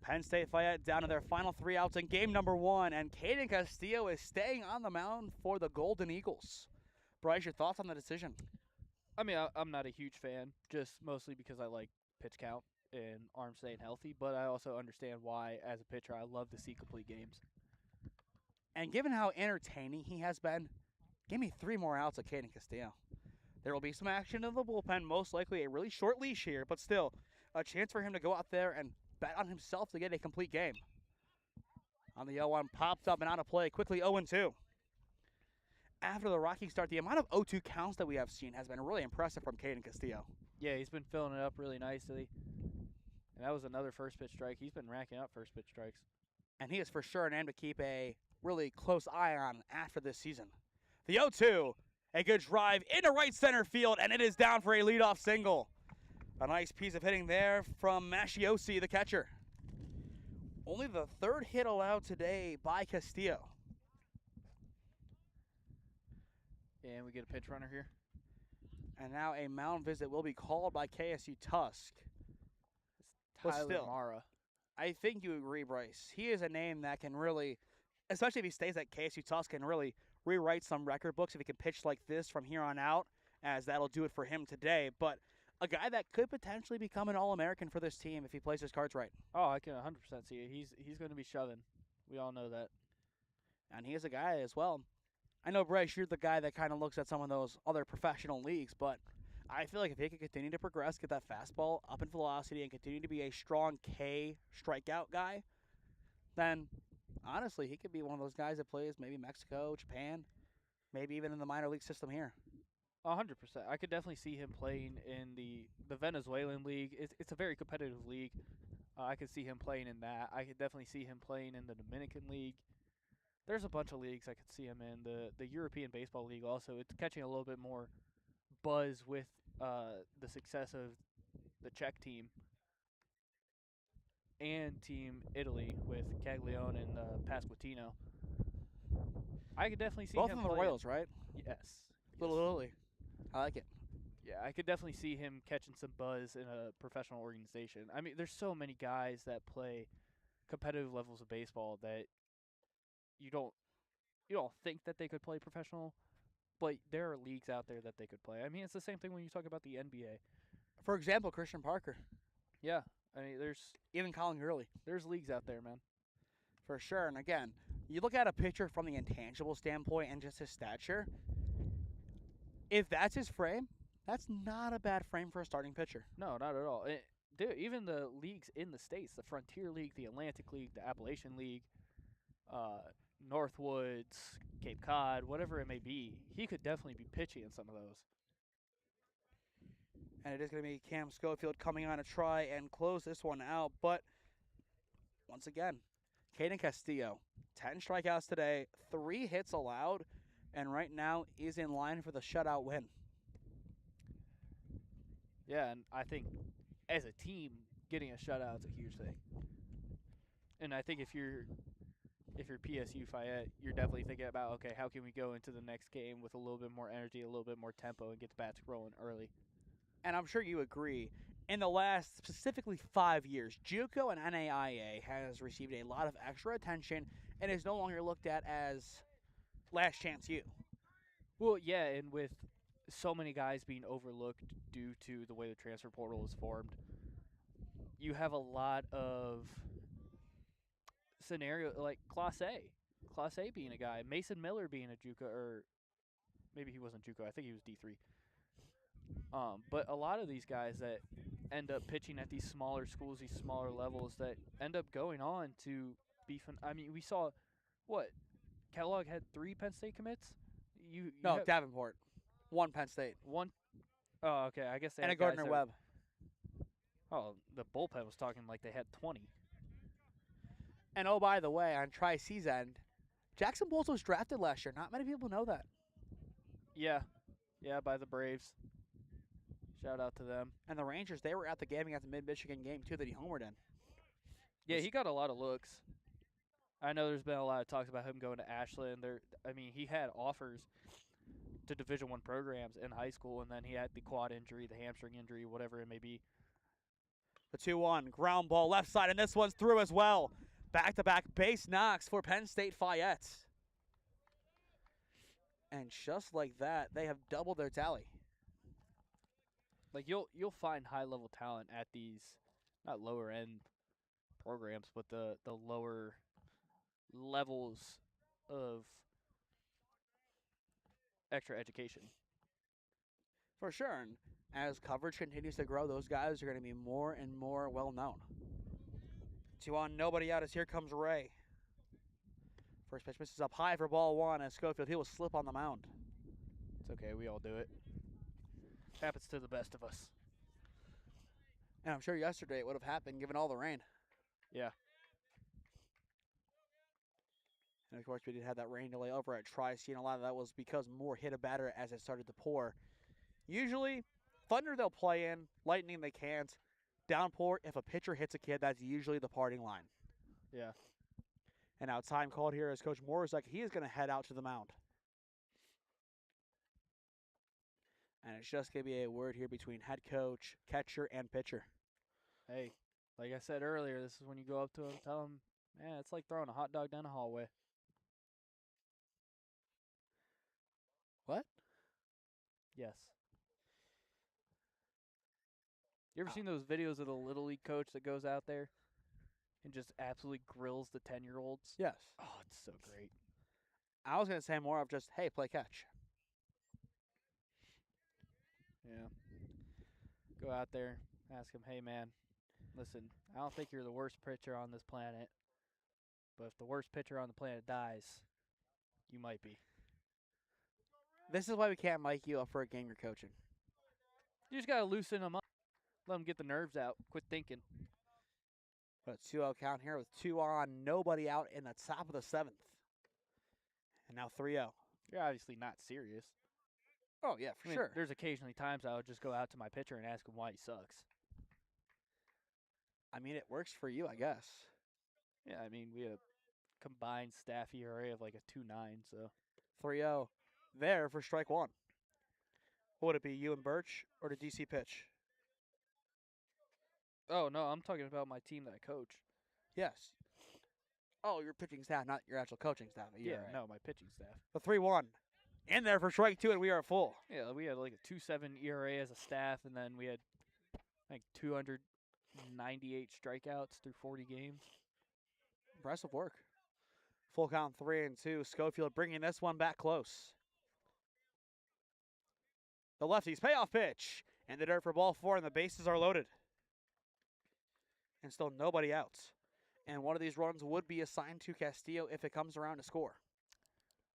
Penn State Fayette down to their final 3 outs in game number 1, and Caden Castillo is staying on the mound for the Golden Eagles. Bryce, your thoughts on the decision? I mean, I'm not a huge fan, just mostly because I like pitch count and arms staying healthy, but I also understand why, as a pitcher, I love to see complete games. And given how entertaining he has been, give me 3 more outs of Caden Castillo. There will be some action in the bullpen, most likely a really short leash here, but still a chance for him to go out there and bet on himself to get a complete game. On the 0-1, popped up and out of play, quickly 0-2. After the rocky start, the amount of 0-2 counts that we have seen has been really impressive from Caden Castillo. Yeah, he's been filling it up really nicely. And that was another first pitch strike. He's been racking up first pitch strikes. And he is for sure a name to keep a really close eye on after this season. The 0-2, a good drive into right center field, and it is down for a leadoff single. A nice piece of hitting there from Mashiosi, the catcher. Only the 3rd hit allowed today by Castillo. And we get a pinch runner here. And now a mound visit will be called by KSU Tusk. But Tyler still, Mara. I think you agree, Bryce. He is a name that can really, especially if he stays at KSU Tusk, can really rewrite some record books if he can pitch like this from here on out, as that'll do it for him today. But a guy that could potentially become an All-American for this team if he plays his cards right. Oh, I can 100% see it. He's going to be shoving. We all know that. And he is a guy as well. I know, Bryce, you're the guy that kind of looks at some of those other professional leagues, but I feel like if he can continue to progress, get that fastball up in velocity, and continue to be a strong K strikeout guy, then honestly, he could be one of those guys that plays maybe Mexico, Japan, maybe even in the minor league system here. 100%. I could definitely see him playing in the Venezuelan league. It's a very competitive league. I could see him playing in that. I could definitely see him playing in the Dominican league. There's a bunch of leagues I could see him in. The European Baseball League also. It's catching a little bit more buzz with the success of the Czech team and Team Italy with Caglione and Pasquantino. I could definitely see both him of them the Royals, right? Yes. Little Italy. I like it. Yeah, I could definitely see him catching some buzz in a professional organization. I mean, there's so many guys that play competitive levels of baseball that you don't think that they could play professional, but there are leagues out there that they could play. I mean, it's the same thing when you talk about the NBA. For example, Christian Parker. Yeah, I mean, Even Colin Gurley. there's leagues out there, man. For sure. And again, you look at a pitcher from the intangible standpoint and just his stature. If that's his frame, that's not a bad frame for a starting pitcher. No, not at all. Dude, even the leagues in the States, the Frontier League, the Atlantic League, the Appalachian League, Northwoods, Cape Cod, whatever it may be, he could definitely be pitching in some of those. And it is going to be Cam Schofield coming on to try and close this one out. But once again, Caden Castillo, 10 strikeouts today, 3 hits allowed, and right now is in line for the shutout win. Yeah, and I think as a team, getting a shutout is a huge thing. And I think if you're PSU Fayette, you're definitely thinking about, okay, how can we go into the next game with a little bit more energy, a little bit more tempo, and get the bats rolling early. And I'm sure you agree, in the last specifically 5 years, JUCO and NAIA has received a lot of extra attention and is no longer looked at as last chance U. Well, yeah, and with so many guys being overlooked due to the way the transfer portal is formed, you have a lot of scenario like Class A being a guy, Mason Miller being a JUCO, or maybe he wasn't JUCO, I think he was D3. But a lot of these guys that end up pitching at these smaller schools, these smaller levels, that end up going on to be I mean, we saw, Kellogg had 3 Penn State commits? No, Davenport. 1 Penn State. Oh, okay, I guess they And a had guys Gardner that Webb. Oh, the bullpen was talking like they had 20. And oh, by the way, on Tri-C's end, Jackson Bowles was drafted last year. Not many people know that. Yeah, by the Braves. Shout out to them. And the Rangers, they were at the game against the Mid-Michigan game, too, that he homered in. Yeah, he got a lot of looks. I know there's been a lot of talks about him going to Ashland. He had offers to Division I programs in high school, and then he had the quad injury, the hamstring injury, whatever it may be. The 2-1 ground ball left side, and this one's through as well. Back-to-back base knocks for Penn State Fayette. And just like that, they have doubled their tally. Like you'll find high level talent at these not lower end programs, but the lower levels of extra education. For sure. And as coverage continues to grow, those guys are going to be more and more well known. 2-on, nobody out as here comes Ray. First pitch misses up high for ball one as Schofield. He will slip on the mound. It's okay, we all do it. Happens to the best of us. And I'm sure yesterday it would have happened given all the rain. Yeah. And of course, we did have that rain delay over at Tri-C, and a lot of that was because more hit a batter as it started to pour. Usually, thunder they'll play in, lightning they can't. Downpour, if a pitcher hits a kid, that's usually the parting line. Yeah. And now time called here as Coach Morzek, he is going to head out to the mound. And it's just going to be a word here between head coach, catcher, and pitcher. Hey, like I said earlier, this is when you go up to him and tell him, man, it's like throwing a hot dog down a hallway. What? Yes. You ever seen those videos of the Little League coach that goes out there and just absolutely grills the 10-year-olds? Yes. Oh, it's so great. I was going to say more of just, hey, play catch. Yeah. Go out there, ask him, hey, man, listen, I don't think you're the worst pitcher on this planet, but if the worst pitcher on the planet dies, you might be. This is why we can't mic you up for a game you're coaching. You just got to loosen them up. Let them get the nerves out. Quit thinking. But a 2-0 count here with 2 on, nobody out in the top of the 7th. And now 3-0. You're obviously not serious. Oh, yeah, for sure. There's occasionally times I would just go out to my pitcher and ask him why he sucks. I mean, it works for you, I guess. Yeah, I mean, we had a combined staff ERA of like a 2.9, so. 3-0 there for strike one. Would it be you and Birch or the DC pitch? Oh, no, I'm talking about my team that I coach. Yes. Oh, your pitching staff, not your actual coaching staff. Yeah, no, my pitching staff. The 3-1. In there for strike two, and we are full. Yeah, we had like a 2.7 ERA as a staff, and then we had like 298 strikeouts through 40 games. Impressive work. Full count 3-2. Schofield bringing this one back close. The lefty's payoff pitch. And the dirt for ball four, and the bases are loaded. And still nobody out. And one of these runs would be assigned to Castillo if it comes around to score.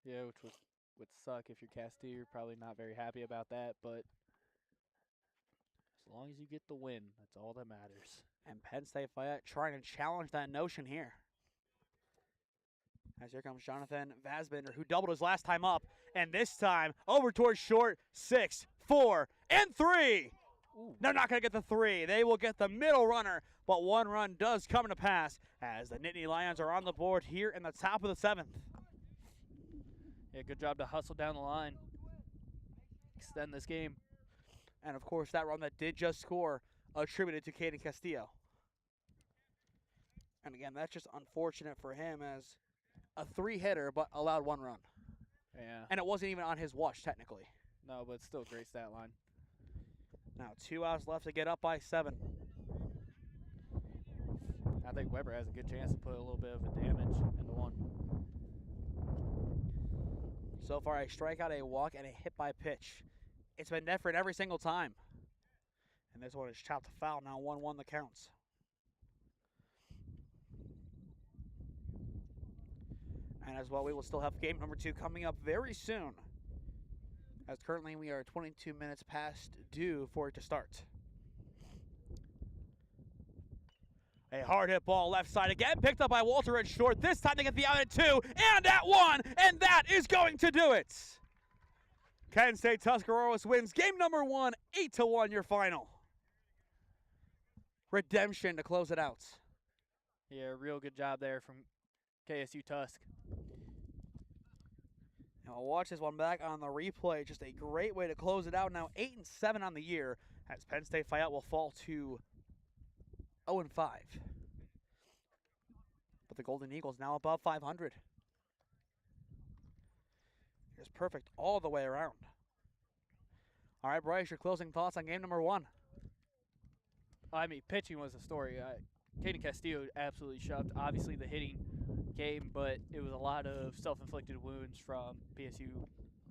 Yeah, which would suck if you're Castillo. You're probably not very happy about that, but as long as you get the win, that's all that matters. And Penn State Fayette trying to challenge that notion here. As here comes Jonathan Vasbender, who doubled his last time up. And this time, over towards short, 6, 4, and 3. Ooh. They're not going to get the 3. They will get the middle runner, but one run does come to pass as the Nittany Lions are on the board here in the top of the 7th. Yeah, good job to hustle down the line. Extend this game. And, of course, that run that did just score attributed to Caden Castillo. And, again, that's just unfortunate for him as a 3-hitter but allowed 1 run. Yeah. And it wasn't even on his watch, technically. No, but still a great stat line. Now 2 outs left to get up by 7. I think Weber has a good chance to put a little bit of a damage into one. So far, a strikeout, a walk, and a hit by pitch. It's been different every single time. And this one is chopped to foul. Now 1-1 the counts. And as well, we will still have game number 2 coming up very soon. As currently we are 22 minutes past due for it to start. A hard hit ball left side again, picked up by Walter at short. This time they get the out at 2 and at 1, and that is going to do it. Penn State Tuscarawas wins game number 1, 8-1 your final. Redemption to close it out. Yeah, real good job there from KSU Tusk. Now we'll watch this one back on the replay. Just a great way to close it out. Now 8-7 on the year as Penn State Fayette will fall to 0-5. But the Golden Eagles now above 500. It's perfect all the way around. All right, Bryce, your closing thoughts on game number 1. I mean, pitching was a story. Caden Castillo absolutely shoved. Obviously, the hitting game, but it was a lot of self-inflicted wounds from PSU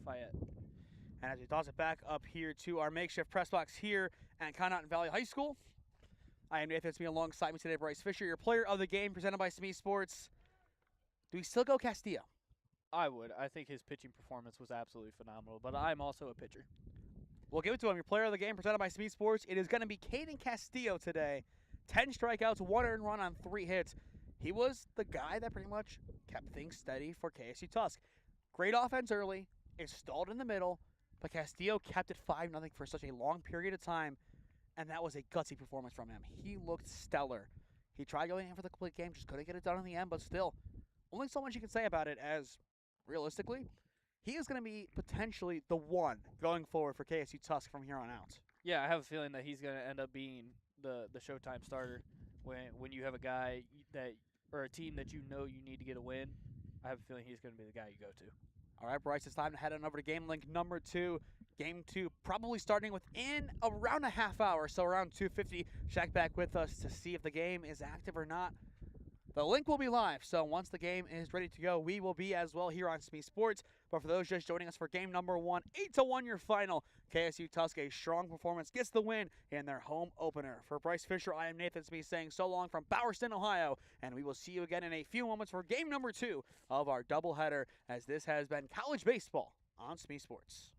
Fayette. And as we toss it back up here to our makeshift press box here at Conotton Valley High School, I am Nathan Smee alongside me today, Bryce Fisher, your player of the game presented by SmeeSports. Do we still go Castillo? I would. I think his pitching performance was absolutely phenomenal, but I'm also a pitcher. We'll give it to him. Your player of the game presented by SmeeSports. It is going to be Caden Castillo today. 10 strikeouts, 1 earned run on 3 hits. He was the guy that pretty much kept things steady for KSU Tusk. Great offense early. It stalled in the middle, but Castillo kept it 5-0 for such a long period of time, and that was a gutsy performance from him. He looked stellar. He tried going in for the complete game, just couldn't get it done in the end, but still, only so much you can say about it as, realistically, he is going to be potentially the one going forward for KSU Tusk from here on out. Yeah, I have a feeling that he's going to end up being the Showtime starter when you have a guy that or a team that you know you need to get a win. I have a feeling he's going to be the guy you go to. All right, Bryce, it's time to head on over to game link number 2. Game 2 probably starting within around a half hour, so around 2:50. Check back with us to see if the game is active or not. The link will be live, so once the game is ready to go, we will be as well here on SmeeSports. But for those just joining us for game number 1, 8-1 your final. KSU Tusk, a strong performance, gets the win in their home opener. For Bryce Fisher, I am Nathan Smee saying so long from Bowerston, Ohio, and we will see you again in a few moments for game number 2 of our doubleheader, as this has been college baseball on SmeeSports.